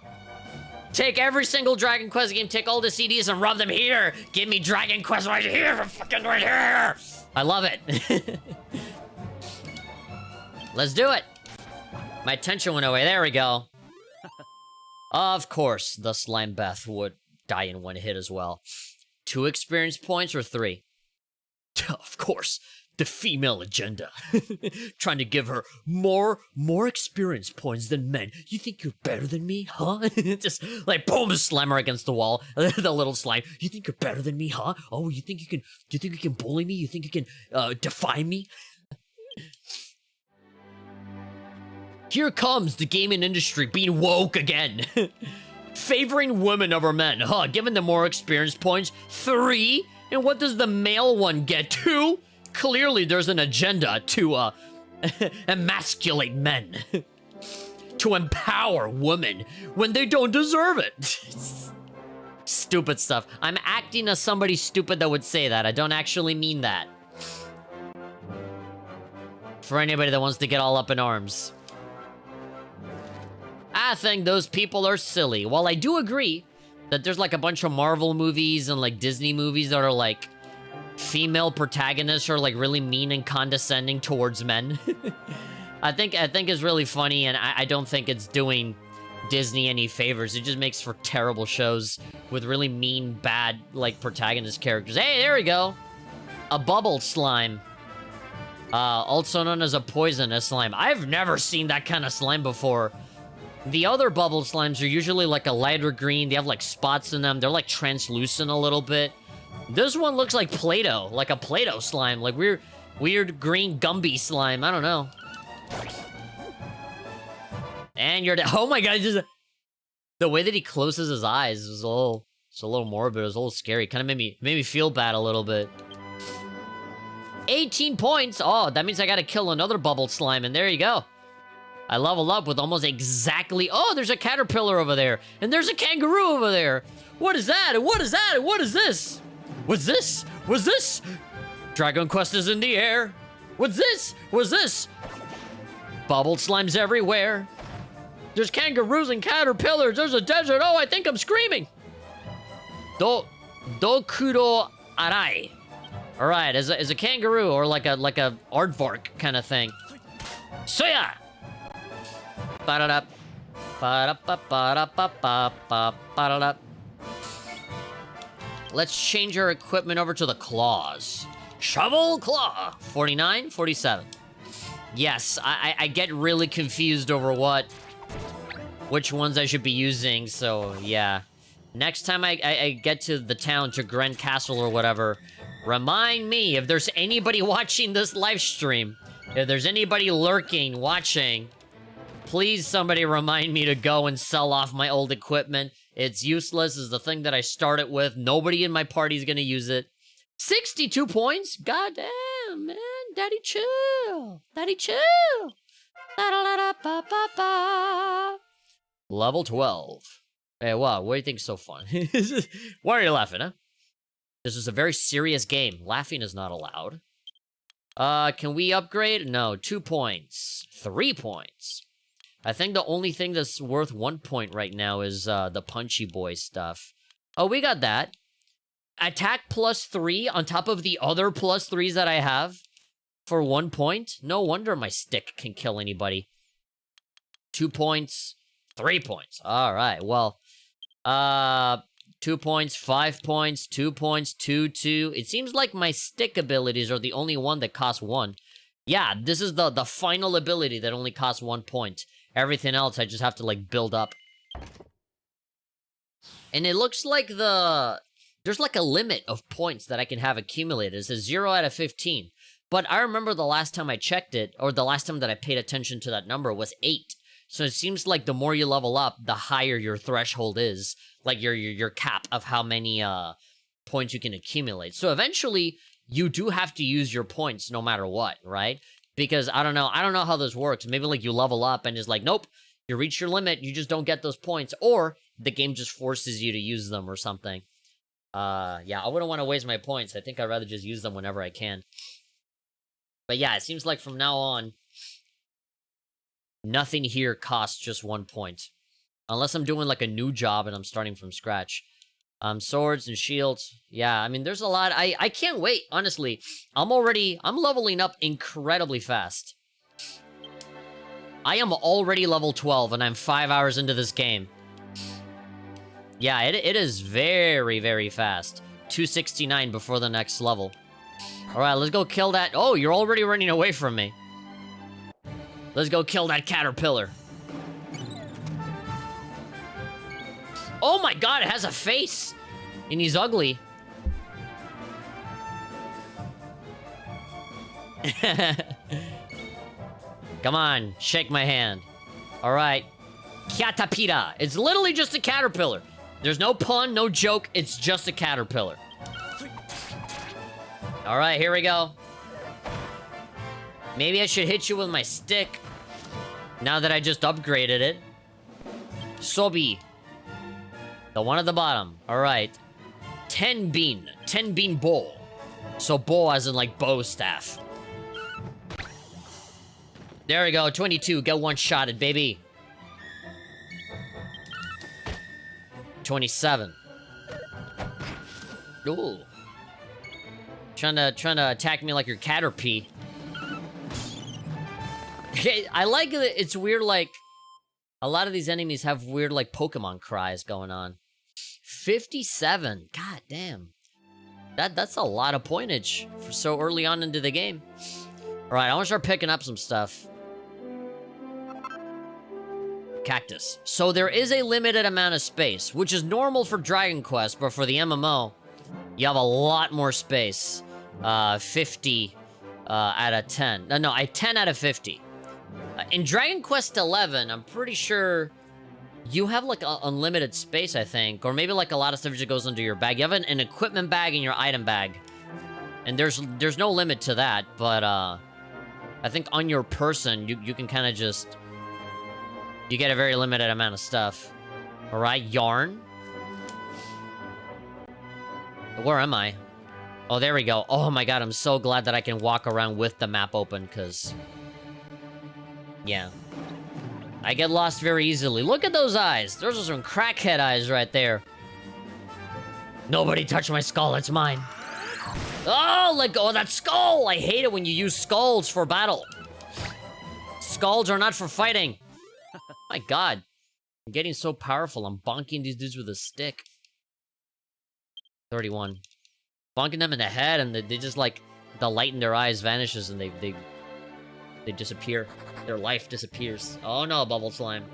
Take every single Dragon Quest game, take all the CDs and rub them here! Give me Dragon Quest right here, fucking right here! I love it. Let's do it! My attention went away, there we go. Of course, the Slime Beth would die in one hit as well. 2 experience points or 3? Of course. The female agenda. Trying to give her more experience points than men. You think you're better than me, huh? Just like boom, slam her against the wall. The little slime. You think you're better than me, huh? Oh, you think you can bully me? You think you can defy me? Here comes the gaming industry being woke again. Favoring women over men, huh? Giving them more experience points. 3? And what does the male one get? 2? Clearly, there's an agenda to, emasculate men. To empower women when they don't deserve it. Stupid stuff. I'm acting as somebody stupid that would say that. I don't actually mean that. For anybody that wants to get all up in arms. I think those people are silly. While I do agree that there's like a bunch of Marvel movies and like Disney movies that are like female protagonists are like really mean and condescending towards men. I think it's really funny, and I don't think it's doing Disney any favors. It just makes for terrible shows with really mean, bad, like, protagonist characters. Hey, there we go! A bubble slime. Also known as a poisonous slime. I've never seen that kind of slime before. The other bubble slimes are usually like a lighter green. They have like spots in them. They're like translucent a little bit. This one looks like Play-Doh, like a Play-Doh slime, like weird green Gumby slime. I don't know. And you're oh my god, just the way that he closes his eyes is a little morbid. It was a little scary. Kind of made me feel bad a little bit. 18 points. Oh, that means I gotta kill another bubble slime, and there you go. I level up with almost exactly... Oh, there's a caterpillar over there, and there's a kangaroo over there. What is that? And what is that? And what is this? What's this? What's this? Dragon Quest is in the air. What's this? What's this? Bubble slimes everywhere. There's kangaroos and caterpillars. There's a desert. Oh, I think I'm screaming. Dokuro Arai. All right, as a kangaroo or like a aardvark kind of thing. Soya. Ba-da-da. Ba-da-ba-ba-da-ba-ba-ba-ba-da-da. Let's change our equipment over to the claws. Shovel claw. 49, 47. Yes, I get really confused over which ones I should be using, so yeah. Next time I get to the town, to Grand Castle or whatever, remind me if there's anybody watching this live stream, if there's anybody lurking, watching, please somebody remind me to go and sell off my old equipment. It's useless, it's the thing that I started with. Nobody in my party is gonna use it. 62 points? God damn, man. Daddy chill. Daddy chill. Da-da-da-da-ba-ba-ba. Level 12. Hey, wow, what do you think's so fun? Why are you laughing, huh? This is a very serious game. Laughing is not allowed. Can we upgrade? No, 2 points. 3 points. I think the only thing that's worth 1 point right now is the Punchy Boy stuff. Oh, we got that. Attack +3 on top of the other +3s that I have for 1 point. No wonder my stick can kill anybody. 2 points, 3 points. All right, well, 2 points, 5 points, 2 points, 2, 2. It seems like my stick abilities are the only one that cost 1. Yeah, this is the final ability that only costs 1 point. Everything else, I just have to, like, build up. And it looks like there's, like, a limit of points that I can have accumulated. It says 0 out of 15. But I remember the last time I checked it, or the last time that I paid attention to that number was 8. So it seems like the more you level up, the higher your threshold is, like your cap of how many points you can accumulate. So eventually, you do have to use your points no matter what, right? Because I don't know how this works. Maybe like you level up and it's like, nope, you reach your limit, you just don't get those points, or the game just forces you to use them or something. Yeah, I wouldn't want to waste my points. I think I'd rather just use them whenever I can. But yeah, it seems like from now on, nothing here costs just 1 point. Unless I'm doing like a new job and I'm starting from scratch. Swords and shields. Yeah, I mean, there's a lot. I can't wait, honestly. I'm leveling up incredibly fast. I am already level 12 and I'm 5 hours into this game. Yeah, it is very, very fast. 269 before the next level. Alright, let's go kill that. Oh, you're already running away from me. Let's go kill that caterpillar. Oh my god, it has a face! And he's ugly. Come on, shake my hand. Alright. Caterpillar. It's literally just a caterpillar. There's no pun, no joke, it's just a caterpillar. Alright, here we go. Maybe I should hit you with my stick. Now that I just upgraded it. Sobi. The one at the bottom. Alright. 10 bean bow. So bow as in like bow staff. There we go, 22. Get one-shotted, baby. 27. Ooh. Trying to attack me like your caterpie. I like that it's weird, like, a lot of these enemies have weird, like, Pokemon cries going on. 57. God damn. That's a lot of pointage for so early on into the game. Alright, I want to start picking up some stuff. Cactus. So there is a limited amount of space, which is normal for Dragon Quest, but for the MMO, you have a lot more space. 50 out of 10. No, 10 out of 50. In Dragon Quest 11, I'm pretty sure you have like unlimited space, I think, or maybe like a lot of stuff just goes into your bag. You have an equipment bag and your item bag, and there's no limit to that. But I think on your person, you can kind of just you get a very limited amount of stuff. All right, yarn. Where am I? Oh, there we go. Oh my god, I'm so glad that I can walk around with the map open, because yeah. I get lost very easily. Look at those eyes. Those are some crackhead eyes right there. Nobody touch my skull. It's mine. Oh, let go of that skull. I hate it when you use skulls for battle. Skulls are not for fighting. My god. I'm getting so powerful. I'm bonking these dudes with a stick. 31. Bonking them in the head, and they just, like, the light in their eyes vanishes, and they disappear. Their life disappears. Oh no, bubble slime.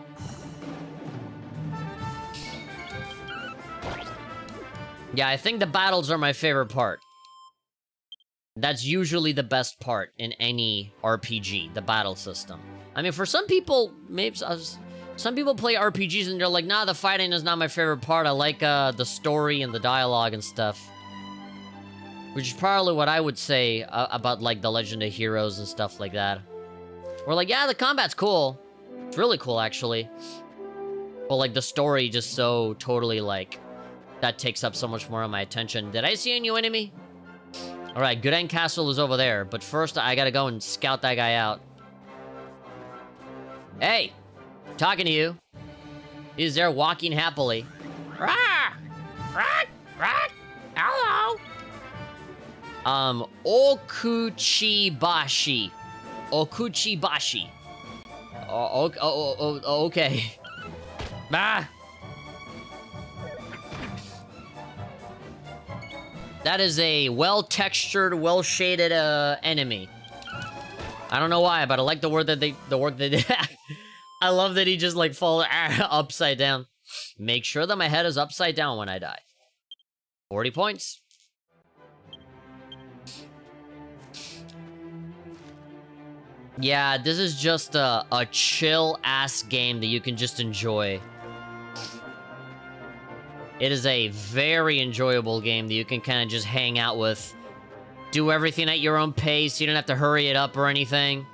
Yeah, I think the battles are my favorite part. That's usually the best part in any RPG, the battle system. I mean, for some people, maybe some people play RPGs and they're like, nah, the fighting is not my favorite part. I like the story and the dialogue and stuff. Which is probably what I would say about like the Legend of Heroes and stuff like that. We're like, yeah, the combat's cool. It's really cool, actually. But, like, the story just so totally, like, that takes up so much more of my attention. Did I see a new enemy? Alright, Good End Castle is over there. But first, I gotta go and scout that guy out. Hey! Talking to you. He's there walking happily. Rah! Rah! Rah! Hello! Okuchibashi. Okuchibashi. Okay. Ah! That is a well-textured, well-shaded enemy. I don't know why, but I like the work that they did. I love that he just like falls upside down. Make sure that my head is upside down when I die. 40 points. Yeah, this is just a chill-ass game that you can just enjoy. It is a very enjoyable game that you can kind of just hang out with. Do everything at your own pace. You don't have to hurry it up or anything.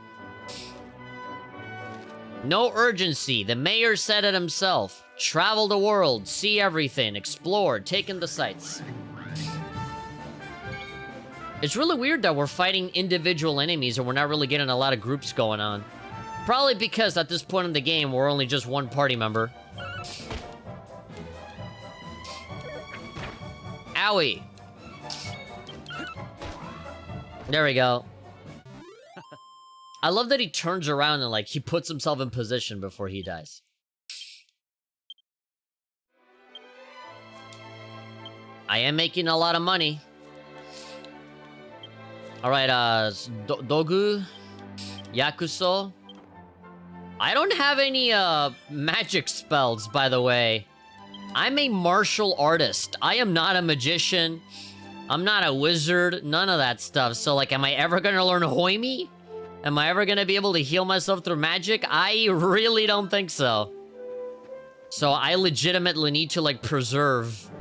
No urgency. The mayor said it himself. Travel the world, see everything, explore, take in the sights. It's really weird that we're fighting individual enemies and we're not really getting a lot of groups going on. Probably because at this point in the game, we're only just one party member. Owie. There we go. I love that he turns around and, like, he puts himself in position before he dies. I am making a lot of money. Alright, Dogu, Yakuso. I don't have any, magic spells, by the way. I'm a martial artist. I am not a magician. I'm not a wizard. None of that stuff. So, like, am I ever gonna learn Hoimi? Am I ever gonna be able to heal myself through magic? I really don't think so. So I legitimately need to, like, preserve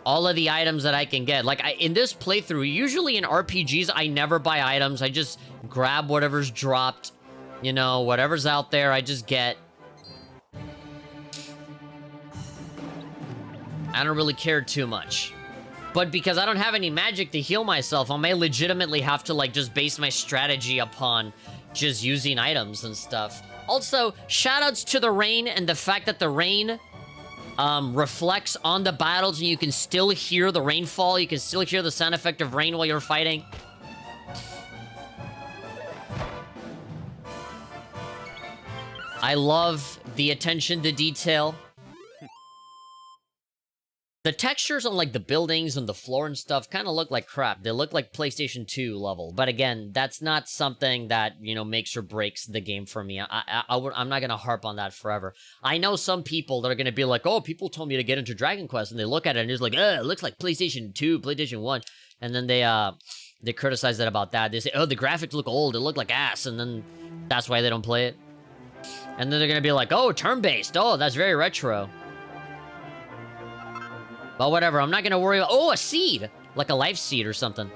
all of the items that I can get. Like, in this playthrough, usually in RPGs, I never buy items. I just grab whatever's dropped. You know, whatever's out there, I just get. I don't really care too much. But because I don't have any magic to heal myself, I may legitimately have to, like, just base my strategy upon just using items and stuff. Also, shoutouts to the rain and the fact that the rain reflects on the battles and you can still hear the rainfall. You can still hear the sound effect of rain while you're fighting. I love the attention to detail. The textures on, like, the buildings and the floor and stuff kind of look like crap. They look like PlayStation 2 level. But again, that's not something that, you know, makes or breaks the game for me. I'm not going to harp on that forever. I know some people that are going to be like, oh, people told me to get into Dragon Quest. And they look at it and it's like, it looks like PlayStation 2, PlayStation 1. And then they criticize that about that. They say, oh, the graphics look old. It look like ass. And then that's why they don't play it. And then they're going to be like, oh, turn-based. Oh, that's very retro. But whatever, I'm not gonna worry about— oh, a seed! Like a life seed or something.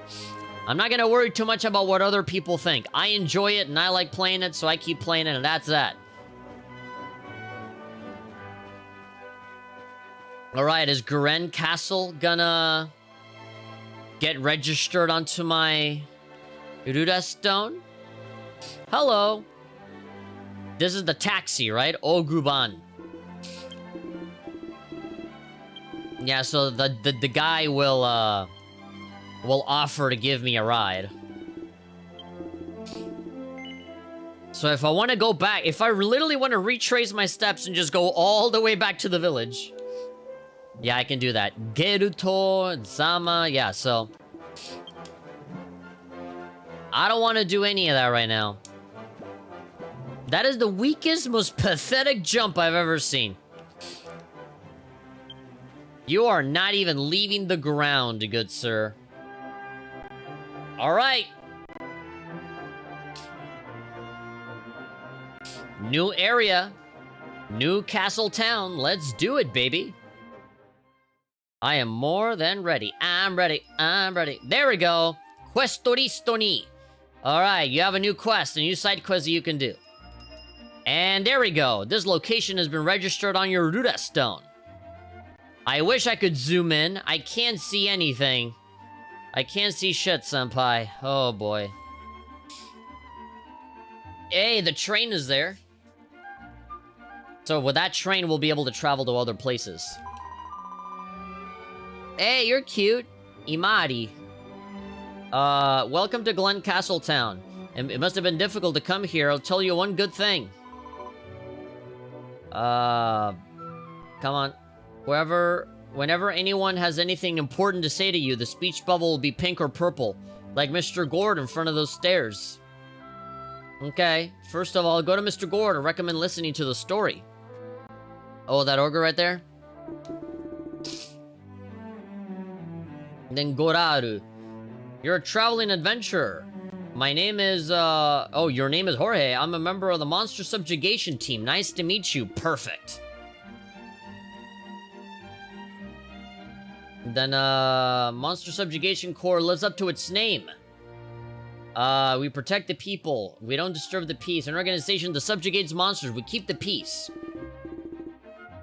I'm not gonna worry too much about what other people think. I enjoy it and I like playing it, so I keep playing it, and that's that. Alright, is Guren Castle gonna get registered onto my Ruda Stone? Hello! This is the taxi, right? Oguban. Yeah, so the guy will offer to give me a ride. So if I want to go back, if I literally want to retrace my steps and just go all the way back to the village, yeah, I can do that. Geruto, Zama, yeah, so I don't want to do any of that right now. That is the weakest, most pathetic jump I've ever seen. You are not even leaving the ground, good sir. Alright. New area. New castle town. Let's do it, baby. I am more than ready. I'm ready. I'm ready. There we go. Questoristoni. Alright, you have a new quest, a new side quest that you can do. And there we go. This location has been registered on your Ruda Stone. I wish I could zoom in. I can't see anything. I can't see shit, senpai. Oh, boy. Hey, the train is there. So with that train, we'll be able to travel to other places. Hey, you're cute. Imari. Welcome to Glen Castle Town. It must have been difficult to come here. I'll tell you one good thing. Come on. Whenever anyone has anything important to say to you, the speech bubble will be pink or purple, like Mr. Gord in front of those stairs. Okay, first of all, go to Mr. Gord and recommend listening to the story. Oh, that ogre right there? Then Goraru. You're a traveling adventurer. My name is, oh, your name is Jorge. I'm a member of the Monster Subjugation Team. Nice to meet you. Perfect. Then, Monster Subjugation Corps lives up to its name. We protect the people. We don't disturb the peace. An organization that subjugates monsters. We keep the peace.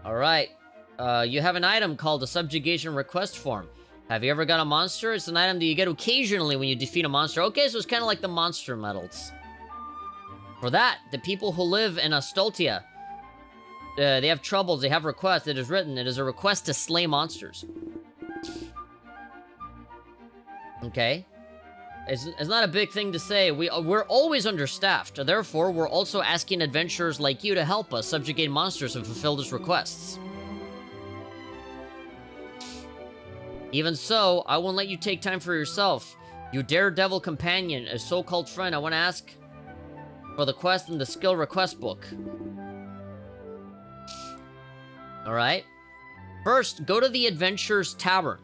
Alright. You have an item called a subjugation request form. Have you ever got a monster? It's an item that you get occasionally when you defeat a monster. Okay, so it's kind of like the monster medals. For that, the people who live in Astoltia, they have troubles, they have requests. It is written, it is a request to slay monsters. Okay. It's not a big thing to say. We're always understaffed. Therefore, we're also asking adventurers like you to help us subjugate monsters and fulfill these requests. Even so, I won't let you take time for yourself. You daredevil companion, a so-called friend, I want to ask for the quest in the skill request book. Alright. First, go to the Adventurer's Tavern.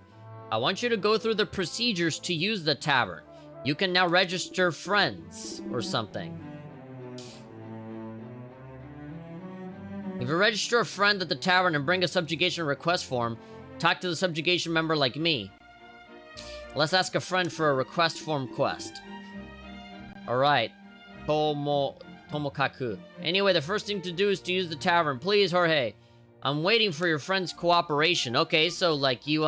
I want you to go through the procedures to use the tavern. You can now register friends or something. If you register a friend at the tavern and bring a subjugation request form, talk to the subjugation member like me. Let's ask a friend for a request form quest. Alright. Tomokaku. Anyway, the first thing to do is to use the tavern. Please, Jorge. I'm waiting for your friend's cooperation. Okay, so, like, you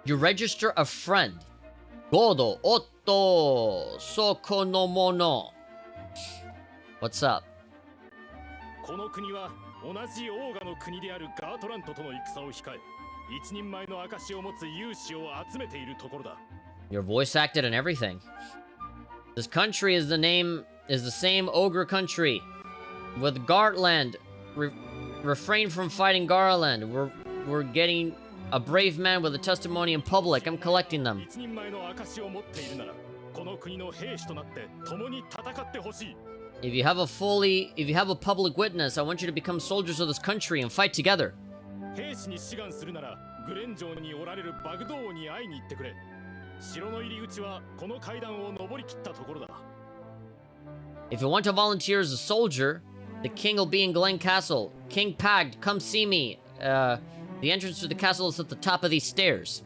register a friend. Godo, otto, soko no mono. What's up? この国は同じオーガの国であるガートラントとの戦を控え、一人前の証を持つ勇士を集めているところだ。You're voice acted and everything. This country is the same ogre country. With Gartland, refrain from fighting Garland. We're getting a brave man with a testimony in public. I'm collecting them. 一人前の証を持っているなら、この国の兵士となって共に戦ってほしい。If you have a public witness, I want you to become soldiers of this country and fight together. 兵士に志願するなら、グレン城におられるバグド王に会いに行ってくれ。城の入り口はこの階段を登り切ったところだ。If you want to volunteer as a soldier, the king will be in Glen Castle. King Pagged, come see me. The entrance to the castle is at the top of these stairs.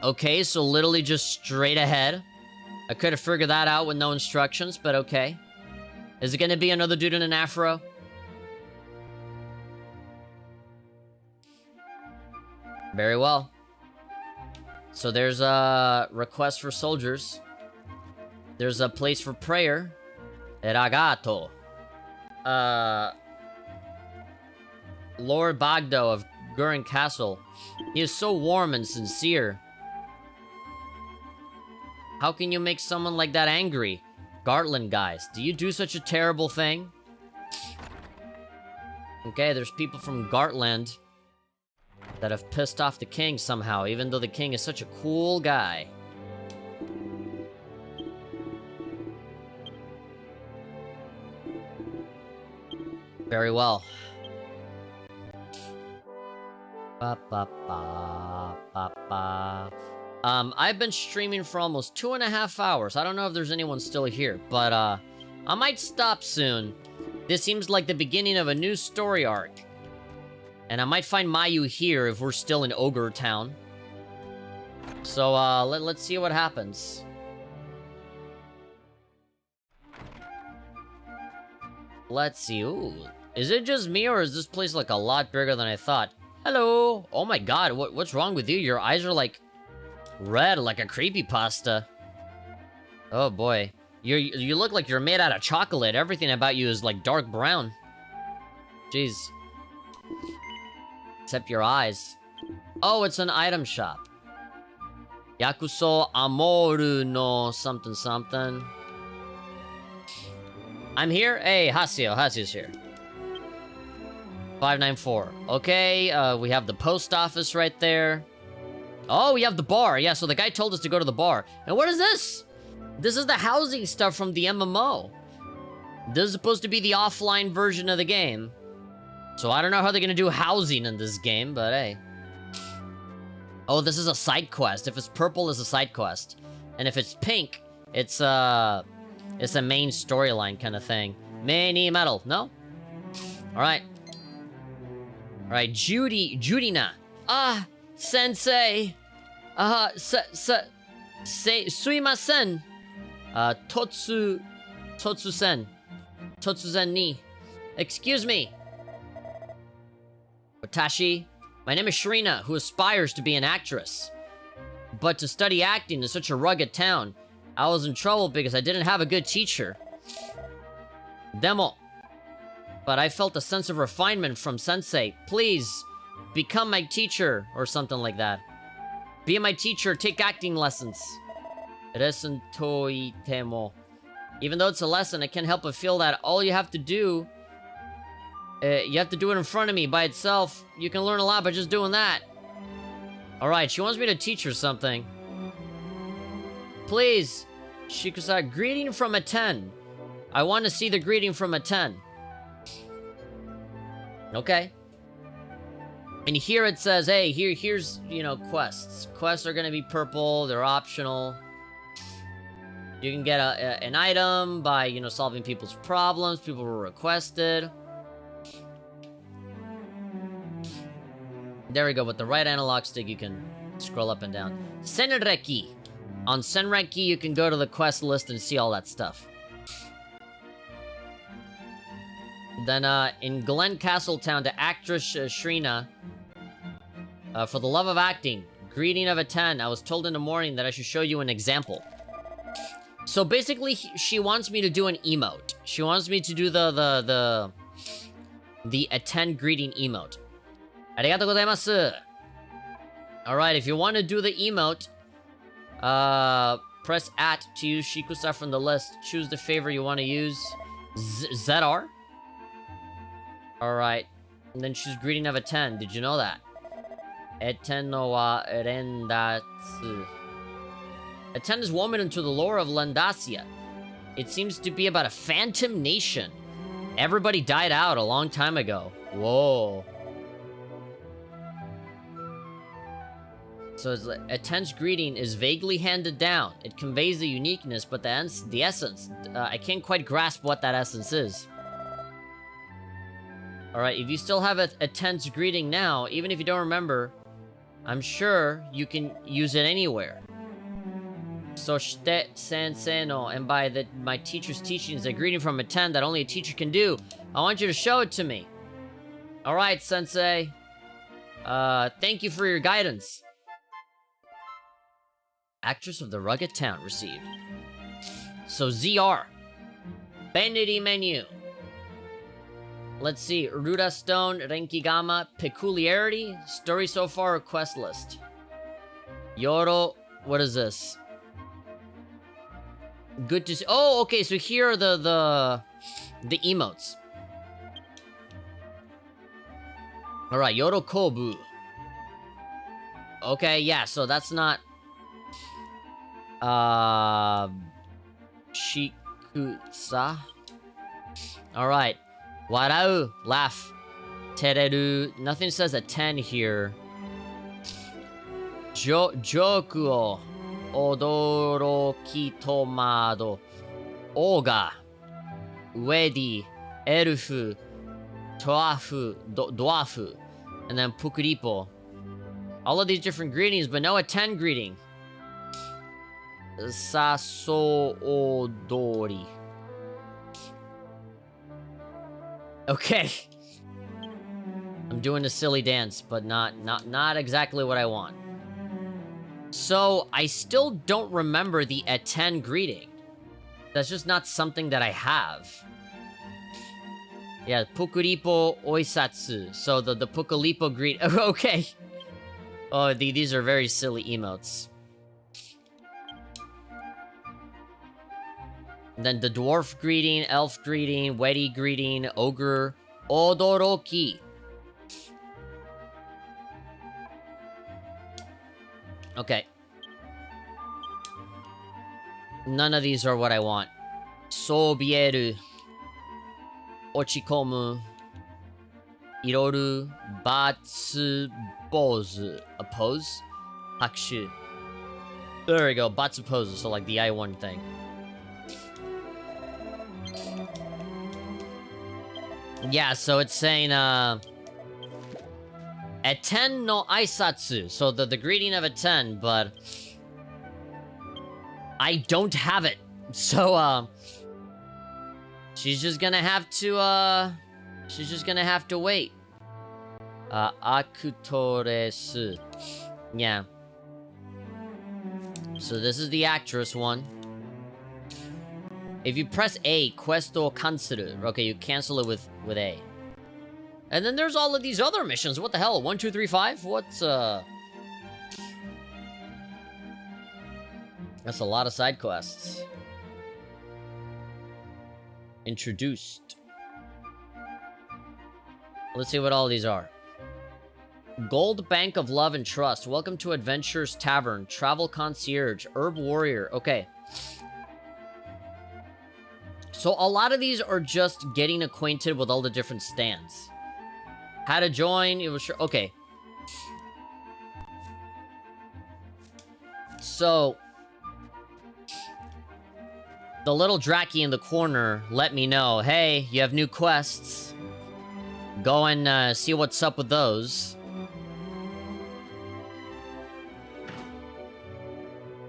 Okay, so literally just straight ahead. I could have figured that out with no instructions, but okay. Is it gonna be another dude in an afro? Very well. So there's a request for soldiers. There's a place for prayer. Ragato. Lord Bagdo of Gurin Castle. He is so warm and sincere. How can you make someone like that angry? Gartland guys, do you do such a terrible thing? Okay, there's people from Gartland that have pissed off the king somehow, even though the king is such a cool guy. Very well. Ba, ba, ba, ba, ba. I've been streaming for almost 2.5 hours. I don't know if there's anyone still here, but I might stop soon. This seems like the beginning of a new story arc. And I might find Mayu here if we're still in Ogre Town. So, let's see what happens. Let's see. Ooh. Is it just me, or is this place, like, a lot bigger than I thought? Hello! Oh my god, what's wrong with you? Your eyes are, like, red, like a creepypasta. Oh boy. You look like you're made out of chocolate. Everything about you is, like, dark brown. Jeez. Except your eyes. Oh, it's an item shop. Yakuso Amoru no something something. I'm here? Hey, Hasio's here. 594. Okay, we have the post office right there. Oh, we have the bar. Yeah, so the guy told us to go to the bar. And what is this? This is the housing stuff from the MMO. This is supposed to be the offline version of the game. So I don't know how they're gonna do housing in this game, but hey. Oh, this is a side quest. If it's purple, it's a side quest. And if it's pink, it's a main storyline kind of thing. Many metal. No? Alright. Alright, Judina. Ah, sensei. Suimasen. Totsuzen ni. Excuse me. Watashi. My name is Shrina, who aspires to be an actress. But to study acting in such a rugged town, I was in trouble because I didn't have a good teacher. Demo. But I felt a sense of refinement from sensei. Please, become my teacher, or something like that. Be my teacher, take acting lessons. Resen toitemo. Even though it's a lesson, I can't help but feel that all you have to do... you have to do it in front of me by itself. You can learn a lot by just doing that. Alright, she wants me to teach her something. Please, Shikusa, greeting from a 10. I want to see the greeting from a 10. Okay. And here it says, hey, here's, you know, quests. Quests are gonna be purple, they're optional. You can get an item by, you know, solving people's problems. People were requested. There we go, with the right analog stick you can scroll up and down. Senreki. On Senreki you can go to the quest list and see all that stuff. Then in Glen Castletown to actress Shrina. For the love of acting, greeting of a 10. I was told in the morning that I should show you an example. So basically she wants me to do an emote. She wants me to do the a 10 greeting emote. Arigatou gozaimasu. Alright, if you want to do the emote, press at to use Shikusa from the list. Choose the favor you want to use. ZR? Alright. And then choose greeting of a 10. Did you know that? Eten no wa rendatsu. A 10 is woven into the lore of Lendasia. It seems to be about a phantom nation. Everybody died out a long time ago. Whoa. So a 10's greeting is vaguely handed down. It conveys the uniqueness, but the essence, I can't quite grasp what that essence is. Alright, if you still have a 10's greeting now, even if you don't remember, I'm sure you can use it anywhere. Soshite sensei no, and by my teacher's teachings, a greeting from a 10 that only a teacher can do. I want you to show it to me. Alright, sensei. Thank you for your guidance. Actress of the Rugged Town received. So ZR. Vanity menu. Let's see. Ruda Stone, Renkigama, Peculiarity, Story so far, quest list. Yoro, what is this? Good to see. Oh, okay, so here are the emotes. Alright, Yoro Kobu. Okay, yeah, so that's not... Shikusa. Alright. Warau, laugh. Tereru. Nothing says a 10 here. Joku o odoroki tomado. Ogre. Wedi. Elfu. Dwarfu. And then Pukuripo. All of these different greetings, but no a 10 greeting. Saso odori. Okay. I'm doing a silly dance, but not exactly what I want. So, I still don't remember the a 10 greeting. That's just not something that I have. Yeah, Pukuripo Oisatsu. So, the Pukuripo greet... Okay. Oh, these are very silly emotes. And then the dwarf greeting, elf greeting, wedi greeting, ogre, odoroki. Okay. None of these are what I want. Sobieru. Ochikomu. Iroru. Batsubozu. Oppose. Hakushu. There we go. Batsu poses, so like the I1 thing. Yeah, so it's saying, at 10 no aisatsu. So the greeting of a 10, but I don't have it. So, she's just gonna have to, wait. Akutoresu. Yeah. So this is the actress one. If you press A, quest o cancel. Okay, you cancel it with A. And then there's all of these other missions. What the hell? 1, 2, 3, 5? What's, That's a lot of side quests. Introduced. Let's see what all these are. Gold Bank of Love and Trust. Welcome to Adventure's Tavern. Travel Concierge. Herb Warrior. Okay. So a lot of these are just getting acquainted with all the different stands. How to join. It was sure. Okay. So the little Draki in the corner let me know, hey, you have new quests. Go and see what's up with those.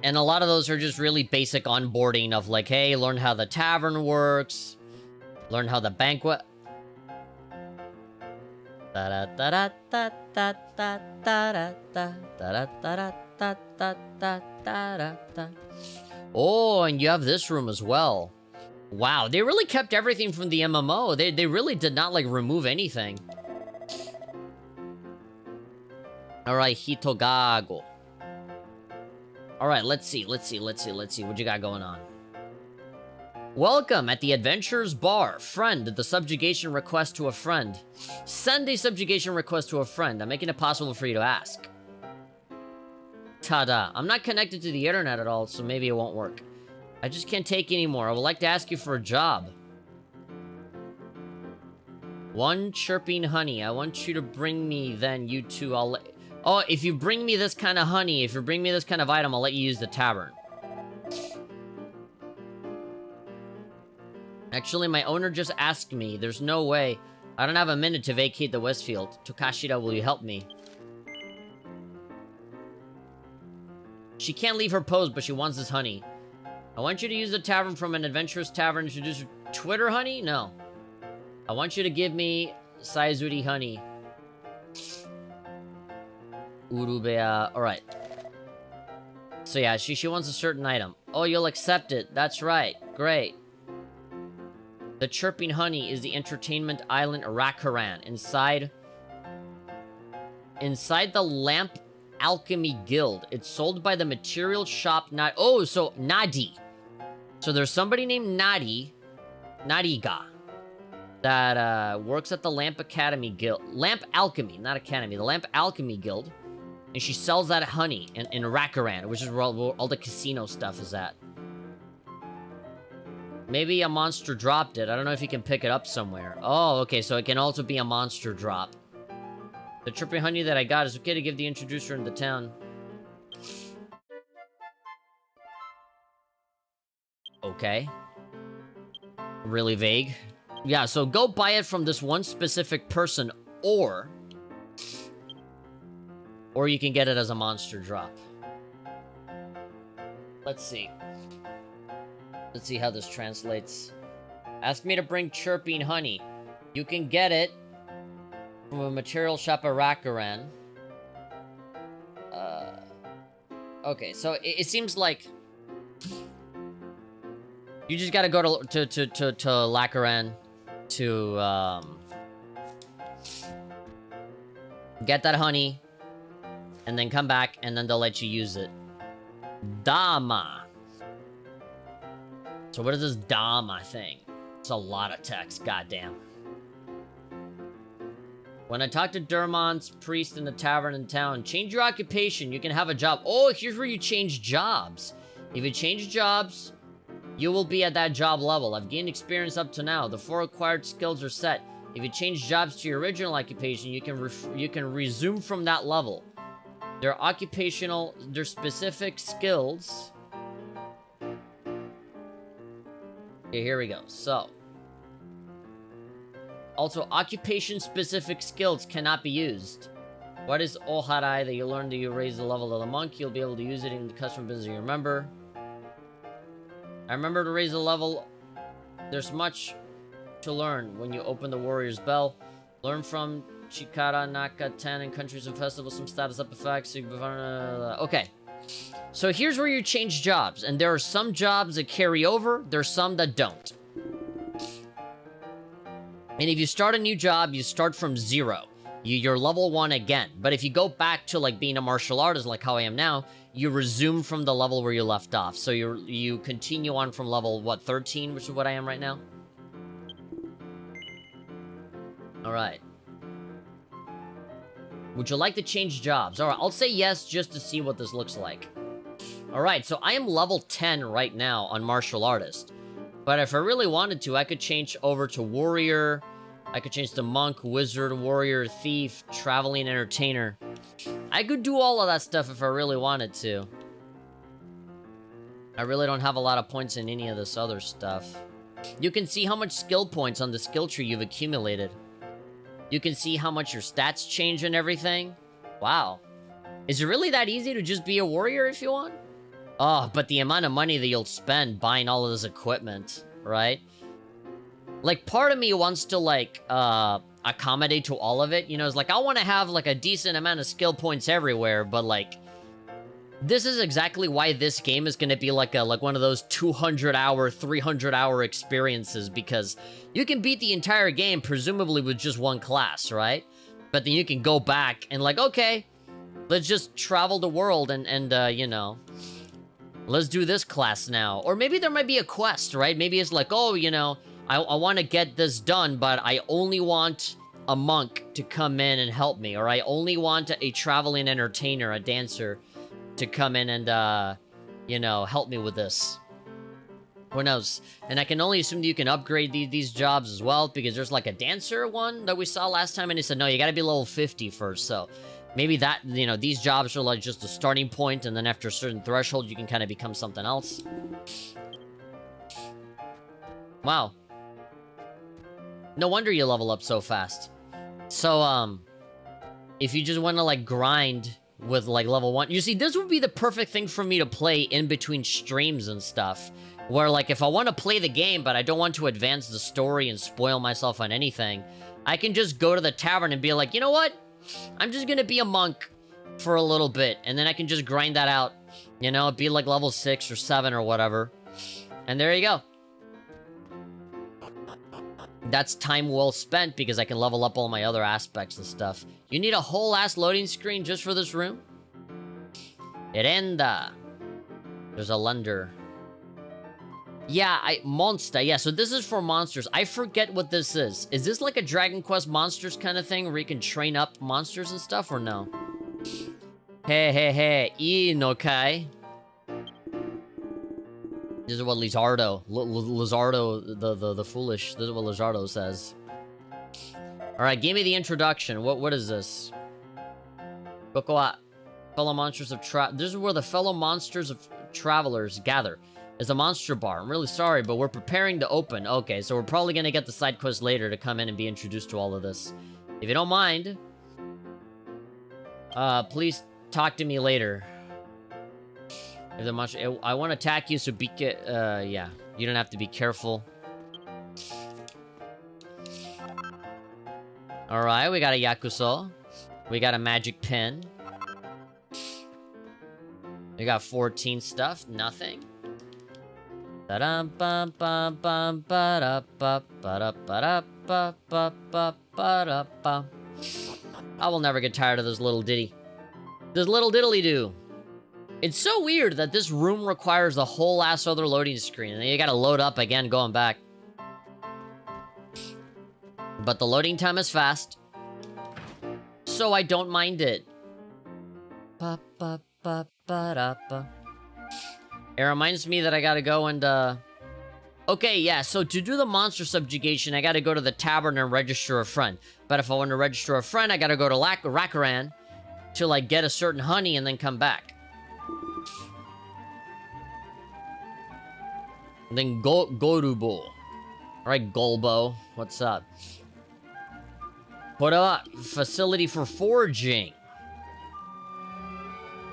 And a lot of those are just really basic onboarding of like, hey, learn how the tavern works. Learn how the banquet... Oh, and you have this room as well. Wow, they really kept everything from the MMO. They really did not, like, remove anything. Alright, Hitogago. Alright, let's see. What you got going on? Welcome at the Adventurers Bar. Friend, the subjugation request to a friend. Send a subjugation request to a friend. I'm making it possible for you to ask. Ta-da. I'm not connected to the internet at all, so maybe it won't work. I just can't take anymore. I would like to ask you for a job. One chirping honey. I want you to bring me, then you two, I'll let... Oh, if you bring me this kind of honey, if you bring me this kind of item, I'll let you use the tavern. Actually, my owner just asked me. There's no way. I don't have a minute to vacate the Westfield. Tokashira, will you help me? She can't leave her pose, but she wants this honey. I want you to use the tavern from an adventurous tavern. Introduce Twitter honey? No. I want you to give me Saizuri honey. Urubea. Alright. So yeah, she wants a certain item. Oh, you'll accept it. That's right. Great. The chirping honey is the entertainment island Arakaran. Inside the Lamp Alchemy Guild. It's sold by the material shop Oh, so Nadi. So there's somebody named Nadiga. That works at the Lamp Academy Guild. Lamp Alchemy, not Academy. The Lamp Alchemy Guild. And she sells that honey in Rakaran, which is where all the casino stuff is at. Maybe a monster dropped it. I don't know if you can pick it up somewhere. Oh, okay, so it can also be a monster drop. The trippy honey that I got is okay to give the introducer in the town. Okay. Really vague. Yeah, so go buy it from this one specific person, or you can get it as a monster drop. Let's see. Let's see how this translates. Ask me to bring chirping honey. You can get it from a material shop at Rakaran. Okay, so it seems like you just gotta go to Lakaran to get that honey, and then come back, and then they'll let you use it. Dama. So what is this Dama thing? It's a lot of text, goddamn. When I talk to Durmon's priest in the tavern in town, change your occupation, you can have a job. Oh, here's where you change jobs. If you change jobs, you will be at that job level. I've gained experience up to now. The 4 acquired skills are set. If you change jobs to your original occupation, you can resume from that level. Their occupational, their specific skills. Okay, here we go. So. Also, occupation-specific skills cannot be used. What is Oharai that you learn that you raise the level of the monk? You'll be able to use it in the customer business you remember. I remember to raise the level. There's much to learn when you open the warrior's bell. Learn from Chikara, Naka, 10, and countries and festivals, some status up effects. Okay. So here's where you change jobs. And there are some jobs that carry over. There's some that don't. And if you start a new job, you start from 0. You're level 1 again. But if you go back to like being a martial artist like how I am now, you resume from the level where you left off. So you continue on from level, what, 13, which is what I am right now? Alright. Would you like to change jobs? Alright, I'll say yes just to see what this looks like. Alright, so I am level 10 right now on martial artist. But if I really wanted to, I could change over to warrior. I could change to monk, wizard, warrior, thief, traveling entertainer. I could do all of that stuff if I really wanted to. I really don't have a lot of points in any of this other stuff. You can see how much skill points on the skill tree you've accumulated. You can see how much your stats change and everything. Wow. Is it really that easy to just be a warrior if you want? Oh, but the amount of money that you'll spend buying all of this equipment, right? Like, part of me wants to, like, accommodate to all of it. You know, it's like, I want to have, like, a decent amount of skill points everywhere, but, like, this is exactly why this game is going to be, like, one of those 200-hour, 300-hour experiences, because you can beat the entire game, presumably, with just one class, right? But then you can go back and, like, okay, let's just travel the world and you know, let's do this class now. Or maybe there might be a quest, right? Maybe it's like, oh, you know, I want to get this done, but I only want a monk to come in and help me. Or I only want a traveling entertainer, a dancer, to come in and, you know, help me with this. Who knows? And I can only assume that you can upgrade these jobs as well, because there's like a dancer one that we saw last time, and he said, no, you gotta be level 50 first, so maybe that, you know, these jobs are like just a starting point, and then after a certain threshold, you can kind of become something else. Wow. No wonder you level up so fast. So, if you just want to, like, grind with, like, level 1... You see, this would be the perfect thing for me to play in between streams and stuff. Where, like, if I want to play the game, but I don't want to advance the story and spoil myself on anything, I can just go to the tavern and be like, you know what? I'm just gonna be a monk for a little bit, and then I can just grind that out. You know, be like level 6 or 7 or whatever. And there you go. That's time well spent, because I can level up all my other aspects and stuff. You need a whole ass loading screen just for this room? Irenda. There's a Lunder. Yeah, Monster. Yeah, so this is for monsters. I forget what this is. Is this like a Dragon Quest Monsters kind of thing, where you can train up monsters and stuff, or no? Hey. Inokai. This is what Lizardo, the foolish, this is what Lizardo says. Alright, give me the introduction. What is this? Kokowa, fellow monsters of this is where the fellow monsters of travelers gather. It's a monster bar. I'm really sorry, but we're preparing to open. Okay, so we're probably gonna get the side quest later to come in and be introduced to all of this. If you don't mind, please talk to me later. If the monster, I want to attack you, so yeah, you don't have to be careful. Alright, we got a Yakuso. We got a magic pin. We got 14 stuff, nothing. I will never get tired of this little ditty. This little diddly-doo. It's so weird that this room requires a whole ass other loading screen, and then you gotta load up again going back. But the loading time is fast, so I don't mind it. It reminds me that I gotta go and, okay, yeah, so to do the monster subjugation, I gotta go to the tavern and register a friend. But if I want to register a friend, I gotta go to Rakaran to, like, get a certain honey and then come back. And then Gorubo. Alright, Golbo. What's up? What up? Facility for forging.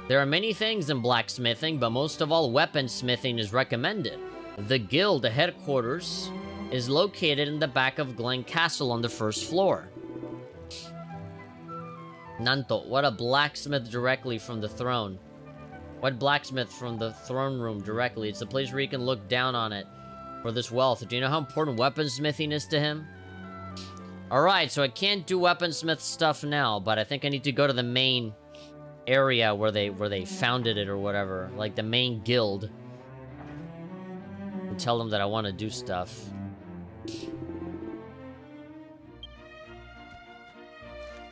There are many things in blacksmithing, but most of all, weaponsmithing is recommended. The guild headquarters is located in the back of Glen Castle on the first floor. Nanto, what a blacksmith directly from the throne. What blacksmith from the throne room directly? It's the place where you can look down on it for this wealth. Do you know how important weaponsmithing is to him? Alright, so I can't do weaponsmith stuff now, but I think I need to go to the main area where they founded it or whatever. Like the main guild. And tell them that I want to do stuff.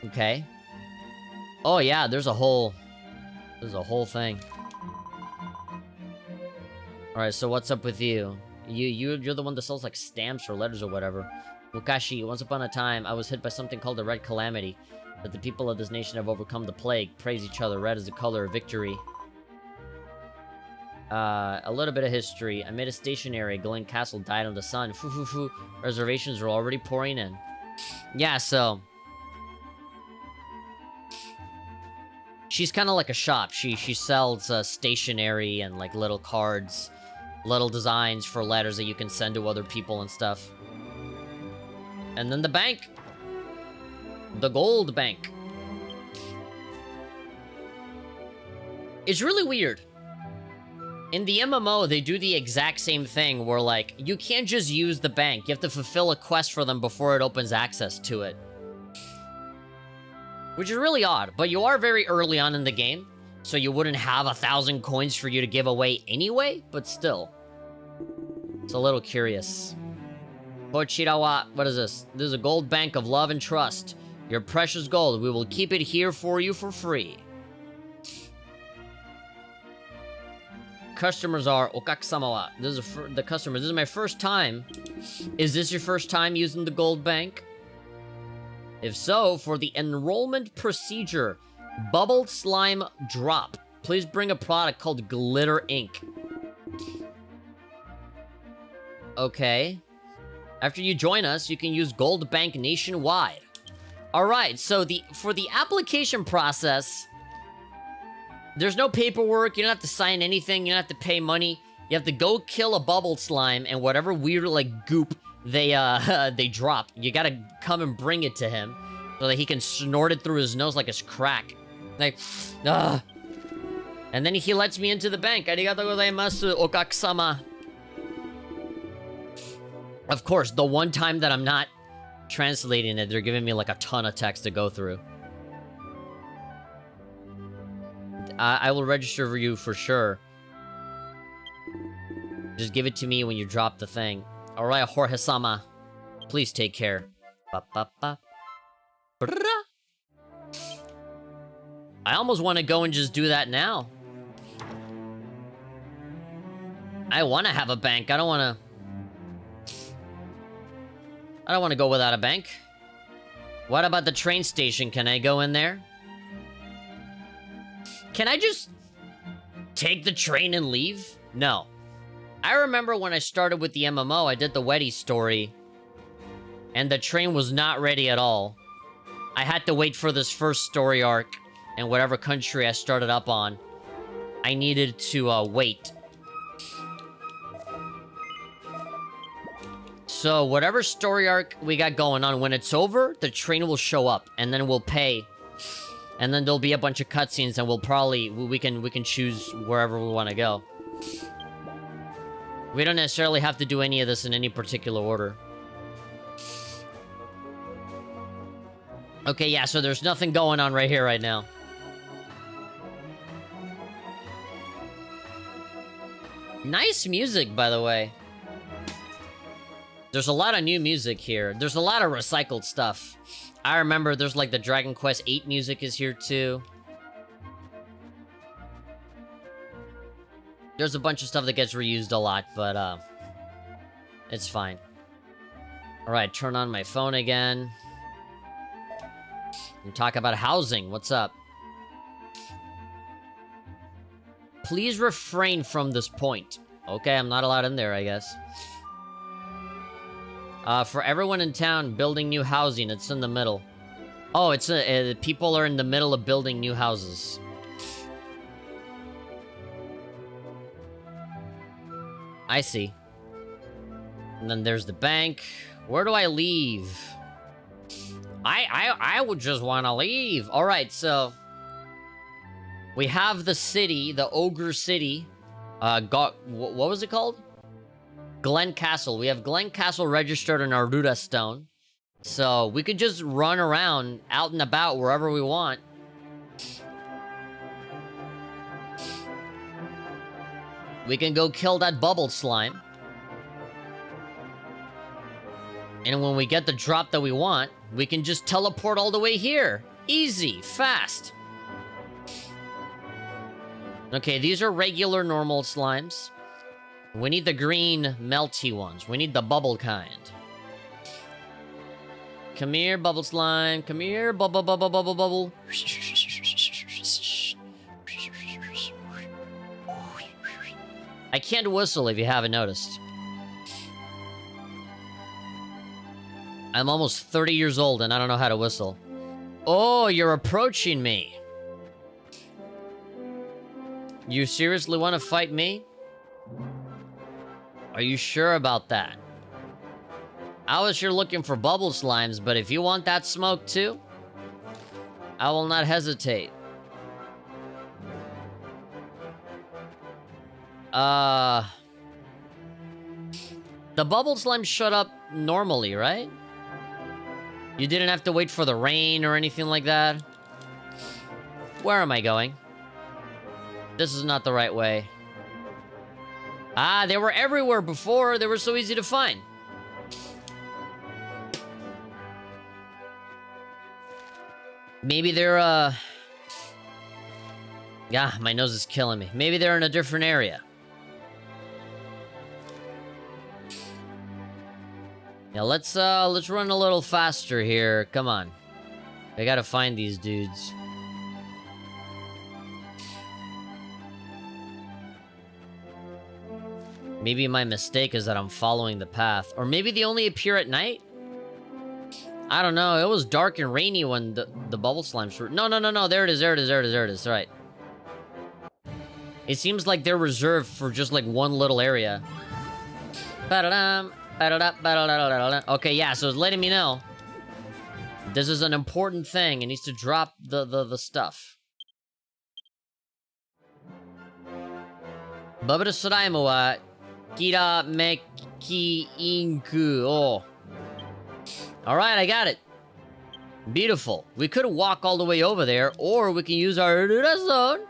Okay. Oh yeah, there's a whole thing. Alright, so what's up with you? You're the one that sells like stamps or letters or whatever. Mukashi, once upon a time, I was hit by something called the Red Calamity. That the people of this nation have overcome the plague. Praise each other. Red is the color of victory. A little bit of history. I made a stationary. Glen Castle died on the sun. Foo. Reservations are already pouring in. Yeah, so... she's kind of like a shop. She sells stationery and like little cards, little designs for letters that you can send to other people and stuff. And then the bank. The gold bank. It's really weird. In the MMO, they do the exact same thing where, like, you can't just use the bank. You have to fulfill a quest for them before it opens access to it. Which is really odd, but you are very early on in the game, so you wouldn't have 1,000 coins for you to give away anyway, but still. It's a little curious. Pochirawa, what is this? This is a gold bank of love and trust. Your precious gold, we will keep it here for you for free. Customers are Okakusama wa. This is the customers. This is my first time. Is this your first time using the gold bank? If so, for the enrollment procedure, bubble slime drop, please bring a product called glitter ink. Okay. After you join us, you can use gold bank nationwide. Alright, so for the application process, there's no paperwork, you don't have to sign anything, you don't have to pay money. You have to go kill a bubble slime, and whatever weird, like, goop they drop, you gotta come and bring it to him, so that he can snort it through his nose like it's crack. Like, and then he lets me into the bank. Arigatou gozaimasu, Okakusama. Of course, the one time that I'm not translating it, they're giving me like a ton of text to go through. I will register for you for sure. Just give it to me when you drop the thing. Alright, Jorge-sama. Please take care. Ba-ba-ba. I almost want to go and just do that now. I want to have a bank. I don't want to go without a bank. What about the train station? Can I go in there? Can I just take the train and leave? No. I remember when I started with the MMO, I did the Weddy story, and the train was not ready at all. I had to wait for this first story arc, in whatever country I started up on. I needed to wait. So whatever story arc we got going on, when it's over, the train will show up, and then we'll pay. And then there'll be a bunch of cutscenes, and we'll probably we can choose wherever we want to go. We don't necessarily have to do any of this in any particular order. Okay, yeah, so there's nothing going on right here right now. Nice music, by the way. There's a lot of new music here. There's a lot of recycled stuff. I remember there's like the Dragon Quest VIII music is here too. There's a bunch of stuff that gets reused a lot, but it's fine. Alright, turn on my phone again. And talk about housing. What's up? Please refrain from this point. Okay, I'm not allowed in there, I guess. For everyone in town building new housing, it's in the middle. Oh, it's people are in the middle of building new houses. I see. And then there's the bank. Where do I leave? I would just want to leave. All right, so we have the city, the Ogre City. What was it called? Glen Castle. We have Glen Castle registered in our Ruda Stone. So we could just run around out and about wherever we want. We can go kill that bubble slime. And when we get the drop that we want, we can just teleport all the way here. Easy, fast. Okay, these are regular normal slimes. We need the green melty ones. We need the bubble kind. Come here, bubble slime. Come here, bubble, bubble, bubble, bubble. I can't whistle if you haven't noticed. I'm almost 30 years old and I don't know how to whistle. Oh, you're approaching me. You seriously want to fight me? Are you sure about that? I was sure looking for bubble slimes, but if you want that smoke too, I will not hesitate. The bubble slime shut up normally, right? You didn't have to wait for the rain or anything like that? Where am I going? This is not the right way. Ah, they were everywhere before. They were so easy to find. Maybe they're, yeah, my nose is killing me. Maybe they're in a different area. Yeah, let's run a little faster here. Come on. I gotta find these dudes. Maybe my mistake is that I'm following the path. Or maybe they only appear at night? I don't know. It was dark and rainy when the bubble slimes were... No. There it is. All right. It seems like they're reserved for just like one little area. Okay, yeah, so it's letting me know. This is an important thing. It needs to drop the stuff. Babada Suraimu wa Kira Meki Inku. Oh. Alright, I got it. Beautiful. We could walk all the way over there, or we can use our Rudastone.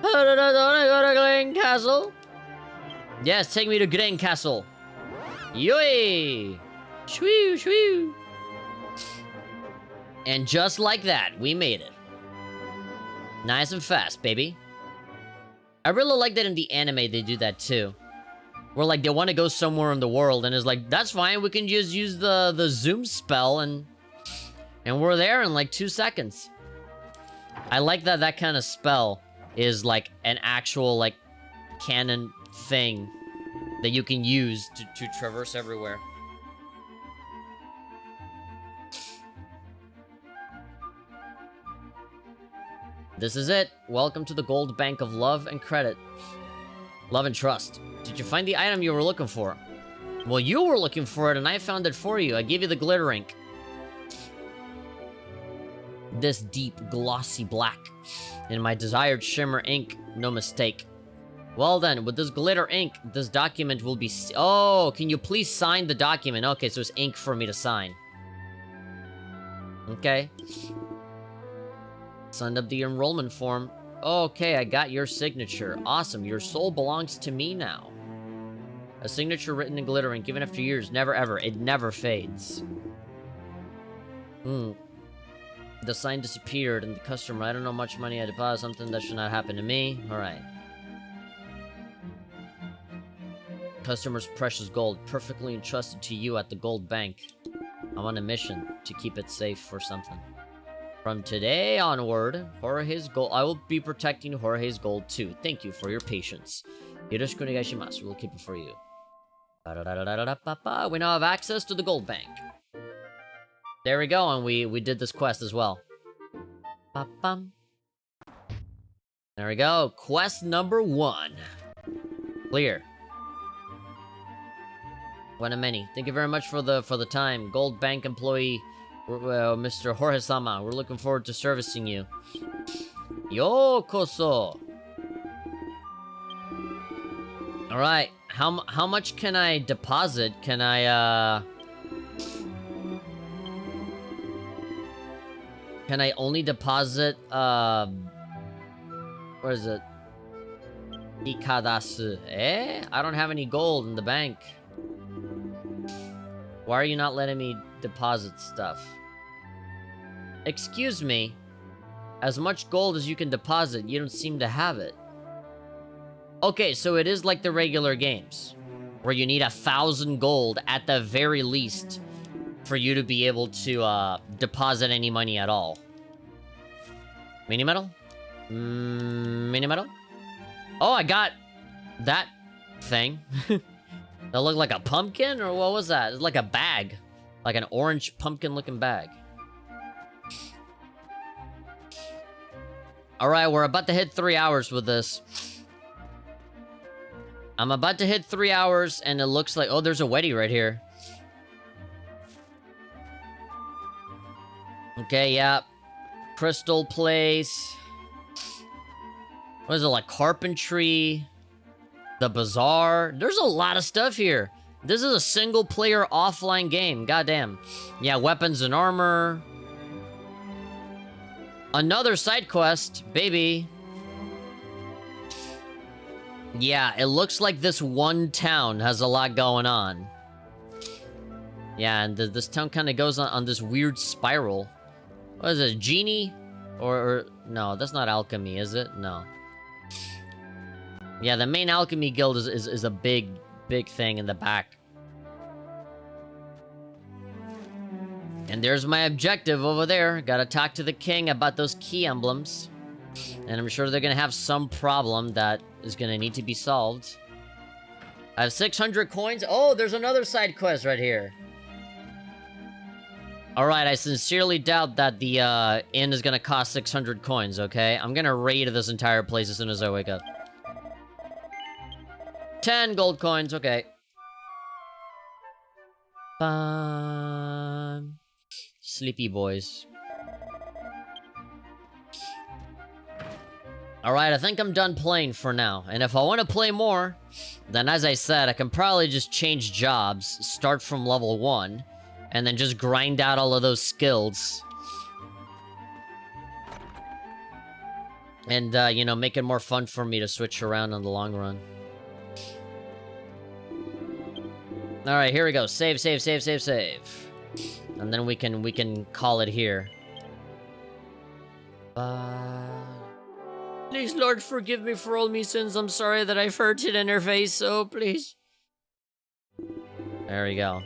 Rudastone, go to Glen Castle. Yes, take me to Glen Castle. Yoi! Shwee, shwee. And just like that, we made it. Nice and fast, baby. I really like that in the anime they do that too. Where like they want to go somewhere in the world and it's like, that's fine, we can just use the zoom spell and we're there in like 2 seconds. I like that that kind of spell is like an actual like canon thing that you can use to traverse everywhere. This is it. Welcome to the Gold Bank of Love and Credit. Love and Trust. Did you find the item you were looking for? Well, you were looking for it and I found it for you. I gave you the glitter ink. This deep, glossy black. In my desired shimmer ink, no mistake. Well then, with this glitter ink, this document will be... Oh, can you please sign the document? Okay, so it's ink for me to sign. Okay. Signed up the enrollment form. Okay, I got your signature. Awesome, your soul belongs to me now. A signature written in glitter ink, given after years, never ever. It never fades. The sign disappeared, and the customer, I don't know much money I deposited, something that should not happen to me. Alright. Customer's precious gold, perfectly entrusted to you at the gold bank. I'm on a mission to keep it safe for something. From today onward, Jorge's gold. I will be protecting Jorge's gold too. Thank you for your patience. Yoroshiku onegaishimasu. We'll keep it for you. We now have access to the gold bank. There we go, and we did this quest as well. There we go. Quest number 1. Clear. What a many. Thank you very much for the time. Gold bank employee, Mr. Jorge-sama. We're looking forward to servicing you. Yokoso. Alright. How much can I deposit? Can I only deposit, where is it? Ikadasu. I don't have any gold in the bank. Why are you not letting me deposit stuff? Excuse me. As much gold as you can deposit, you don't seem to have it. Okay, so it is like the regular games, where you need 1,000 gold at the very least for you to be able to deposit any money at all. Mini medal? Mini medal? Oh, I got that thing. That looked like a pumpkin, or what was that? It's like a bag. Like an orange pumpkin-looking bag. Alright, we're about to hit 3 hours with this. I'm about to hit 3 hours, and it looks like... Oh, there's a Weddy right here. Okay, yeah. Crystal Place. What is it, like carpentry? The Bazaar. There's a lot of stuff here. This is a single-player offline game. Goddamn. Yeah, weapons and armor. Another side quest, baby. Yeah, it looks like this one town has a lot going on. Yeah, and this town kind of goes on this weird spiral. What is it, genie? Or no, that's not alchemy, is it? No. Yeah, the main alchemy guild is a big thing in the back. And there's my objective over there. Gotta talk to the king about those key emblems. And I'm sure they're gonna have some problem that is gonna need to be solved. I have 600 coins. Oh, there's another side quest right here. Alright, I sincerely doubt that the inn is gonna cost 600 coins, okay? I'm gonna raid this entire place as soon as I wake up. 10 gold coins, okay. Sleepy boys. Alright, I think I'm done playing for now. And if I want to play more, then as I said, I can probably just change jobs, start from level 1, and then just grind out all of those skills. And, you know, make it more fun for me to switch around in the long run. Alright, here we go. Save. And then we can call it here. Please, Lord, forgive me for all my sins. I'm sorry that I've hurt it in her face, oh, please. There we go.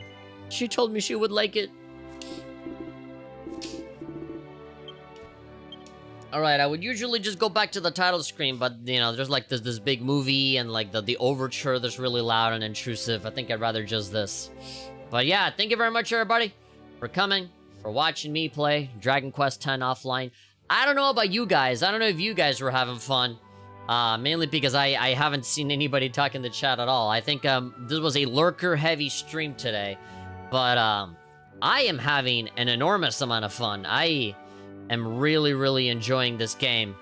She told me she would like it. Alright, I would usually just go back to the title screen, but, you know, there's like this big movie and like the overture that's really loud and intrusive. I think I'd rather just this. But yeah, thank you very much, everybody, for coming, for watching me play Dragon Quest X offline. I don't know about you guys. I don't know if you guys were having fun. Mainly because I haven't seen anybody talk in the chat at all. I think this was a lurker-heavy stream today. But I am having an enormous amount of fun. I am really enjoying this game.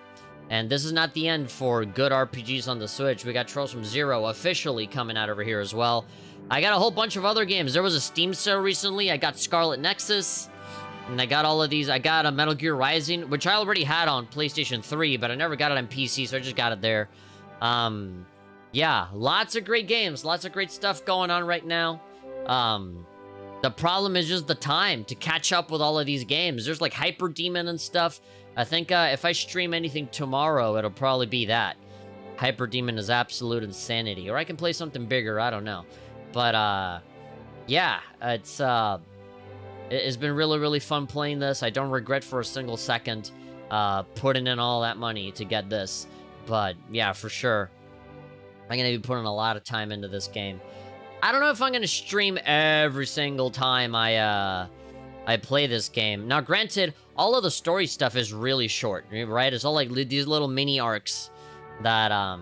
And this is not the end for good RPGs on the Switch. We got Trolls from Zero officially coming out over here as well. I got a whole bunch of other games. There was a Steam sale recently. I got Scarlet Nexus. And I got all of these. I got a Metal Gear Rising, which I already had on PlayStation 3, but I never got it on PC, so I just got it there. Yeah, lots of great games. Lots of great stuff going on right now. The problem is just the time to catch up with all of these games. There's like Hyper Demon and stuff. I think if I stream anything tomorrow, it'll probably be that. Hyper Demon is absolute insanity. Or I can play something bigger, I don't know. But, yeah, it's, It's been really, really fun playing this. I don't regret for a single second putting in all that money to get this. But yeah, for sure, I'm going to be putting a lot of time into this game. I don't know if I'm going to stream every single time I play this game. Now, granted, all of the story stuff is really short, right? It's all like these little mini arcs that,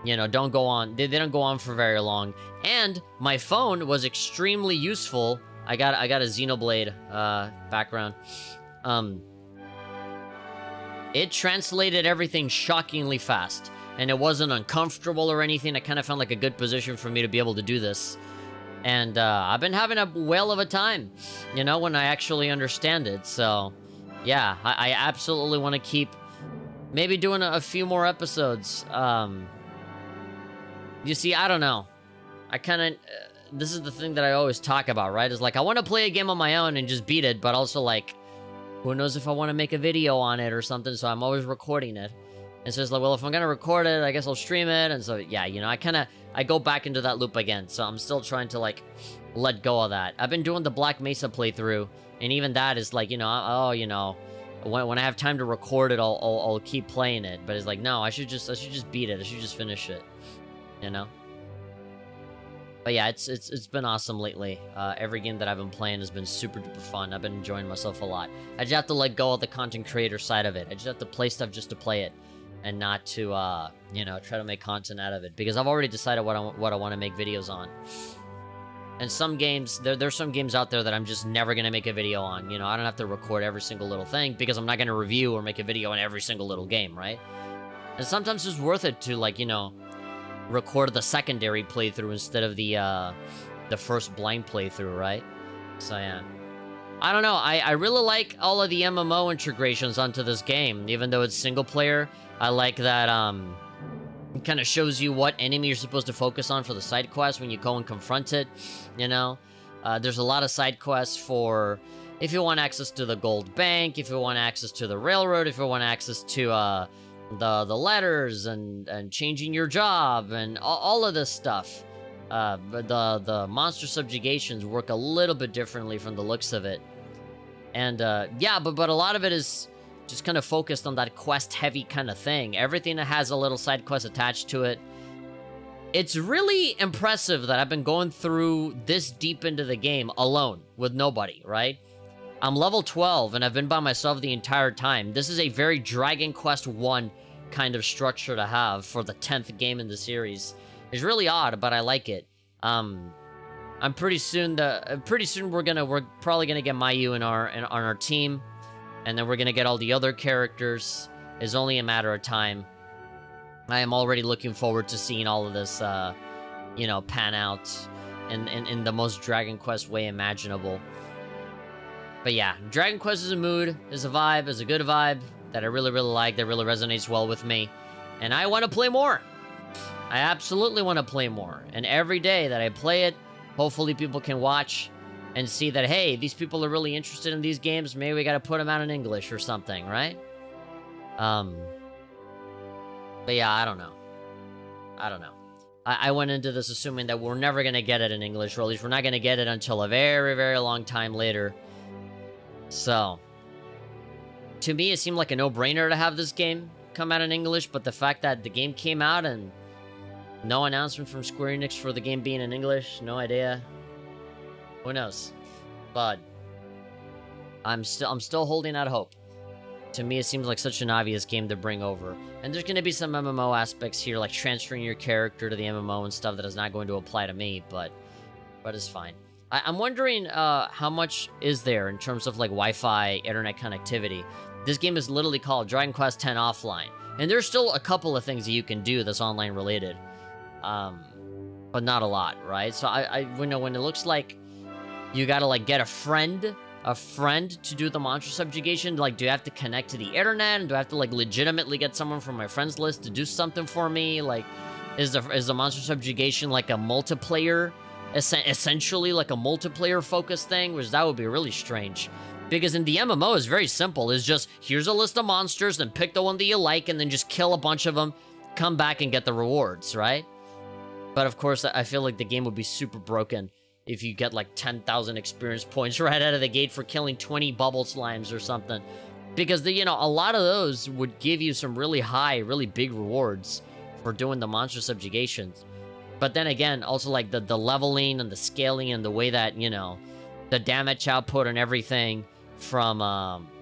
you know, don't go on. They don't go on for very long. And my phone was extremely useful. I got a Xenoblade background. It translated everything shockingly fast, and it wasn't uncomfortable or anything. I kind of found like a good position for me to be able to do this. And I've been having a whale of a time, you know, when I actually understand it. So, yeah, I absolutely want to keep maybe doing a few more episodes. You see, I don't know. I kind of... this is the thing that I always talk about, right? Is like, I want to play a game on my own and just beat it, but also like, who knows if I want to make a video on it or something, so I'm always recording it. And so it's like, well, if I'm going to record it, I guess I'll stream it. And so, yeah, you know, I go back into that loop again. So I'm still trying to, like, let go of that. I've been doing the Black Mesa playthrough, and even that is like, you know, oh, you know, when I have time to record it, I'll keep playing it. But it's like, no, I should just beat it. I should just finish it, you know? But yeah, it's been awesome lately. Every game that I've been playing has been super duper fun. I've been enjoying myself a lot. I just have to let go of the content creator side of it. I just have to play stuff just to play it, and not to you know, try to make content out of it, because I've already decided what I want to make videos on. And some games, there's some games out there that I'm just never gonna make a video on. You know, I don't have to record every single little thing because I'm not gonna review or make a video on every single little game, right? And sometimes it's worth it to, like, you know, record the secondary playthrough instead of the first blind playthrough, right? So yeah, I don't know. I really like all of the MMO integrations onto this game, even though it's single player. I like that it kind of shows you what enemy you're supposed to focus on for the side quest when you go and confront it. You know, there's a lot of side quests for if you want access to the gold bank, if you want access to the railroad, if you want access to the letters and changing your job and all of this stuff. But the monster subjugations work a little bit differently from the looks of it. And yeah, but a lot of it is just kind of focused on that quest heavy kind of thing. Everything that has a little side quest attached to it. It's really impressive that I've been going through this deep into the game alone with nobody, right? I'm level 12 and I've been by myself the entire time. This is a very Dragon Quest 1 kind of structure to have for the 10th game in the series. It's really odd, but I like it. I'm pretty soon we're probably gonna get Mayu on our team, and then we're gonna get all the other characters. It's only a matter of time. I am already looking forward to seeing all of this, you know, pan out in the most Dragon Quest way imaginable. But yeah, Dragon Quest is a mood, is a vibe, is a good vibe that I really, really like, that really resonates well with me. And I want to play more. I absolutely want to play more. And every day that I play it, hopefully people can watch and see that, hey, these people are really interested in these games. Maybe we got to put them out in English or something, right? But yeah, I don't know. I went into this assuming that we're never going to get it in English, or at least we're not going to get it until a very, very long time later. So, to me, it seemed like a no-brainer to have this game come out in English, but the fact that the game came out and no announcement from Square Enix for the game being in English, no idea. Who knows? But I'm still holding out hope. To me, it seems like such an obvious game to bring over. And there's going to be some MMO aspects here, like transferring your character to the MMO and stuff that is not going to apply to me, but it's fine. I'm wondering how much is there in terms of like Wi-Fi internet connectivity. This game is literally called Dragon Quest X Offline, and there's still a couple of things that you can do that's online related, but not a lot, right? So you know, when it looks like you gotta like get a friend to do the monster subjugation, like, do you have to connect to the internet, and do I have to like legitimately get someone from my friends list to do something for me? Like, is the monster subjugation like a multiplayer? Essentially like a multiplayer focused thing, which that would be really strange. Because in the MMO, it's very simple. It's just, here's a list of monsters, then pick the one that you like, and then just kill a bunch of them, come back and get the rewards, right? But of course, I feel like the game would be super broken if you get like 10,000 experience points right out of the gate for killing 20 bubble slimes or something. Because, a lot of those would give you some really high, really big rewards for doing the monster subjugations. But then again, also like the leveling and the scaling and the way that, the damage output and everything from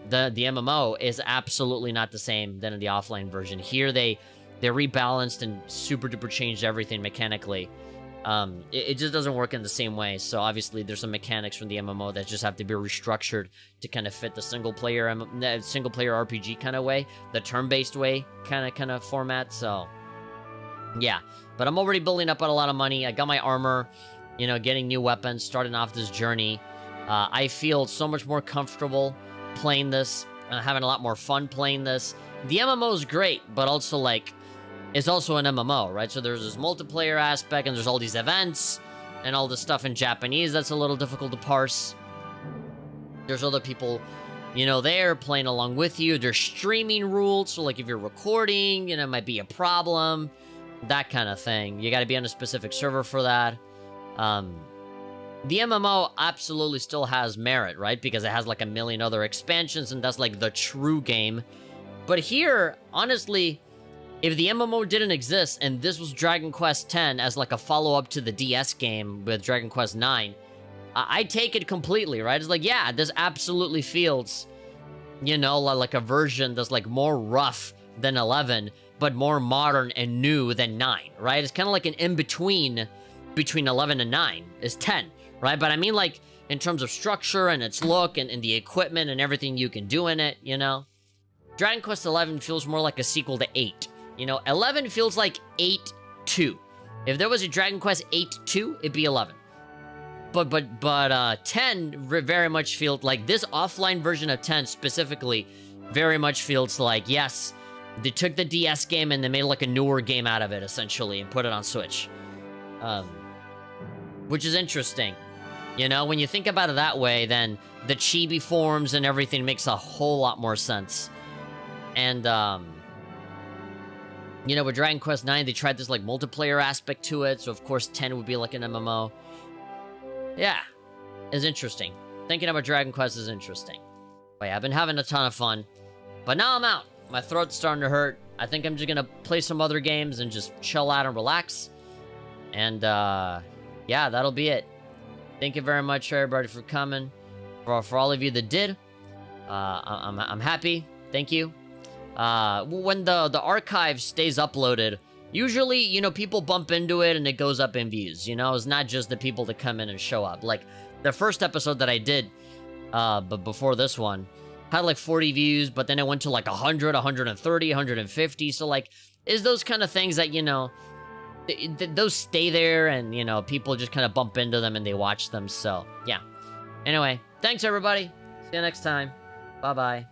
the MMO is absolutely not the same than in the offline version. Here they rebalanced and super duper changed everything mechanically. It just doesn't work in the same way. So obviously there's some mechanics from the MMO that just have to be restructured to kind of fit the single player RPG kind of way, the turn-based way kind of format. So yeah, but I'm already building up on a lot of money. I got my armor, getting new weapons, starting off this journey. I feel so much more comfortable playing this, having a lot more fun playing this. The MMO is great, but also like, it's also an MMO, right? So there's this multiplayer aspect, and there's all these events, and all this stuff in Japanese that's a little difficult to parse. There's other people, there playing along with you. There's streaming rules, so like if you're recording, it might be a problem. That kind of thing. You gotta be on a specific server for that. The MMO absolutely still has merit, right? Because it has like a million other expansions, and that's like the true game. But here, honestly, if the MMO didn't exist and this was Dragon Quest X as like a follow-up to the DS game with Dragon Quest IX, I take it completely, right? It's like, yeah, this absolutely feels, like a version that's like more rough than 11, but more modern and new than 9, right? It's kind of like an in-between between 11 and 9 is 10, right? But I mean, like, in terms of structure and its look and the equipment and everything you can do in it, Dragon Quest 11 feels more like a sequel to 8. 11 feels like 8-2. If there was a Dragon Quest 8-2, it'd be 11. But 10 very much feels like this offline version of 10 specifically very much feels like, yes, they took the DS game and they made like a newer game out of it, essentially, and put it on Switch. Which is interesting. When you think about it that way, then the Chibi forms and everything makes a whole lot more sense. And, with Dragon Quest IX, they tried this, like, multiplayer aspect to it, so of course 10 would be like an MMO. Yeah, it's interesting. Thinking about Dragon Quest is interesting. But yeah, I've been having a ton of fun. But now I'm out. My throat's starting to hurt. I think I'm just gonna play some other games and just chill out and relax. And, yeah, that'll be it. Thank you very much, everybody, for coming. For all of you that did, I'm happy. Thank you. When the archive stays uploaded, usually, people bump into it and it goes up in views, It's not just the people that come in and show up. Like, the first episode that I did, but before this one, had like 40 views, but then it went to like 100, 130, 150. So, like, is those kind of things that, those stay there and, people just kind of bump into them and they watch them. So, yeah. Anyway, thanks, everybody. See you next time. Bye-bye.